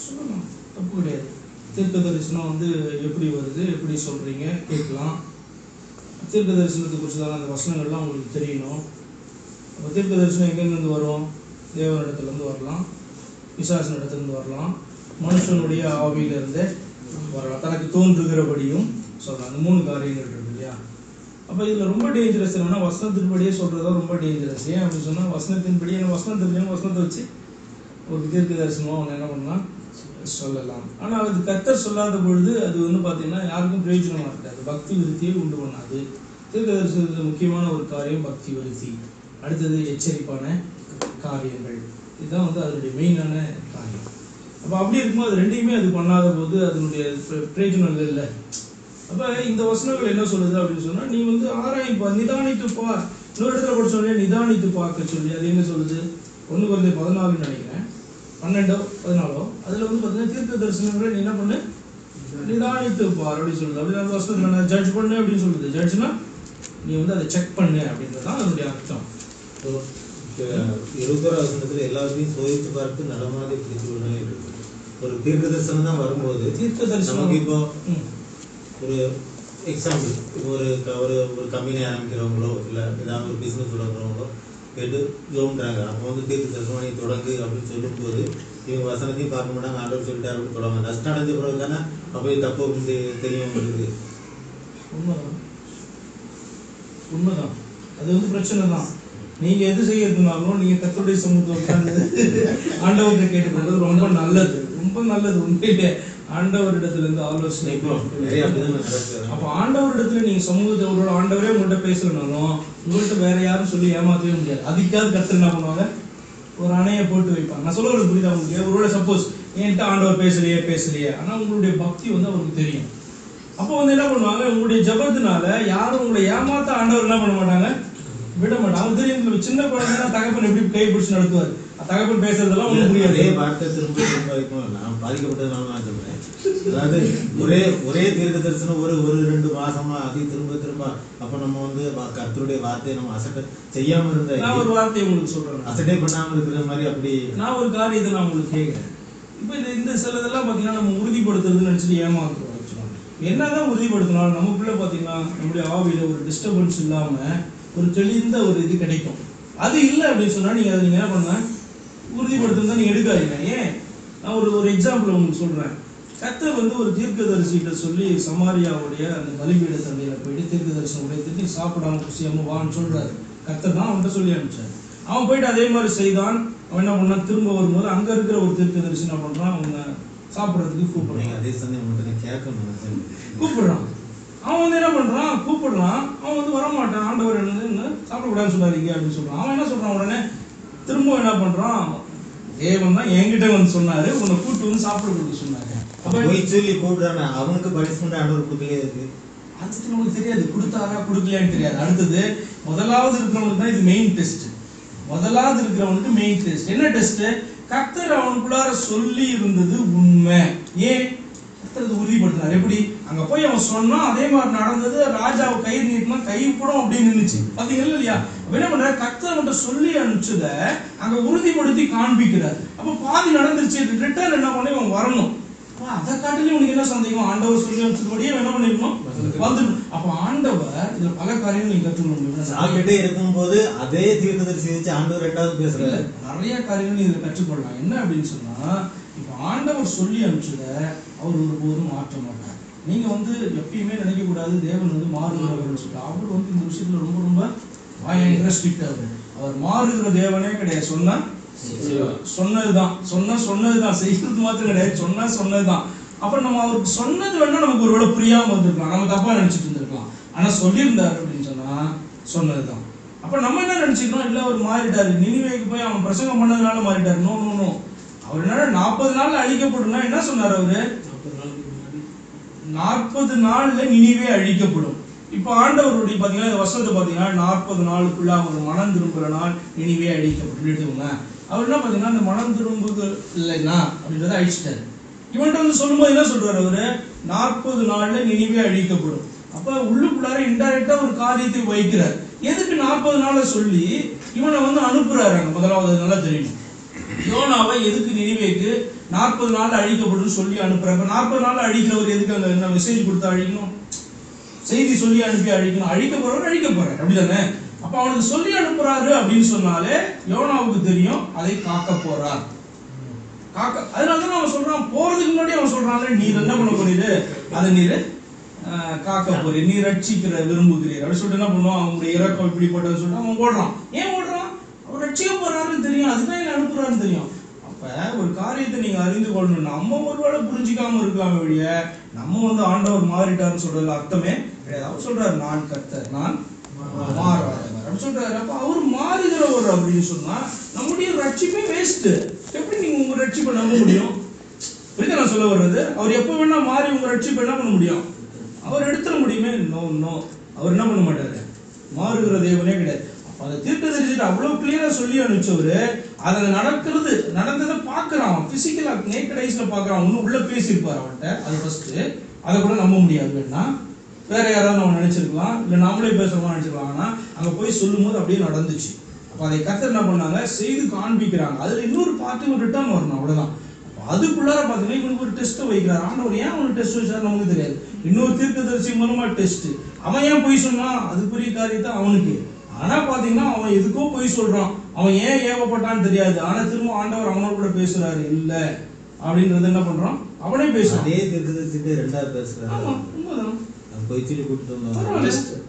சொல்லலாம், தப்பு கிடையாது. தீர்க்க தரிசனம் வந்து எப்படி வருது, எப்படி சொல்றீங்க கேட்கலாம். தீர்க்க தரிசனத்தை குறிச்சுதான் அந்த வசனங்கள்லாம் உங்களுக்கு தெரியணும். அப்போ தீர்க்க தரிசனம் எங்கெங்கிருந்து வரும்? தேவனிடத்துலேருந்து வரலாம், பிசாசின் இடத்துலேருந்து வரலாம், மனுஷனுடைய ஆவியிலிருந்து வரலாம், தனக்கு தோன்றுகிறபடியும் சொல்லலாம். அந்த 3 காரியங்கள் இருக்கு இல்லையா. அப்போ இதில் ரொம்ப டேஞ்சரஸ் என்னன்னா வசனத்தின்படியே சொல்றதா ரொம்ப டேஞ்சரஸ். ஏன் அப்படின்னு சொன்னால் வசனத்தின்படியே வசனம் தெரியும், வசனத்தை வச்சு ஒரு தீர்க்க தரிசனமாக அவங்க என்ன பண்ணலாம் சொல்லலாம். ஆனால் அது கர்த்தர் சொல்லாத பொழுது அது வந்து பார்த்தீங்கன்னா யாருக்கும் பிரயோஜனமாக இருக்காது, பக்தி விருத்தியை உண்டு பண்ணாது. தீர்க்க தரிசனத்தில் முக்கியமான ஒரு காரியம் பக்தி விருத்தி, அடுத்தது எச்சரிப்பான காரியங்கள். இதுதான் வந்து அதனுடைய மெயினான காரியம். அப்போ அப்படி இருக்கும்போது அது ரெண்டையுமே அது பண்ணாத போது அதனுடைய பிரயோஜனம் இல்லை. அப்போ இந்த வசனங்கள் என்ன சொல்லுது அப்படின்னு சொன்னால் நீ வந்து ஆராய்ப்பா, நிதானித்து பார். இன்னொரு இடத்துல கூட சொல்லி நிதானித்து பார்க்க சொல்லி அது என்ன சொல்லுது, 1 Corinthians 14 நினைக்கிறேன், 12-14 அதில் வந்து பார்த்தீங்கன்னா தீர்க்க தரிசனங்களை நீ என்ன பண்ணு, நிதானித்து பார் அப்படின்னு சொல்லுது. அப்படி அந்த வசனம் ஜட்ஜ் பண்ணு அப்படின்னு சொல்லுது. ஜட்ஜ்னா நீ வந்து அதை செக் பண்ணு அப்படின்றது தான் அதனுடைய அர்த்தம். 21 வசனத்துல எல்லாத்தையும் சோதித்து பார்த்து நலமானதை பிடித்து கொள்ளவே இருக்கு. ஒரு தீர்க்க தரிசனம் தான் வரும்போது தீர்க்க தரிசனம் நமக்கு இப்போ ஒரு எக்ஸாம்பிள், இப்போ ஒரு கம்பெனி ஆரம்பிக்கிறவங்களோ இல்லை ஏதாவது ஒரு பிஸ்னஸ் தொடங்குறவங்களோ கேட்டு ஜோன்றாங்க. அப்போ வந்து தீர்க்க தரிசனம் நீ தொடங்கு அப்படின்னு சொல்லும்போது இவங்க வசனத்தையும் பார்க்க மாட்டாங்க, ஆண்டவர் சொல்லிட்டாரு அப்படின்னு தொடங்க. நஷ்டம் அடைஞ்ச பிறகு தானே அப்போ தப்பு அப்படின்னு தெரியும் உங்களுக்கு. உண்மைதான், அது வந்து பிரச்சனை தான். நீங்க எது செய்யறதுனாலும் நீங்க கர்த்தருடைய சமூகத்தை உட்கார்ந்து ஆண்டவர்கிட்ட கேட்டுக்கொள்வது ரொம்ப நல்லது, ரொம்ப நல்லது. உண்மையிலே ஆண்டவரிடத்துல இருந்து ஆலோசனை. அப்ப ஆண்டவரிடத்துல நீங்க சமூகத்தோட ஆண்டவரே உங்கள்கிட்ட பேசலனாலும் உங்கள்கிட்ட வேற யாரும் சொல்லி ஏமாற்றவே முடியாது. அதுக்காவது கர்த்தர் என்ன பண்ணுவாங்க, ஒரு அணையை போட்டு வைப்பாங்க. நான் சொல்றது புரியுதா உங்களுக்கு? ஒருவேளை சப்போஸ் என்கிட்ட ஆண்டவர் பேசலையே, ஆனா உங்களுடைய பக்தி வந்து அவருக்கு தெரியும். அப்போ வந்து என்ன பண்ணுவாங்க, உங்களுடைய ஜபத்தினால யாரும் உங்களை ஏமாத்த ஆண்டவர் என்ன பண்ண மாட்டாங்க, விட மாட்டாங்க. அவங்க தெரியும், சின்ன குழந்தைன்னா தகப்பன் எப்படி கை பிடிச்சு நடத்துவார், தகப்பன் பேசுறதெல்லாம் ஒன்றும் புரியாது. வார்த்தை திரும்ப வைக்கும். நான் பாதிக்கப்பட்டதுனால நான் சொல்றேன். அதாவது ஒரே தீர்க்க தரிசனம் ஒரு 2 மாசமா அதை திரும்ப அப்ப நம்ம வந்து கர்த்தருடைய வார்த்தையை நம்ம அசட்டை செய்யாம இருந்த, நான் ஒரு வார்த்தையை உங்களுக்கு சொல்றேன், அசட்டை பண்ணாம இருக்கிற மாதிரி. அப்படி நான் ஒரு காரியத்தை நான் உங்களுக்கு கேட்கிறேன். இப்ப இந்த சிலதெல்லாம் பாத்தீங்கன்னா நம்ம உறுதிப்படுத்துறதுன்னு நினைச்சிட்டு ஏமாத்துறோம். என்னதான் உறுதிப்படுத்தினாலும் நமக்குள்ள பாத்தீங்கன்னா நம்முடைய ஆவியில ஒரு டிஸ்டர்பன்ஸ் இல்லாம ஒரு தெளிந்த ஒரு இது கிடைக்கும். அது இல்லை அப்படின்னு சொன்னா நீங்க அதை நீங்க என்ன பண்ண உறுதிப்படுத்துறதா நீங்க எடுக்காதீங்க. ஏன், நான் ஒரு எக்ஸாம்பிள் உங்களுக்கு சொல்றேன். கர்த்தர் வந்து ஒரு தீர்க்கதரிசிகிட்ட சொல்லி சமாரியாவுடைய அந்த பலிபீட சண்டையில போயிட்டு தீர்க்க தரிசனம் உடைய நீ சாப்பிடாம குசியாம வான்னு சொல்றாரு. கர்த்தர் தான் அவன்கிட்ட சொல்லி அனுப்பிச்சாரு. அவன் போயிட்டு அதே மாதிரி செய்தான். அவன் என்ன பண்ணான், திரும்ப வரும்போது அங்க இருக்கிற ஒரு தீர்க்கதரிசி என்ன பண்றான், அவங்க சாப்பிட்றதுக்கு கூப்பிடுறான். அதே சமயம் கேட்கணும் கூப்பிடுறான். அவன் வந்து என்ன பண்றான், கூப்பிடுறான். அவன் வந்து வரமாட்டான். ஆண்டவர் என்ன சாப்பிடக்கூடாதுன்னு சொல்லாதீங்க அப்படின்னு சொல்றான். அவன் என்ன சொல்றான், உடனே திரும்ப என்ன பண்றான், தேவன் தான் என்கிட்ட வந்து சொன்னாரு, உன்னை கூப்பிட்டு வந்து சாப்பிட கொடுக்க சொன்னாங்க. போய் சொல்லி கூப்பிடுறாங்க. அவனுக்கு பனிஷ்மெண்ட் ஆண்டவர் கொடுக்கலையே இருக்கு. அடுத்து நமக்கு தெரியாது கொடுத்தாரா கொடுக்கலையான்னு தெரியாது. அடுத்தது முதலாவது இருக்கிறவனுக்கு தான் இது மெயின் டெஸ்ட். முதலாவது இருக்கிறவனுக்கு மெயின் டெஸ்ட் என்ன டெஸ்ட்? கர்த்தர் அவனுக்குள்ளார சொல்லி இருந்தது உண்மை. ஏன் கர்த்தர் உறுதிப்படுத்தினார்? எப்படி? அங்க போய் அவன் சொன்னா அதே மாதிரி நடந்தது. ராஜாவை கை நீட்டினா கை கூட அப்படின்னு நின்னுச்சு. பாத்தீங்களா இல்லையா? என்ன பண்ற, கர்த்தர் மட்டும் சொல்லி அனுப்பிச்சத அங்க உறுதிப்படுத்தி காண்பிக்கிறார். அப்ப பாதி நடந்துருச்சு. ரிட்டர்ன் என்ன பண்ணி அவன் வரணும். அதை காட்டிலும் உனக்கு என்ன சந்தேகம்? ஆண்டவர் சொல்லி அனுப்பிச்சபடியே என்ன பண்ணிருக்கணும், வந்துடும். அப்ப ஆண்டவர் இதுல பல காரியங்கள் நீங்க கற்றுக்கணும். சாப்பிட்டே இருக்கும்போது அதே தீர்க்கதரிசி வச்சு ஆண்டவர் ரெண்டாவது பேசுறாரு. நிறைய காரியங்கள் இதுல கற்றுக்கொள்ளலாம். என்ன அப்படின்னு சொன்னா, இப்ப ஆண்டவர் சொல்லி அனுப்பிச்சத அவர் ஒருபோதும் மாற்ற மாட்டார். நீங்க வந்து எப்பயுமே நினைக்க கூடாது தேவன் வந்து மாறுகிறவர் சொல்லிட்டு. அவர் வந்து இந்த விஷயத்துல ரொம்ப ரொம்ப இன்ட்ரெஸ்டிங். அவர் மாறுகிற தேவனே கிடையாது. சொன்னதுதான் சொன்னதுதான் செய்யறது மாத்திரம் கிடையாது. சொன்னதுதான். அப்ப நம்ம அவருக்கு சொன்னது வேணா நமக்கு ஒருவேளை புரியாம வந்திருக்கலாம், நம்ம தப்பா நினைச்சிட்டு இருந்திருக்கலாம். ஆனா சொல்லியிருந்தாரு அப்படின்னு சொன்னா சொன்னதுதான். அப்ப நம்ம என்ன நினைச்சுக்கிறோம், இல்ல அவர் மாறிட்டாரு, நினிவேக்கு போய் அவன் பிரசங்கம் பண்ணதுனால மாறிட்டாரு. No no no. அவர் என்ன 40 நாள் அழிக்கப்படும்னா என்ன சொன்னார் அவரு? 40 நாள்ல நினிவே அழிக்கப்படும். இப்ப ஆண்டவருடைய பாத்தீங்கன்னா இந்த வசனத்தை பாத்தீங்கன்னா 40 நாளுக்குள்ள அவர் மனம் திரும்புற நாள் நினிவே அழிக்கப்படும். அவர் என்ன பாத்தீங்கன்னா இந்த மனம் திரும்புது இல்லைன்னா அப்படின்றத அழிச்சிட்டாரு. இவன்கிட்ட வந்து சொல்லும்போது என்ன சொல்றாரு அவரு? 40 நாள்ல நினிவே அழிக்கப்படும். அப்ப உள்ளுக்குள்ளார இன்டைரக்டா ஒரு காரியத்தை வைக்கிறார். எதுக்கு 40 நாள சொல்லி இவனை வந்து அனுப்புறாரு? முதலாவது நல்லா தெரியணும், யோனாவை எதுக்கு நினிவேக்கு 40 நாள்ல அழிக்கப்படும் சொல்லி அனுப்புறாங்க. 40 நாள்ல அழிக்கிறவர் எதுக்கு அங்க என்ன மெசேஜ் கொடுத்து அழிக்கணும், செய்தி சொல்லி அனுப்பி அழிக்கணும்? அழிக்க போறவர் அழிக்க போறாரு, அப்படிதானே? அப்ப அவனுக்கு சொல்லி அனுப்புறாரு அப்படின்னு சொன்னாலே யோனாவுக்கு தெரியும் அதை காக்க போறார். அதனாலதான் அவன் சொல்றான், போறதுக்கு முன்னாடி அவன் சொல்றான், நீர் என்ன பண்ண போறீரு, அதை நீர் காக்க போறீர், நீ ரட்சிக்கிற விரும்புகிறீர் அப்படி சொல்லிட்டு என்ன பண்ணுவான், அவங்களுடைய இறக்கம் இப்படிப்பட்டது சொல்லிட்டு அவன் ஓடுறான். ஏன் ஓடுறான்? அவர் ரட்சிக்க போறாருன்னு தெரியும், அதுதான் என்ன அனுப்புறாருன்னு தெரியும். அப்ப ஒரு காரியத்தை நீங்க அறிந்து கொள்ளணும். நம்ம ஒருவேளை புரிஞ்சிக்காம இருக்கலாம் வழிய, நம்ம வந்து ஆண்டவர் மாறிட்டாருன்னு சொல்றதுல அர்த்தமே கிடையாது. அவர் சொல்றாரு, நான் கர்த்தர், நான் மாறாதவர் அப்படி சொல்றாரு. அப்ப அவர் மாறுகிறவர் அப்படின்னு சொன்னா நம்முடைய ரட்சிப்பே வேஸ்ட். எப்படி நீங்க உங்க ரட்சிப்பை நம்ப முடியும்? புரியுது நான் சொல்ல வர்றது? அவர் எப்ப வேணா மாறி உங்க ரட்சிப்பை என்ன பண்ண முடியும்? அவர் எடுத்துட முடியுமே? No no. அவர் என்ன பண்ண மாட்டாரு, மாறுகிற தேவனே கிடையாது. அதை தீர்க்கதரிசிட்டு அவ்வளவு கிளியரா சொல்லி அனுப்பிச்சவரு அதை நடந்ததை பாக்குறான், பிசிக்கலா நேக்கட் ஐஸ்ல பாக்குறான். ஒன்னும் உள்ள பேசியிருப்பாரு அவன்கிட்ட, அது ஃபர்ஸ்ட். அதை கூட நம்ப முடியாது. வேணா வேற யாராவது நம்ம நினைச்சிருக்கலாம், இல்ல நாமளே பேசுறோம் நினைச்சிருக்கலாம். ஆனா அங்க போய் சொல்லும் போது அப்படியே நடந்துச்சு. அப்ப அதை கர்த்தர் என்ன பண்ணாங்க, செய்து காண்பிக்கிறாங்க. அதுல இன்னொரு பார்ட்டி ரிட்டர்ன் வரணும், அவ்வளவுதான். அதுக்குள்ளார பாத்தீங்கன்னா இவனுக்கு ஒரு டெஸ்ட் வைக்கிறார் ஆண்டவர். ஏன் அவனுக்கு டெஸ்ட் வச்சாரு நமக்கு தெரியாது. இன்னொரு தீர்க்கதரிசி மூலமா டெஸ்ட். அவன் ஏன் போய் சொன்னான், அதுக்குரிய காரியத்தை அவனுக்கு. ஆனா பாத்தீங்கன்னா அவன் எதுக்கோ போய் சொல்றான், அவன் ஏன் ஏவப்பட்டான்னு தெரியாது. ஆனா திரும்ப ஆண்டவர் அவனோட கூட பேசுறாரு இல்ல அப்படின்றது என்ன பண்றான், அவனே பேசுறான். அதே தீர்க்கதரிசிட்டு ரெண்டாவது பேசுறாரு. ஆமா, உண்மைதான். பொய் சொல்லி கூப்பிட்டு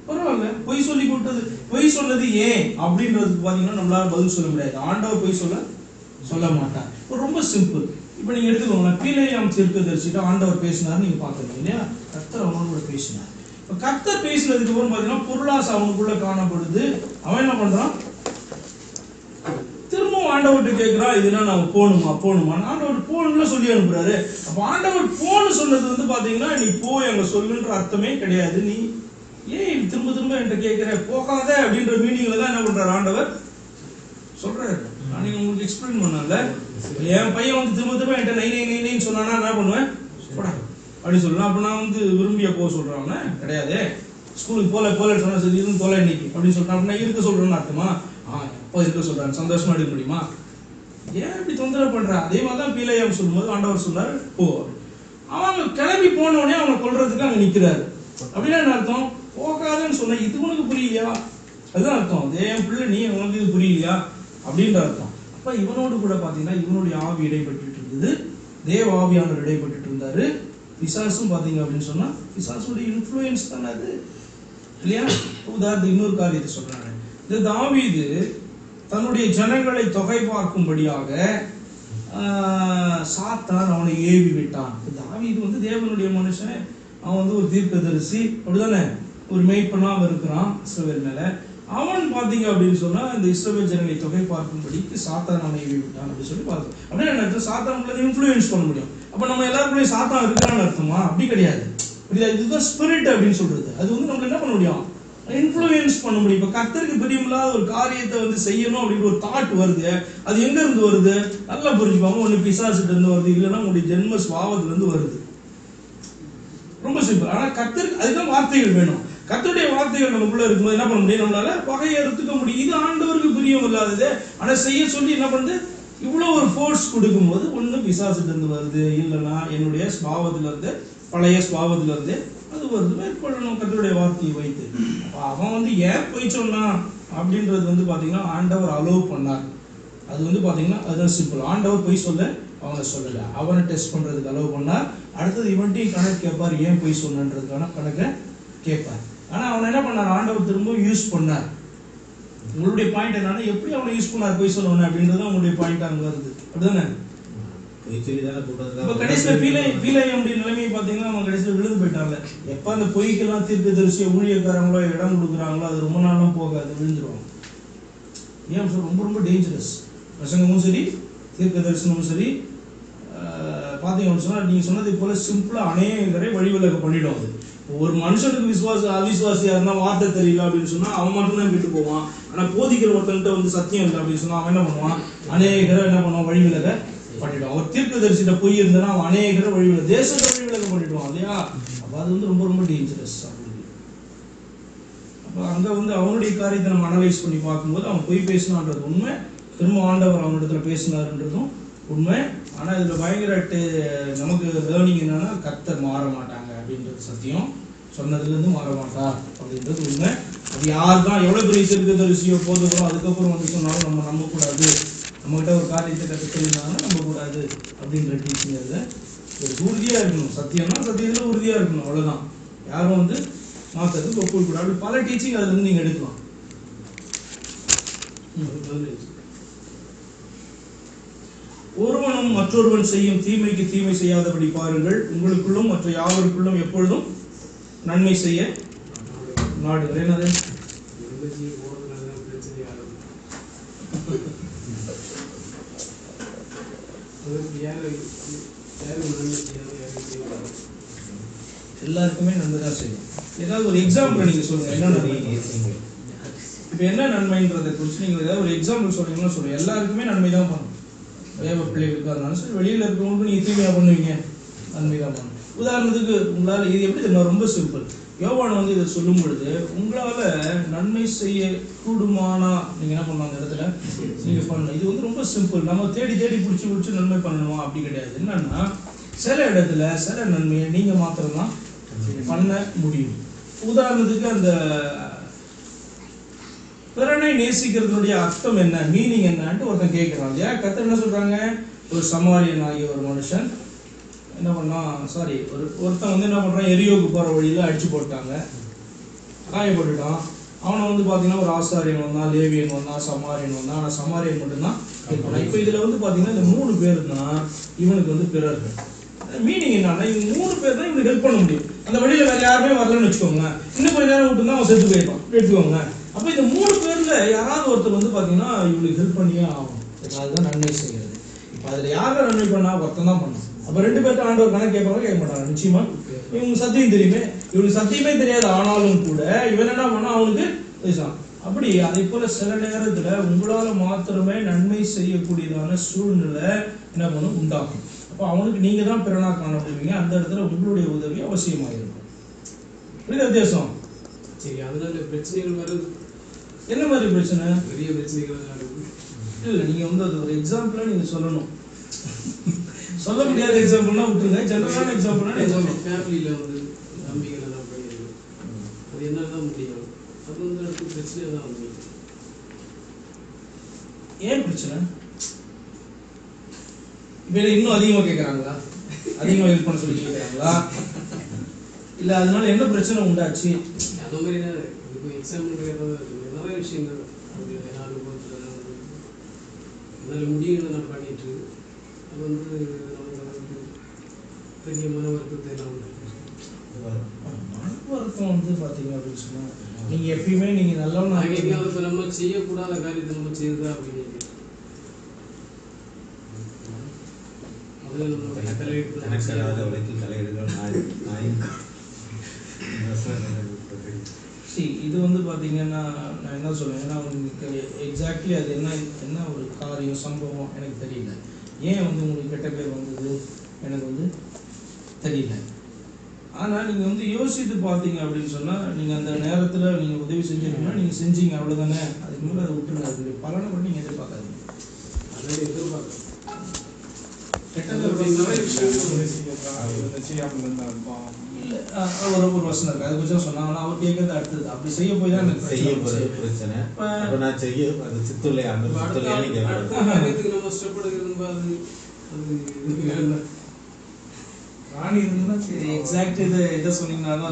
பரவாயில்ல, பொய் சொல்லி கூப்பிட்டது, பொய் சொன்னது ஏன் அப்படின்றதுக்கு பாத்தீங்கன்னா நம்மளால பதில் சொல்ல முடியாது. ஆண்டவர் பொய் சொல்ல மாட்டார். ரொம்ப சிம்பிள். இப்ப நீங்க எடுத்துக்கோங்க, பீலேயாம் தீர்க்கதரிசிட்ட ஆண்டவர் பேசினார், நீங்க பாத்துக்கோங்க இல்லையா? கர்த்தர் அவனோட பேசினார். இப்ப கர்த்தர் பேசினதுக்கு அப்புறம் பாத்தீங்கன்னா பொருளாசை அவனுக்குள்ள காணப்படுது. அவன் என்ன பண்றான், திரும்பவும் ஆண்டவர்கிட்ட கேட்கிறான், இதுனா நான் போகணுமா? ஆண்டவர் போகணும்னு சொல்லி அனுப்புறாரு. அப்ப ஆண்டவர் போன்னு சொன்னது வந்து பாத்தீங்கன்னா நீ போய் அங்க சொல்லுன்ற அர்த்தமே கிடையாது. நீ ஏன் திரும்ப என்கிட்ட கேட்கிற, போகாத அப்படின்ற மீனிங்ல தான் என்ன பண்றாரு ஆண்டவர் சொல்றாரு. நான் உங்களுக்கு எக்ஸ்பிளைன் பண்ணல. என் பையன் வந்து திரும்ப என்கிட்ட நை சொன்னானா என்ன பண்ணுவேன், போடா அப்படி சொல்லலாம். அப்ப நான் வந்து விரும்பிய போக சொல்றேன் கிடையாது. ஸ்கூலுக்கு போல சொன்னா சரி இருந்து தொலை இன்னைக்கு அப்படின்னு சொல்றான். அப்படின்னா இருக்க சொல்றேன்னு அர்த்தமா? அப்போ இருக்க சொல்றாரு, சந்தோஷமா எடுக்க முடியுமா? ஏன் இப்படி தொந்தரவு பண்ற? அதே மாதிரிதான் பீலேயாம் சொல்லும்போது ஆண்டவர் சொன்னாரு போ. அவங்க கிளம்பி போனோடனே அவங்க கொல்றதுக்கு அங்க நிக்கிறாரு. அப்படின்னா என்ன அர்த்தம்? போகாதன்னு சொன்ன இது உனக்கு புரியலையா? அதுதான் அர்த்தம். அதே என் பிள்ளை நீ உனக்கு இது புரியலையா அப்படின்ற அர்த்தம். அப்ப இவனோடு கூட பாத்தீங்கன்னா இவனுடைய ஆவி இடைப்பட்டு இருந்தது. தேவ ஆவியானவர் இடைப்பட்டு இருந்தாரு. பிசாசும் பாத்தீங்க அப்படின்னு சொன்னா பிசாசுடைய இன்ஃப்ளூயன்ஸ் தானே அது இல்லையா? உதாரணத்துக்கு இன்னொரு காரியத்தை சொல்றாங்க. இந்த தாவீது தன்னுடைய ஜனங்களை தொகை பார்க்கும்படியாக சாத்தான் அவனை ஏவி விட்டான். தாவீது வந்து தேவனுடைய மனுஷன், அவன் வந்து ஒரு தீர்க்கதரிசி அப்படிதானே, ஒரு மேய்ப்பனாக இருக்கிறான் இஸ்ரவேல் மேல. அவன் பாத்தீங்க அப்படின்னு சொன்னா இந்த இஸ்ரவேல் ஜனங்களை தொகை பார்க்கும்படிக்கு சாத்தான் அவனை ஏவி விட்டான் அப்படின்னு சொல்லி பார்த்தோம். அப்படியே என்ன சாத்தான் இன்ஃப்ளூயன்ஸ் பண்ண முடியும். அப்ப நம்ம எல்லாருக்குள்ளேயும் சாத்தான் இருக்கிறான்னு அர்த்தமா? அப்படி கிடையாது. இதுதான் ஸ்பிரிட் அப்படின்னு சொல்றது. அது வந்து நம்ம என்ன பண்ண முடியும்? இன்ஃப்ளூயன்ஸ் பண்ண முடியும். இப்ப கர்த்தருக்கு பிரியமில்லாத ஒரு காரியத்தை வந்து செய்யணும் அப்படின்னு ஒரு தாட் வருது. அது எங்க இருந்து வருது? நல்லா புரிஞ்சுப்பாங்க. ஒண்ணு பிசாசுட்டு இருந்து வருது, இல்லைன்னா உங்களுடைய ஜென்ம சுபாவத்துல இருந்து வருது. ரொம்ப சிம்பிள். ஆனா கர்த்தருக்கு அதுதான் வார்த்தைகள் வேணும். கர்த்தருடைய வார்த்தைகள் நமக்குள்ள இருக்கும்போது என்ன பண்ண முடியும்? நம்மளால பகையை எடுத்துக்க முடியும். இது ஆண்டவருக்கு பிரியம் இல்லாதது. ஆனா செய்ய சொல்லி என்ன பண்ணுது? இவ்வளவு ஒரு ஃபோர்ஸ் கொடுக்கும்போது ஒண்ணு பிசாசுட்டு இருந்து வருது, இல்லைன்னா என்னுடைய சுபாவத்துல இருந்து, பழைய சுபாவத்துல இருந்து அது வருது. மேற்கொள்ளணும் கர்த்தருடைய வார்த்தையை வைத்து. அவன் வந்து ஏன் போய் சொன்னான் அப்படின்றது வந்து பாத்தீங்கன்னா ஆண்டவர் அலோவ் பண்ணார். அது வந்து பாத்தீங்கன்னா அதுதான் சிம்பிள். ஆண்டவர் போய் சொல்ல அவனை சொல்லல, அவனை டெஸ்ட் பண்றதுக்கு அலோவ் பண்ணார். அடுத்தது இவன்ட்டையும் கணக்கு கேட்பார், ஏன் போய் சொன்னன்றதுக்கான கணக்கை கேட்பார். ஆனா அவன் என்ன பண்ணார்? ஆண்டவர் திரும்ப யூஸ் பண்ணார். உங்களுடைய பாயிண்ட் என்னன்னா எப்படி அவனை யூஸ் பண்ணார் போய் சொல்லணும் அப்படின்றது உங்களுடைய பாயிண்ட் அங்க வருது. அப்படிதானே? கடைசியில பீலையமுடைய நிலைமையை பாத்தீங்கன்னா அவன் கடைசியில விழுந்து போயிட்டான்ல. எப்ப அந்த பொய்க்கெல்லாம் தீர்க்கதரிசி ஊழியக்காரங்களோ இடம் கொடுக்குறாங்களோ அது ரொம்ப நாளும் போகாது, விழுந்துருவாங்க. ஏன் ரொம்ப ரொம்ப டேஞ்சரஸ். பிரசங்கமும் சரி தீர்க்க தரிசனமும் சரி பாத்தீங்கன்னு சொன்னா நீங்க சொன்னது போல சிம்பிளா அநேகரை வழிவிலக பண்ணிடும். அது ஒரு மனுஷனுக்கு அவிசுவாசியா இருந்தா வார்த்தை தெரியல அப்படின்னு சொன்னா அவன் மட்டும்தான் விட்டு போவான். ஆனா போதிக்கிற ஒருத்தன்ட்ட வந்து சத்தியம் இல்லை அப்படின்னு சொன்னா அவன் என்ன பண்ணுவான்? அநேகரை என்ன பண்ணுவான்? வழிவிலக பண்ணிடுவான். அவர் தீர்க்கதரிசிட்ட போய் இருந்தா அவன் அநேகரை வழிவிலக, தேசத்தை வழிவிலக பண்ணிடுவான் இல்லையா? அப்ப அது வந்து ரொம்ப ரொம்ப டேஞ்சரஸ். அப்ப அங்க வந்து அவனுடைய காரியத்தை நம்ம அனலைஸ் பண்ணி பார்க்கும்போது அவன் பொய் பேசினான்றது உண்மை, திரும்ப ஆண்டவர் அவனிடத்துல பேசினாருன்றதும் உண்மை. ஆனா இதுல பயங்கர நமக்கு லேர்னிங் என்னன்னா கர்த்தர் மாற மாட்டாங்க அப்படின்றது சத்தியம். சொன்னதுல இருந்து மாற மாட்டார் அப்படின்றது உண்மை. அது யார் தான் எவ்வளவு பெரிய தீர்க்கதரிசியோ போதுகிறோம் அதுக்கப்புறம் வந்து சொன்னாலும் நம்ம நம்ப கூடாது. நம்ம கிட்ட ஒரு காரியத்தை கற்று சொல்லியிருந்தாங்கன்னா நம்ப கூடாது அப்படின்ற டீச்சிங் அதுல ஒரு உறுதியா இருக்கணும். சத்தியம்னா சத்தியத்துல உறுதியா இருக்கணும், அவ்வளவுதான். யாரும் வந்து மாத்ததுக்கு ஒப்புக் கூடாது. பல டீச்சிங் அதுல இருந்து நீங்க எடுக்கலாம். ஒருவனும் மற்றொருவன் செய்யும் தீமைக்கு தீமை செய்யாதபடி பாருங்கள். உங்களுக்குள்ளும் மற்ற யாவருக்குள்ளும் எப்பொழுதும் நன்மை செய்ய நாடுகள். என்னது? எல்லாருக்குமே நன்மை தான் செய்யும். ஏதாவது ஒரு எக்ஸாம்பிள் நீங்க சொல்லுங்க. என்ன நன்மை? இப்ப என்ன நன்மைன்றதை குறித்து நீங்க ஏதாவது ஒரு எக்ஸாம்பிள் சொன்னீங்கன்னா சொல்லுங்க. எல்லாருக்குமே நன்மை தான் பண்ணும். தேவ பிள்ளைகளுக்கு அதனால சரி, வெளியில இருக்கிறவங்களுக்கு நீங்க தீமையா பண்ணுவீங்க, நன்மை தான் பண்ணும். உதாரணத்துக்கு உங்களால இது எப்படி தெரியும்? ரொம்ப சிம்பிள். யோவான் வந்து இதை சொல்லும் பொழுது உங்களால நன்மை செய்ய கூடுமானா நீங்க என்ன பண்ணலாம்? அந்த இடத்துல நீங்க பண்ணணும். இது வந்து ரொம்ப சிம்பிள். நம்ம தேடி தேடி பிடிச்சி நன்மை பண்ணணுமா? அப்படி கிடையாது. என்னன்னா சில இடத்துல சில நன்மையை நீங்க மாத்திரம்தான் பண்ண முடியும். உதாரணத்துக்கு அந்த பிறனை நேசிக்கிறதுடைய அர்த்தம் என்ன, மீனிங் என்னன்ட்டு ஒருத்தன் கேட்கிறான் இல்லையா? கர்த்தர் என்ன சொல்றாங்க? ஒரு சமாரியன் ஆகிய ஒரு மனுஷன் என்ன பண்ணான்? ஒருத்தன் வந்து என்ன பண்றான்? எரியோக்கு போற வழியில அடிச்சு போட்டாங்க, காயப்பட்டுட்டான். அவனை வந்து பாத்தீங்கன்னா ஒரு ஆசாரியன் வந்தான், லேவியன் வந்தான், சமாரியன் வந்தான். ஆனா சமாரியன் மட்டும்தான் கேட்கணும். இப்ப இதுல வந்து பாத்தீங்கன்னா இந்த 3 பேர் தான் இவனுக்கு வந்து பிறர்கள். மீனிங் என்னன்னா இவங்க 3 பேர் தான் இவனுக்கு ஹெல்ப் பண்ண முடியும். அந்த வழியில வேற யாருமே வரலன்னு வச்சுக்கோங்க, இன்னும் கொஞ்ச நேரம் விட்டு தான் அவன் செத்து போயிருப்பான் எடுத்துக்கோங்க. அப்ப இந்த 3 பேர்ல யாராவது ஒருத்தர் வந்து பாத்தீங்கன்னா இவங்களுக்கு ஹெல்ப் பண்ணியே ஆகும். அதுதான் நன்மை செய்யறது. இப்ப அதுல யாரும் நன்மை பண்ணா ஒருத்தன் தான் பண்ணும். அப்ப 2 பேர்ட்ட ஆண்டவர் கணக்கு கேட்பாங்க, கேட்க மாட்டாங்க நிச்சயமா. இவங்க சத்தியம் தெரியுமே, இவனுக்கு சத்தியமே தெரியாது. ஆனாலும் கூட இவன் என்ன பண்ணா அவனுக்கு பேசான். அப்படி அதே போல சில நேரத்துல உங்களால மாத்திரமே நன்மை செய்யக்கூடியதான சூழ்நிலை என்ன பண்ணும்? உண்டாகும். அப்ப அவனுக்கு நீங்க தான் பிறனா காணப்படுவீங்க. அந்த இடத்துல உங்களுடைய உதவி அவசியமாயிருக்கும். புரியுது வித்தியாசம்? சரி, அதனால பிரச்சனைகள் வருது. என்ன மாதிரி பிரச்சனை? பெரிய பிரச்சனைகள் இல்ல, நீங்க வந்து அது ஒரு எக்ஸாம்பிளா நீங்க சொல்லணும். சொல்ல முடியாத எக்ஸாம்பிள்னா விட்டுருங்க, ஜெனரலான எக்ஸாம்பிள்னா நீங்க சொல்லணும். ஃபேமிலியில வந்து நம்பிக்கையில தான் பண்ணிருக்கு, அது என்னதான் முடியும்? அது வந்து அடுத்த பிரச்சனை தான் வந்து. ஏன் பிரச்சனை? வேற இன்னும் அதிகமா கேட்கறாங்களா? அதிகமா ஹெல்ப் பண்ண சொல்லி கேட்கறாங்களா? இல்ல அதனால என்ன பிரச்சனை உண்டாச்சு? அந்த மாதிரி இப்போ எக்ஸாம்பிள் நிறைய விஷயங்கள் அது என்னால் முடியும்னு நான் பண்ணிட்டு அது வந்து நமக்கு பெரிய மன வருத்தத்தை எல்லாம் வருத்தம் வந்து பாத்தீங்க அப்படின்னு சொன்னா நீங்க எப்பயுமே நீங்க நல்லவனா இப்போ நம்ம செய்யக்கூடாத காரியத்தை நம்ம செய்யுதா அப்படின்னு அதில் நம்ம தலையிடுற உலகில் தலையிடுகிற இது வந்து பாத்தீங்கன்னா நான் என்ன சொல்றேன், ஏன்னா உங்களுக்கு எக்ஸாக்ட்லி அது என்ன ஒரு காரியம் சம்பவம் எனக்கு தெரியல. ஏன் வந்து உங்களுக்கு கெட்ட பேர் வந்தது எனக்கு வந்து தெரியல. ஆனா நீங்க வந்து யோசித்து பார்த்தீங்க அப்படின்னு சொன்னா நீங்க அந்த நேரத்துல நீங்க உதவி செஞ்சீங்கன்னா நீங்க செஞ்சீங்க அவ்வளவுதானே. அதுக்கு மேல அதை விட்டுருங்க. அதனுடைய பலனை கூட நீங்க எதிர்பார்க்காதீங்க. அதை எதிர்பார்க்க ஒரு வசனம் இருக்கு, அது கொஞ்சம் சொன்னாங்கன்னா அவர் கேட்கறது அடுத்தது அப்படி செய்ய போய் தான் எனக்கு பிரச்சனை. அப்ப நான் செய்ய அது சித்துள்ளே அந்த நம்ம ஸ்டெப் எடுக்கிறது அது ராணி இருந்தா சரி. எக்ஸாக்ட் இது எதை சொன்னீங்கன்னா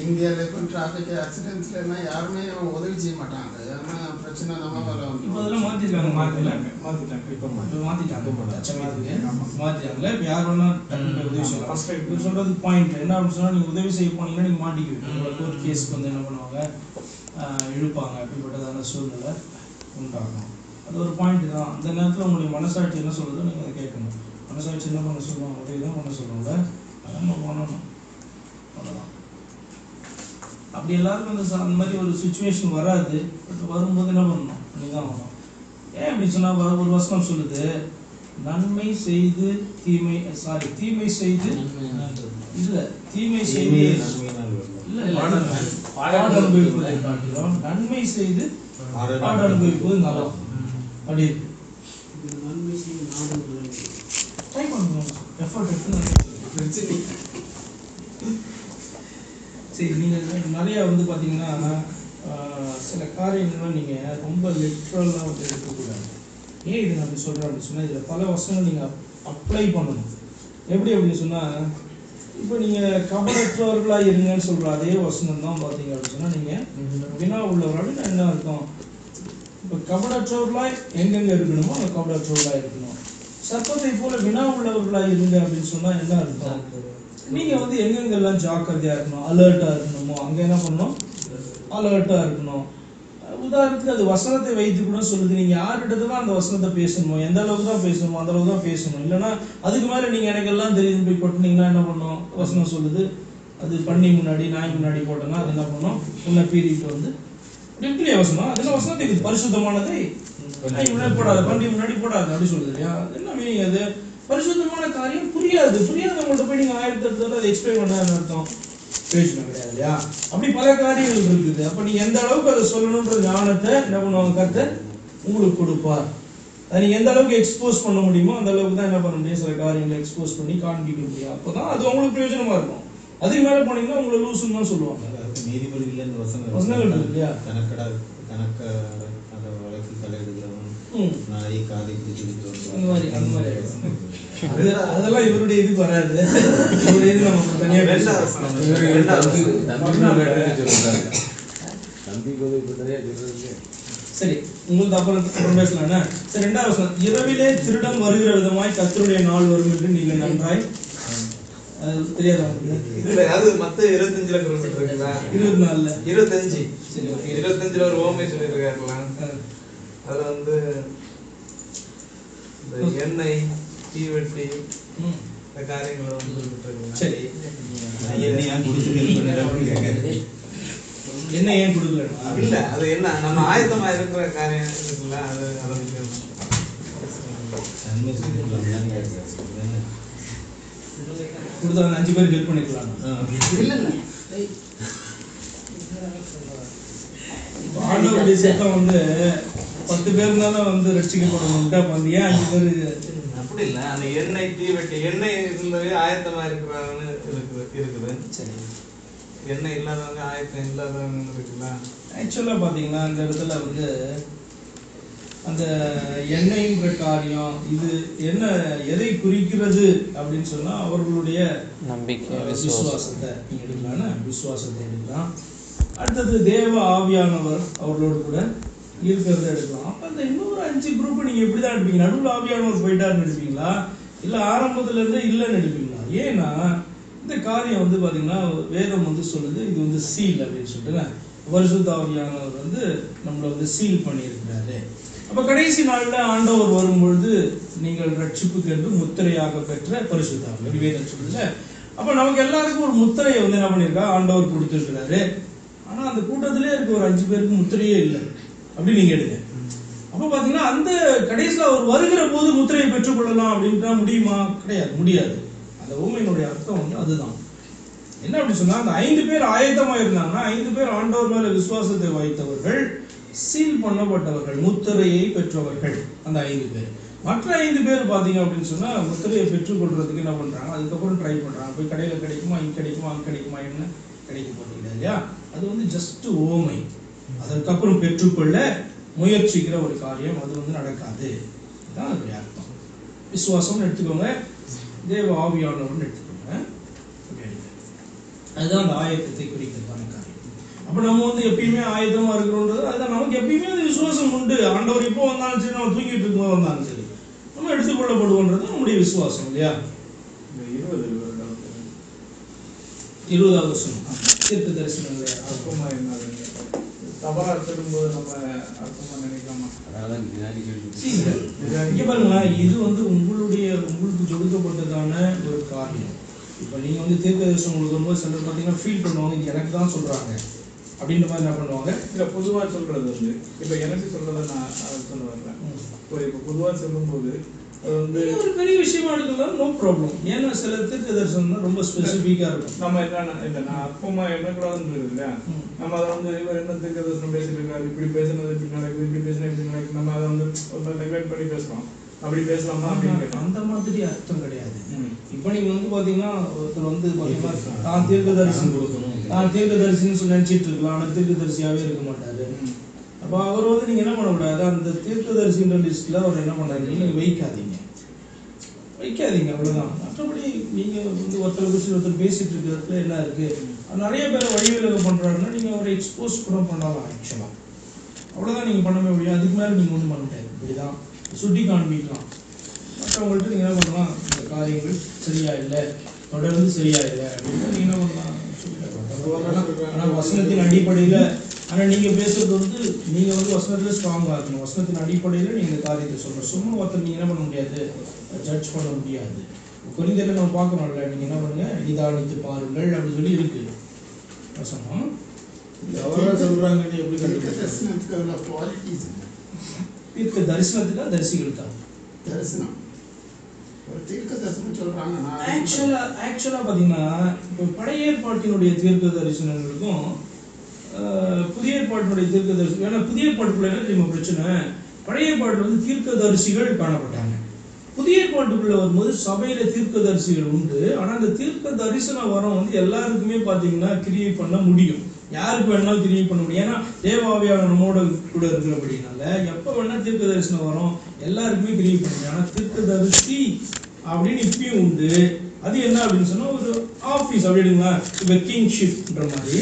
இந்தியாவில் இப்போ டிராஃபிக் ஆக்சிடென்ட்ஸ்லாம் யாருமே உதவி செய்ய மாட்டாங்க. ஏன்னா பிரச்சனை நம்ம இப்போ அதெல்லாம் மாற்றிருக்காங்க. மாத்திட்டாங்க இப்போ மாற்றிட்டாங்க. இப்போ யார் வேணா உதவி செய்யலாம். ஃபர்ஸ்ட் இப்போ சொல்றது பாயிண்ட் என்ன அப்படின்னு சொன்னால் நீங்கள் உதவி செய்ய போனீங்கன்னா நீங்கள் மாட்டிக்குவீங்க. உங்களுக்கு ஒரு கேஸ்க்கு வந்து என்ன பண்ணுவாங்க, இழுப்பாங்க. அப்படிப்பட்டதான சூழ்நிலை உண்டாகும். அது ஒரு பாயிண்ட் தான். அந்த நேரத்தில் உங்களுடைய மனசாட்சி என்ன சொல்லுதோ நீங்கள் அதை கேட்கணும். மனசாட்சி என்ன பண்ண சொல்லுவாங்க, உதவி தான் பண்ண சொல்லுவாங்க, அதை நம்ம பண்ணணும். அவ்வளோதான். அப்படி எல்லாருக்கும் அந்த மாதிரி ஒரு சுச்சுவேஷன் வராது. பட் வரும்போது என்ன பண்ணணும், பண்ணிதான் ஆகணும். ஏன் அப்படி சொன்னால் ஒரு வசனம் சொல்லுது, நன்மை செய்து தீமை தீமை செய்து இல்லை தீமை செய்து பாட அனுபவிப்பதை காட்டிலும் நன்மை செய்து பாட அனுபவிப்பது நலம். அப்படி நன்மை செய்யும் நாடு ட்ரை பண்ணுங்க. எஃபர்ட் எடுத்து சரி. நீங்கள் நிறையா வந்து பார்த்தீங்கன்னா சில காரியங்கள்லாம் நீங்கள் ரொம்ப லிட்ரலாக வந்து எடுக்கக்கூடாது. ஏன் இது நான் அப்படி சொல்கிறேன் அப்படின்னு சொன்னால் இதில் பல வசனங்கள் நீங்கள் அப்ளை பண்ணணும். எப்படி அப்படின்னு சொன்னால் இப்போ நீங்கள் கபடற்றவர்களாக இருங்கன்னு சொல்கிற அதே வசனம் தான் பார்த்தீங்க அப்படின்னு சொன்னால் நீங்கள் வினா உள்ளவர்கள் என்ன அர்த்தம்? இப்போ கபடற்றவர்களாக எங்கெங்கே இருக்கணுமோ அந்த கபடற்றவர்களாக இருக்கணும். சர்ப்பத்தை போல வினா உள்ளவர்களாக இருங்க அப்படின்னு சொன்னால் என்ன அர்த்தம்? நீங்கள் வந்து எங்கெங்கெல்லாம் ஜாக்கிரதையாக இருக்கணும், அலர்ட்டாக இருக்கணுமோ அங்கே என்ன பண்ணணும், அலர்ட்டாக இருக்கணும். உதாரணத்துக்கு அது வசனத்தை வைத்து கூட சொல்லுது. நீங்கள் யார்கிட்ட தான் அந்த வசனத்தை பேசணுமோ, எந்த அளவுக்கு தான் பேசணுமோ அந்த அளவுக்கு தான் பேசணும். இல்லைன்னா அதுக்கு மேலே நீங்கள் எனக்கு எல்லாம் தெரியுதுன்னு போய் கொட்டினீங்கன்னா என்ன பண்ணணும்? வசனம் சொல்லுது, அது பண்ணி முன்னாடி நாய் முன்னாடி போட்டோன்னா அது என்ன பண்ணணும், உன்னை பீறிட்டு வந்து இப்படியே வசனம். அதெல்லாம் வசனத்துக்கு பரிசுத்தமானதை போடாது, பண்டி முன்னாடி போடாது அப்படி சொல்லுது இல்லையா? என்ன மீனிங்? அது பரிசுத்தமான காரியம் புரியாதவங்கள்ட்ட போய் நீங்கள் 1008 அதை எக்ஸ்பிளைன் பண்ண அர்த்தம் பேசணும் கிடையாது இல்லையா? அப்படி பல காரியங்கள் இருக்குது. அப்ப நீங்க எந்த அளவுக்கு அதை சொல்லணும்ன்ற ஞானத்தை என்ன பண்ணுவாங்க, கர்த்தர் உங்களுக்கு கொடுப்பார். அதை நீங்க எந்த அளவுக்கு எக்ஸ்போஸ் பண்ண முடியுமோ அந்த அளவுக்கு தான் என்ன பண்ண முடியும், சில காரியங்களை எக்ஸ்போஸ் பண்ணி காண்பிக்க முடியும். அப்பதான் அது உங்களுக்கு பிரயோஜனமா இருக்கும். அதுக்கு மேல போனீங்கன்னா உங்களை லூசுன்னு தான் சொல்லுவாங்க. நீதிபதிகள் வசனங்கள் இருக்கு இல்லையா? கணக்க வழக்கில் தலையிடுகிறவன் நாயை காதை அந்த மாதிரி அதெல்லாம் இவருடைய இதுக்கு வராது. இவருடைய இது நம்ம தனியா சரி, உங்களுக்கு அப்புறம் பேசலாம்னா சரி. 2வது வசனம், இரவிலே திருடன் வருகிற விதமாய் கர்த்தருடைய நாள் வரும் என்று நீங்கள் நன்றாய் தெரியாத அது மத்த 25ல குறிப்பிட்டிருக்கீங்களா? 24ல 25. சரி, 25ல ஒரு ஓமை சொல்லியிருக்காருலாம். அதுல வந்து இந்த எண்ணெய் தீவெட்டி இந்த காரியங்களை வந்து சரி. என்ன ஏன் கொடுக்கல இல்ல, அது என்ன நம்ம ஆயத்தமா இருக்கிற காரியம் இருக்குல்ல, அது அதை கொடுத்தா 5 பேருக்கு ஹெல்ப் பண்ணிக்கலாம். ஆண்டவருடைய சித்தம் வந்து 10 பேர் இருந்தாலும் வந்து ரட்சிக்கப்படணும்ட்டா வந்து ஏன் 5 பேர்? அப்படி இல்ல, அந்த எண்ணெய் தீவெட்டி எண்ணெய் இருந்தவே ஆயத்தமா இருக்கிறாங்கன்னு இருக்குது. சரி, எண்ணெய் இல்லாதவங்க ஆயத்தம் இல்லாதவங்க இருக்குல்ல. ஆக்சுவலாக பார்த்தீங்கன்னா இந்த இடத்துல வந்து அந்த எண்ணெய்ன்ற காரியம் இது என்ன எதை குறிக்கிறது அப்படின்னு சொன்னா அவர்களுடைய நம்பிக்கை, விசுவாசத்தை நீங்க எடுக்கலாம், விசுவாசத்தை எடுக்கலாம். அடுத்தது தேவ ஆவியானவர் அவர்களோடு கூட இருக்கிறத எடுக்கலாம். அப்ப அந்த இன்னொரு 5 குரூப் நீங்க எப்படிதான் எடுப்பீங்க? நடுவில் ஆவியானவர் போயிட்டாருன்னு எடுப்பீங்களா, இல்ல ஆரம்பத்துல இருந்து இல்லைன்னு எடுப்பீங்களா? ஏன்னா இந்த காரியம் வந்து பாத்தீங்கன்னா வேதம் வந்து சொல்லுது இது வந்து சீல் அப்படின்னு சொல்லிட்டு, பரிசுத்த ஆவியானவர் வந்து நம்மளை வந்து சீல் பண்ணியிருக்கிறாரு. அப்ப கடைசி நாள்ல ஆண்டவர் வரும்பொழுது நீங்கள் ரட்சிப்புக்கு என்று முத்திரையாக பெற்ற பரிசுத்த ஆவியானவர் வேதம் சொல்லுதுல. அப்ப நமக்கு எல்லாருக்கும் ஒரு முத்திரையை வந்து என்ன பண்ணிருக்கா, ஆண்டவர் கொடுத்திருக்கிறாரு. ஆனா அந்த கூட்டத்திலே இருக்க ஒரு 5 பேருக்கு முத்திரையே இல்லை அப்படி நீங்க எடுங்க. அப்ப பாத்தீங்கன்னா அந்த கடைசியில் அவர் வருகிற போது முத்திரையை பெற்றுக்கொள்ளலாம் அப்படின்றா முடியுமா? கிடையாது, முடியாது. அந்த ஊமையினுடைய அர்த்தம் வந்து அதுதான். என்ன அப்படி சொன்னா, அந்த 5 பேர் ஆயத்தமா இருந்தாங்கன்னா 5 பேர் ஆண்டவர் மேல விசுவாசத்தை வைத்தவர்கள், சீல் பண்ணப்பட்டவர்கள், முத்திரையை பெற்றவர்கள் அந்த 5 பேர். மற்ற 5 பேர் பாத்தீங்க அப்படின்னு சொன்னா முத்திரையை பெற்றுக்கொள்றதுக்கு என்ன பண்றாங்க, அதுக்கப்புறம் ட்ரை பண்றாங்க. போய் கடையில கிடைக்குமா, இங்க கிடைக்குமா, அங்க கிடைக்குமா, என்ன கிடைக்க போறீங்க இல்லையா? அது வந்து ஜஸ்ட் ஓமை. அதற்கப்புறம் பெற்றுக்கொள்ள முயற்சிக்கிற ஒரு காரியம், அது வந்து நடக்காது. இதுதான் அதனுடைய அர்த்தம். விசுவாசம் எடுத்துக்கோங்க, தேவ ஆவியானவர்னு எடுத்துக்கோங்க. அதுதான் அந்த ஆயத்தத்தை குறிக்கிறதான காரியம். அப்ப நம்ம வந்து எப்பயுமே ஆயத்தமா இருக்கிறோன்றது அதுதான். நமக்கு எப்பயுமே அந்த விசுவாசம் உண்டு. ஆண்டவர் இப்போ வந்தாலும் சரி, நம்ம தூங்கிட்டு இருக்கும் வந்தாலும் சரி, நம்ம எடுத்துக்கொள்ளப்படுவோன்றது நம்முடைய விசுவாசம் இல்லையா? 20வது வசனம் தீர்க்க தரிசனங்களை அர்த்தமா என்ன தவறா திரும்போது நம்ம அர்த்தமா நினைக்காம இங்க பாருங்க, இது வந்து உங்களுக்கு கொடுக்கப்பட்டதான ஒரு காரியம். இப்ப நீங்க வந்து தீர்க்க தரிசனம் உங்களுக்கு வரும்போது சிலர் பாத்தீங்கன்னா ஃபீல் பண்ணுவாங்க, இது எனக்கு தான் சொல்றாங்க அப்படின்ற மாதிரி என்ன பண்ணுவாங்க. இல்ல பொதுவா சொல்றது வந்து இப்ப எனக்கு சொல்றதை நான் சொல்ல வரேன். இப்ப பொதுவா சொல்லும் போது அது வந்து ஒரு பெரிய விஷயமா எடுக்கலாம், நோ ப்ராப்ளம். ஏன்னா சில தீர்க்க தரிசனம் ரொம்ப ஸ்பெசிஃபிக்கா இருக்கும். நம்ம என்ன இந்த நான் அப்பமா என்ன கூடாதுன்னு இல்லையா, நம்ம அதை வந்து இவர் என்ன தீர்க்க தரிசனம் பேசிருக்காரு, இப்படி பேசுனது இப்படி நடக்குது, இப்படி பேசினா இப்படி நடக்குது, நம்ம அதை வந்து ஒரு நெக்லெக்ட் பண்ணி பேசுறோம். அப்படி பேசலாமா அப்படின்னு அந்த மாதிரி அர்த்தம் கிடையாது. இப்ப நீங்க வந்து பாத்தீங்கன்னா ஒருத்தர் வந்து பாத்தீங்கன்னா தான் தீர்க்க தரிசனம் கொடுக்கணும், தான் தீர்க்க தரிசனம் நினைச்சிட்டு இருக்கலாம், ஆனா தீர்க்க தரிசியாவே இருக்க மாட்டாரு. அப்ப அவர் வந்து நீங்க என்ன பண்ணக்கூடாது, அந்த தீர்க்க தரிசின்ற லிஸ்ட்ல அவர் என்ன பண்றாரு, நீங்க வைக்காதீங்க அவ்வளவுதான். மற்றபடி நீங்க வந்து ஒருத்தர் குறிச்சு ஒருத்தர் பேசிட்டு இருக்கிறதுல என்ன இருக்கு, நிறைய பேரை வழிவிலக பண்றாருன்னா நீங்க அவரை எக்ஸ்போஸ் கூட பண்ணலாம். ஆக்சுவலா அவ்வளவுதான் நீங்க பண்ணவே முடியும். அதுக்கு மேல நீங்க ஒண்ணும் பண்ண முடியாது. இப்படிதான் சுட்டி காண்பிக்கலாம். மற்றவங்கள்ட்ட நீங்க என்ன பண்ணலாம், இந்த காரியங்கள் சரியா இல்லை, தொடர்ந்து சரியா இல்லை அப்படின்னு நீங்க என்ன பண்ணலாம். ஆனா வசனத்தின் அடிப்படையில, ஆனா நீங்க பேசுறது வந்து நீங்க வந்து வசனத்துல ஸ்ட்ராங்கா இருக்கணும். வசனத்தின் அடிப்படையில நீங்க இந்த காரியத்தை சொல்லணும். சும்மா ஒருத்தர் நீங்க என்ன பண்ண முடியாது, ஜட்ஜ் பண்ண முடியாது. கொரிந்தியர்ல நம்ம பார்க்கணும்ல, நீங்க என்ன பண்ணுங்க, நிதானித்து பாருங்கள் அப்படின்னு சொல்லி இருக்கு வசனம். அவரா சொல்றாங்கன்னு எப்படி தரிசனத்துக்கு அதுல குவாலிட்டிஸ் தீர்க்க தரிசனத்துக்கா தரிசிகளுக்கா? தரிசனம் ஒரு தீர்க்க தரிசனம் சொல்றாங்க. ஆக்சுவலா பாத்தீங்கன்னா இப்போ பழைய ஏற்பாட்டினுடைய தீர்க்க தரிசனங்களுக்கும் புதிய ஏற்பாட்டினுடைய தீர்க்க தரிசனம், ஏன்னா புதிய ஏற்பாட்டுக்குள்ள என்ன தெரியுமா பிரச்சனை, பழைய ஏற்பாட்டில் வந்து தீர்க்க தரிசிகள் காணப்பட்டாங்க. புதிய ஏற்பாட்டுக்குள்ள வரும்போது சபையில தீர்க்க தரிசிகள் உண்டு. ஆனா அந்த தீர்க்க தரிசன வரம் வந்து எல்லாருக்குமே பாத்தீங்கன்னா கிரியை பண்ண முடியும், யாருக்கு வேணாலும் கிரியை பண்ண முடியும். ஏன்னா தேவாவியான நம்மோட கூட இருக்கிறபடினால எப்ப வேணா தீர்க்க தரிசனம் வரும், எல்லாருக்குமே கிரியை பண்ண முடியும். ஆனா தீர்க்க தரிசி அப்படின்னு இப்பயும் உண்டு. அது என்ன அப்படின்னு சொன்னா ஒரு ஆபீஸ் அப்படிங்களா, இப்ப கிங்ஷிப்ன்ற மாதிரி,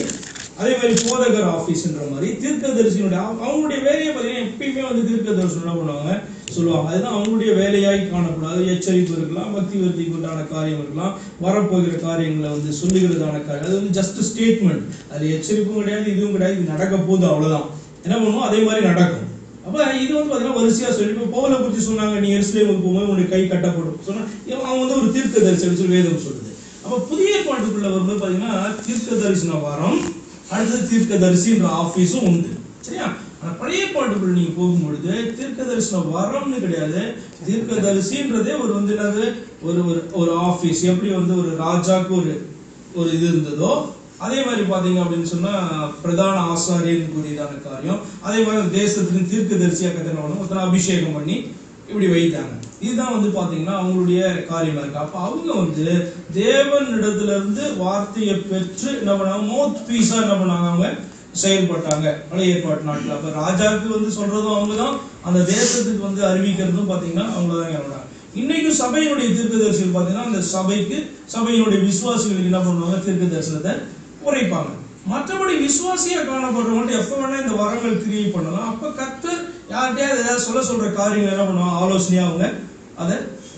அதே மாதிரி போதகர் ஆபீஸ்ன்ற மாதிரி தீர்க்க தரிசனுடைய அவங்களுடைய வேலையை பார்த்தீங்கன்னா எப்பயுமே வந்து தீர்க்க தரிசனம் என்ன பண்ணுவாங்க சொல்லுவாங்க. அதுதான் அவங்களுடைய வேலையாய் காணக்கூடாது. எச்சரிப்பு இருக்கலாம், பக்தி விருத்திக்கு உண்டான காரியம் இருக்கலாம், வரப்போகிற காரியங்களை வந்து சொல்லுகிறதான காரியம். அது வந்து ஜஸ்ட் ஸ்டேட்மெண்ட், அது எச்சரிப்பும் கிடையாது, இதுவும் கிடையாது, இது நடக்க போகுது அவ்வளவுதான். என்ன பண்ணுவோம், அதே மாதிரி நடக்கும். அப்ப இது வந்து பாத்தீங்கன்னா வரிசையா சொல்லி, இப்போ பவுலை குறித்து சொன்னாங்க, நீ எருசலேமுக்கு போகும்போது உன்னுடைய கை கட்டப்படும் சொன்னா அவன் வந்து ஒரு தீர்க்க தரிசனம் சொல்லி வேதம் சொல்லுது. அப்ப புதிய ஏற்பாட்டுக்குள்ள வரும்போது பாத்தீங்கன்னா தீர்க்க தரிசன வாரம், அடுத்தது தீர்க்க தரிசின்ற ஆபீஸும் உண்டு, சரியா? ஆனா பழைய பாட்டுக்குள்ள நீங்க போகும்பொழுது தீர்க்க தரிசன வரம்னு கிடையாது, தீர்க்க தரிசின்றதே ஒரு வந்து என்னது, ஒரு ஆபீஸ். எப்படி வந்து ஒரு ராஜாக்கு ஒரு இது இருந்ததோ அதே மாதிரி பாத்தீங்க அப்படின்னு சொன்னா பிரதான ஆசாரியன் கூடியதான காரியம். அதே மாதிரி தேசத்துக்கு தீர்க்க தரிசியா கத்தனை அபிஷேகம் பண்ணி இப்படி வைத்தாங்க. இதுதான் வந்து பாத்தீங்கன்னா அவங்களுடைய காரியமா இருக்கு. அப்ப அவங்க வந்து தேவன் இடத்துல இருந்து வார்த்தையை பெற்று என்ன பண்ணாங்க, மவுத் பீஸா என்ன பண்ணாங்க, அவங்க செயல்பட்டாங்க பழைய ஏற்பாட்டு நாட்டில். அப்ப ராஜாவுக்கு வந்து சொல்றதும் அவங்கதான், அந்த தேசத்துக்கு வந்து அறிவிக்கிறதும் பாத்தீங்கன்னா அவங்களதான் இறங்குறாங்க. இன்னைக்கும் சபையினுடைய தீர்க்க தரிசனம் பாத்தீங்கன்னா அந்த சபையினுடைய விசுவாசிகளுக்கு என்ன பண்ணுவாங்க, தீர்க்க தரிசனத்தை உரைப்பாங்க. மற்றபடி விசுவாசியா காணப்படுறவங்க எப்ப வேணா இந்த வரங்கள் கிரியேட் பண்ணலாம். அப்ப கர்த்தர் யார்கிட்டயாவது ஏதாவது சொல்ற காரியங்கள் என்ன பண்ணுவாங்க, ஆலோசனையா அவங்க அதை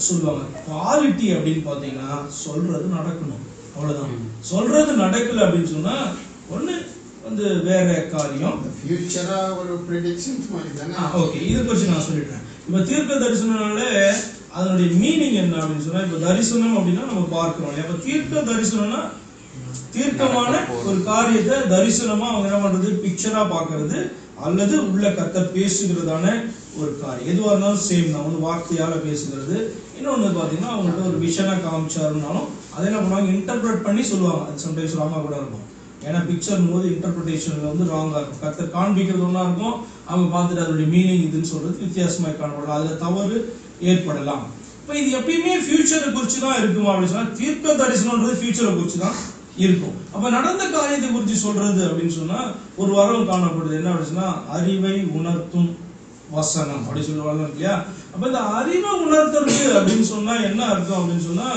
சொல்லுவாங்க. குவாலிட்டி அப்படின்னு பாத்தீங்கன்னா சொல்றது நடக்கணும், அவ்வளவுதான். சொல்றது நடக்கல அப்படின்னு சொன்னா ஒண்ணு வந்து வேற காரியம். ஃபியூச்சரா ஒரு ப்ரெடிக்ஷன்ஸ் மாதிரி தானே. ஓகே, இதை குறித்து நான் சொல்லிட்டேன். இப்ப தீர்க்க தரிசனால அதனுடைய மீனிங் என்ன அப்படின்னு சொன்னா, இப்ப தரிசனம் அப்படின்னா நம்ம பார்க்கிறோம். அப்ப தீர்க்க தரிசனம்னா தீர்க்கமான ஒரு காரியத்தை தரிசனமா அவங்க என்ன பண்றது, பிக்சரா பாக்குறது, அல்லது உள்ள கர்த்தர் பேசுகிறதான ஒரு காரியம். எதுவாக இருந்தாலும் சேம் தான். ஒன்று வார்த்தையால பேசுகிறது, இன்னொன்று பார்த்தீங்கன்னா அவங்கள்ட்ட ஒரு விஷனா காமிச்சாருனாலும் அதை என்ன பண்ணுவாங்க, இன்டர்பிரட் பண்ணி சொல்லுவாங்க. அது சம்டைம்ஸ் ராங்கா கூட இருக்கும். ஏன்னா பிக்சர் போது இன்டர்பிரிட்டேஷன்ல வந்து ராங்கா இருக்கும். கர்த்தர் காண்பிக்கிறது ஒன்றா இருக்கும், அவங்க பார்த்துட்டு அதோடைய மீனிங் இதுன்னு சொல்றது வித்தியாசமாக காணப்படலாம், அதுல தவறு ஏற்படலாம். இப்போ இது எப்பயுமே ஃபியூச்சரை குறித்து தான் இருக்குமா அப்படின்னு சொன்னா, தீர்க்க தரிசனம்ன்றது ஃபியூச்சரை குறித்து தான் இருக்கும். அப்ப நடந்த காரியத்தை குறித்து சொல்றது அப்படின்னு சொன்னா ஒரு வரம் காணப்படுது. என்ன அப்படின்னு சொன்னா, அறிவை உணர்த்தும் வசனம் அப்படி சொல்லுவாங்க இல்லையா. அப்ப இந்த அறிவை உணர்த்துறது அப்படின்னு சொன்னா என்ன அர்த்தம் அப்படின்னு சொன்னா,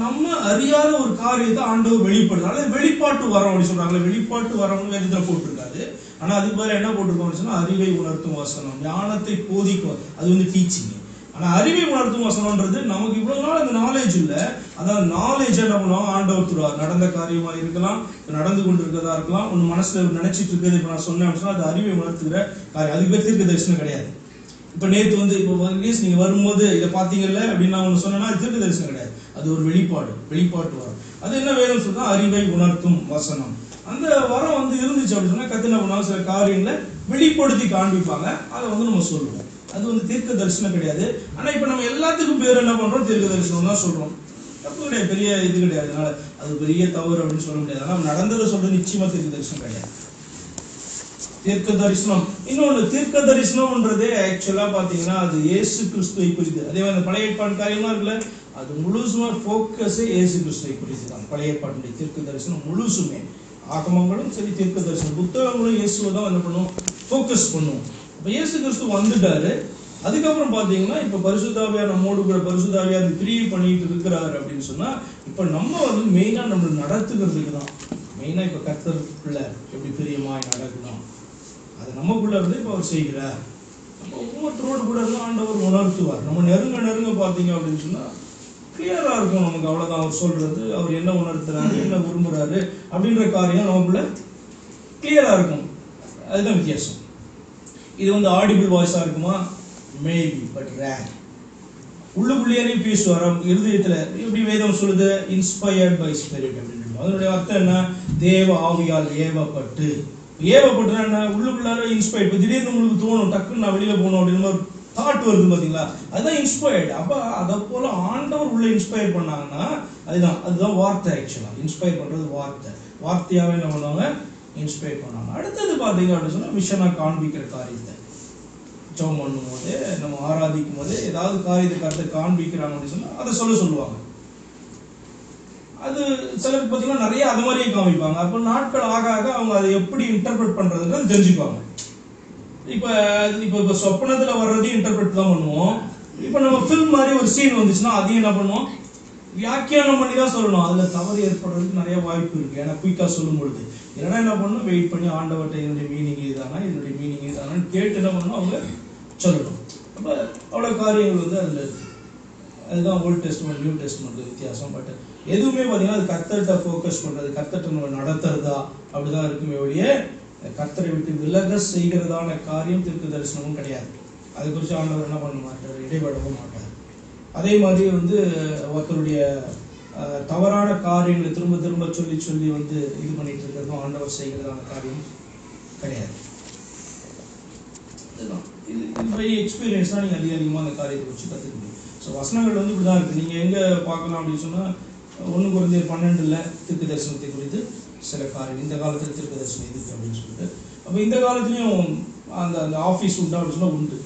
நம்ம அறியாத ஒரு காரியத்தை ஆண்டவர் வெளிப்படுது. வெளிப்பாட்டு வரம் அப்படி சொல்றாங்களே, வெளிப்பாட்டு வரம்னு வேதத்துல போட்டிருக்காது. ஆனா அதுக்கு மேல என்ன போட்டிருக்கோம் சொன்னா, அறிவை உணர்த்தும் வசனம், ஞானத்தை போதிக்கும். அது வந்து டீச்சிங். ஆனா அறிவை உணர்த்தும் வசனம்ன்றது நமக்கு இவ்வளவு நாள் அந்த நாலேஜ் இல்ல. அதாவது நாலேஜ் என்ன பண்ணுவோம், ஆண்டவர் தருவார். நடந்த காரியமா இருக்கலாம், நடந்து கொண்டு இருக்கிறதா இருக்கலாம், ஒன்னு மனசுல நினைச்சிட்டு இருக்கிறது. இப்ப நான் சொன்னேன் சொன்னா அது அறிவை உணர்த்துகிற காரியம். அதுக்கு பேர் தீர்க்க தரிசனம் கிடையாது. இப்ப நேற்று வந்து இப்போ நீங்க வரும்போது இதை பாத்தீங்கல்ல அப்படின்னு நான் ஒன்று சொன்னேன்னா தீர்க்க தரிசனம் கிடையாது. அது ஒரு வெளிப்பாட்டு வரம். அது என்ன வேணும் சொன்னா, அறிவை உணர்த்தும் வசனம். அந்த வரம் வந்து இருந்துச்சு அப்படின்னு சொன்னா கத்து என்ன பண்ணுவாங்க, சில காரியங்களை வெளிப்படுத்தி காண்பிப்பாங்க. அதை வந்து நம்ம சொல்லுவோம். அது வந்து தீர்க்க தரிசனம் கிடையாது. ஆனா இப்ப நம்ம எல்லாத்துக்கும் பேர் என்ன பண்றோம், தீர்க்க தரிசனம் தான் சொல்றோம். தப்பு கிடையாது, பெரிய இது கிடையாது. அதனால அது பெரிய தவறு அப்படின்னு சொல்ல முடியாது. ஆனா நடந்ததை சொல்றது நிச்சயமா தீர்க்க தரிசனம் கிடையாது. தீர்க்க தரிசனம் இன்னொன்று, தீர்க்க தரிசனம்ன்றதே ஆக்சுவலா பாத்தீங்கன்னா அது இயேசு கிறிஸ்துவை குறித்து. அதே மாதிரி அந்த பழைய ஏற்பாடு காரியமா இருக்குல்ல, அது முழுசுமா போக்கஸே இயேசு கிறிஸ்துவை குறித்து தான். பழைய ஏற்பாட்டுடைய தீர்க்க தரிசனம் முழுசுமே, ஆகமங்களும் சரி தீர்க்க தரிசனம் புத்தகங்களும் இயேசுவை தான் என்ன பண்ணும், போக்கஸ் பண்ணும். அப்ப இயேசு கிறிஸ்து வந்துட்டாரு. அதுக்கப்புறம் பாத்தீங்கன்னா இப்ப பரிசுத்தாவியா நம்மோடு கூட பரிசுத்தாவியா அது பிரிவு பண்ணிட்டு இருக்கிறாரு அப்படின்னு சொன்னா, இப்ப நம்ம வந்து மெயினா நம்ம நடத்துகிறதுக்கு தான். மெயினா இப்ப கர்த்தருக்குள்ள எப்படி பிரியமாய் நடக்கணும், அது நமக்குள்ள இருந்து இப்ப அவர் செய்கிறார். அப்போ ஒவ்வொருத்தரோடு கூட இருந்து ஆண்டவர் உணர்த்துவார். நம்ம நெருங்க பாத்தீங்க அப்படின்னு சொன்னா கிளியரா இருக்கும் நமக்கு. அவ்வளவுதான் அவர் சொல்றது, அவர் என்ன உணர்த்துறாரு, என்ன விரும்புறாரு அப்படின்ற காரியம் நமக்குள்ள கிளியரா இருக்கும். அதுதான் வித்தியாசம். இது வந்து ஆடிபிள் வாய்ஸா இருக்குமா, மேபி, பட் ரேர். உள்ளுக்குள்ளேயே பேசுவார் இருதயத்துல. எப்படி வேதம் சொல்லுது, இன்ஸ்பயர்ட் பை ஸ்பிரிட் அப்படின்னு. அதனுடைய அர்த்தம் என்ன, தேவ ஆவியால் ஏவப்பட்டு. ஏவப்பட்டுனா என்ன, உள்ளுக்குள்ளார இன்ஸ்பயர்ட். இப்போ திடீர்னு உங்களுக்கு தோணும், டக்குன்னு நான் வெளியில போகணும் அப்படின்னு ஒரு தாட் வருது பாத்தீங்களா, அதுதான் இன்ஸ்பயர்ட். அப்ப அதை போல ஆண்டவர் உள்ள இன்ஸ்பயர் பண்ணாங்கன்னா அதுதான் வார்த்தை. ஆக்சுவலா இன்ஸ்பயர் பண்றது வார்த்தையாவே என்ன பண்ணுவாங்க, இன்ஸ்பயர் பண்ணாங்க. அடுத்தது பாத்தீங்க அப்படின்னு சொன்னா விஷனா காண்பிக்கிற காரியத்தை ஜெபம் பண்ணும் போது, நம்ம ஆராதிக்கும் போது ஏதாவது காரியத்தை கருத்தை காண்பிக்கிறாங்க அப்படின்னு சொன்னா அதை சொல்லுவாங்க. அது சிலருக்கு பார்த்தீங்கன்னா நிறைய அது மாதிரியே காமிப்பாங்க. அப்போ நாட்கள் ஆக ஆக அவங்க அதை எப்படி இன்டர்பிரட் பண்றதுன்னு தெரிஞ்சுப்பாங்க. இப்போ சொப்பனத்துல வர்றதையும் இன்டர்பிரட் தான் பண்ணுவோம். இப்போ நம்ம ஃபில்ம் மாதிரி ஒரு சீன் வந்துச்சுன்னா அதையும் என்ன பண்ணுவோம், வியாக்கியானம் பண்ணி தான் சொல்லணும். அதுல தவறு ஏற்படுறதுக்கு நிறைய வாய்ப்பு இருக்கு. ஏன்னா குயிக்கா சொல்லும் பொழுது இல்லைன்னா என்ன பண்ணணும், வெயிட் பண்ணி ஆண்டவர்கிட்ட இதனுடைய மீனிங் இதுதானா கேட்டு என்ன பண்ணணும், அவங்க சொல்லணும். அப்ப அவ்வளவு காரியங்கள் வந்து அதுல இருக்கு. அதுதான் ஓல்ட் டெஸ்ட்மெண்ட் நியூ டெஸ்ட்மெண்ட் வித்தியாசம். பட் எதுவுமே பார்த்தீங்கன்னா அது கர்த்தர்கிட்ட ஃபோக்கஸ் பண்றது, கர்த்தர்கிட்ட நம்ம நடத்துறதா அப்படிதான் இருக்குமே ஒழிய கர்த்தரை விட்டு விலக செய்கிறதான காரியம் தீர்க்க தரிசனமும் கிடையாது. அதை குறித்து ஆண்டவர் என்ன பண்ண மாட்டார், இடைபடவும் மாட்டார். அதே மாதிரி வந்து ஒருத்தருடைய தவறான காரியங்களை திரும்ப திரும்ப சொல்லி வந்து இது பண்ணிட்டு இருக்கிறதும் ஆண்டவர் செய்கிறதான காரியம் கிடையாது. இதுதான் இது எக்ஸ்பீரியன்ஸ் தான். நீங்கள் அதிகமாக அந்த காரியத்தை வச்சு கற்றுக்க முடியும். ஸோ வசனங்கள் வந்து இப்படிதான் இருக்கு. நீங்கள் எங்கே பார்க்கலாம் அப்படின்னு சொன்னால் 1 Corinthians 12 தீர்க்க தரிசனத்தை குறித்து சில காரியம், இந்த காலத்தில் தீர்க்க தரிசனம் இருக்கு அப்படின்னு சொல்லிட்டு. அப்போ இந்த காலத்துலேயும் அந்த அந்த ஆஃபீஸ் உண்டா அப்படின்னு சொன்னால் உண்டு.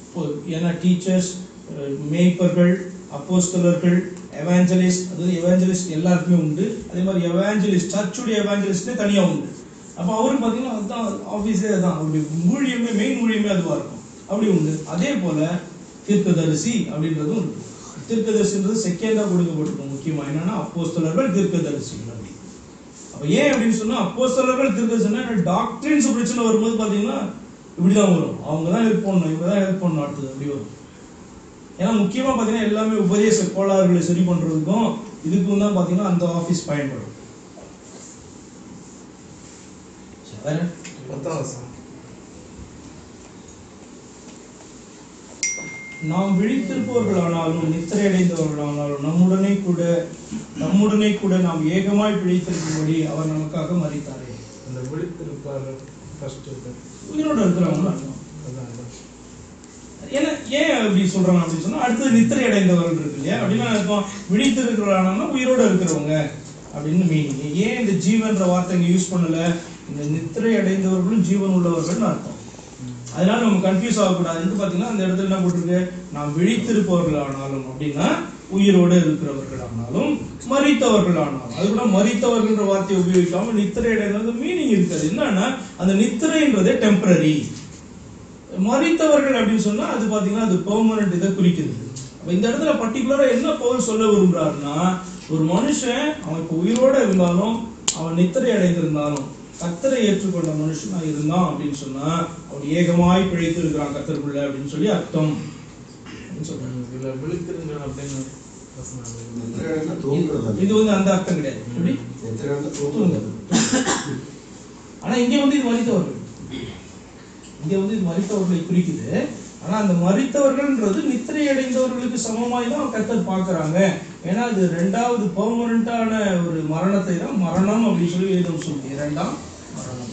இப்போ ஏன்னா டீச்சர்ஸ், மேய்ப்பர்கள், அப்போஸ்தலர்கள், எவாஞ்சலிஸ்ட், அதாவது எவாஞ்சலிஸ்ட் எல்லாருக்குமே உண்டு. அதே மாதிரி எவாஞ்சலிஸ்ட், சர்ச்சுடைய எவாஞ்சலிஸ்டே தனியாக உண்டு. அப்போ அவருக்கு பார்த்தீங்கன்னா அதுதான் ஆஃபீஸே அதுதான், அவருடைய ஊழியமே மெயின் ஊழியமே அதுவாக இருக்கும். அப்படி உண்டு. அதே போல தீர்க்கதரிசி அப்படின்றதும் இருக்கு. தீர்க்கதரிசின்றது செகண்டாக கொடுக்கப்பட்டிருக்கும். முக்கியமாக என்னன்னா அப்போஸ்தலர்கள் தீர்க்கதரிசிகள் அப்படி. அப்போ ஏன் அப்படின்னு சொன்னா அப்போஸ்தலர்கள் தீர்க்கதரிசினா டாக்டரின்ஸ் பிரச்சனை வரும்போது பார்த்தீங்கன்னா இப்படிதான் வரும். அவங்க தான் ஹெல்ப் பண்ணணும், இவங்க தான் ஹெல்ப் பண்ணணும், அடுத்தது அப்படி வரும். ஏன்னா முக்கியமாக பார்த்தீங்கன்னா எல்லாமே உபதேச கோளாறுகளை சரி பண்ணுறதுக்கும் இதுக்கும் தான் பார்த்தீங்கன்னா அந்த ஆஃபீஸ் பயன்படும். வேற 10ஆம் வசனம். நாம் விழித்திருப்பவர்களானாலும் நித்திரை அடைந்தவர்களானாலும் நம்முடனே கூட நாம் ஏகமாய் பிழைத்திருக்கும்படி அவர் நமக்காக மரித்தாரே. அந்த விழித்திருப்பார் ஃபர்ஸ்ட் உயிரோட இருக்கிறவங்க அர்த்தம். அதான் ஏன்னா ஏன் அப்படி சொல்றாங்க அப்படின்னு சொன்னா அடுத்தது நித்திரை அடைந்தவர்கள் இருக்கு இல்லையா, அப்படின்னா அர்த்தம் விழித்திருக்கிறாங்கன்னா உயிரோட இருக்கிறவங்க அப்படின்னு மீனிங். ஏன் இந்த ஜீவன்ற வார்த்தை இங்க யூஸ் பண்ணல? இந்த நித்திரை அடைந்தவர்களும் ஜீவன் உள்ளவர்கள்னு அர்த்தம். அதனால நம்ம கன்ஃபியூஸ் ஆகக்கூடாதுன்னு பாத்தீங்கன்னா அந்த இடத்துல என்ன போட்டிருக்கு, நாம் விழித்திருப்பவர்கள் ஆனாலும் அப்படின்னா உயிரோடு இருக்கிறவர்கள் ஆனாலும் மரித்தவர்கள் ஆனாலும். அது கூட மரித்தவர்கள்ன்ற வார்த்தையை உபயோகிக்காம நித்திரை அடைந்தது மீனிங் இருக்காது. என்னன்னா அந்த நித்திரைன்றதே டெம்பரரி, மரித்தவர்கள் அப்படின்னு சொன்னா அது பாத்தீங்கன்னா அது பெர்மனன்ட் இதை குறிக்கிறது. அப்ப இந்த இடத்துல பர்டிகுலரா என்ன பவுல் சொல்ல விரும்புறாருன்னா, ஒரு மனுஷன் அவன் இப்ப உயிரோட இருந்தாலும் அவன் நித்திரை அடைந்திருந்தாலும் கர்த்தரை ஏற்றுக்கொண்ட மனுஷனா இருந்தான் அப்படின்னு சொன்னா அவன் ஏகமாய் பிழைத்து இருக்கிறான் கர்த்தருக்குள்ள அப்படின்னு சொல்லி அர்த்தம் சொல்றாங்க. இதுல விழித்திருங்கள் அப்படின்னு இது வந்து அந்த அர்த்தம் கிடையாது. ஆனா இங்க வந்து இது மரித்தவர்கள், இங்க வந்து இது மரித்தவர்களை குறிக்குது. ஆனா அந்த மரித்தவர்கள்ன்றது நித்திரை அடைந்தவர்களுக்கு சமமாய் தான் கர்த்தர் பார்க்கறாங்க. ஏன்னா அது ரெண்டாவது பெர்மனண்டான ஒரு மரணத்தை தான் மரணம் அப்படின்னு சொல்லி வேதம் சொல்லுது. இரண்டாம் மரணம்.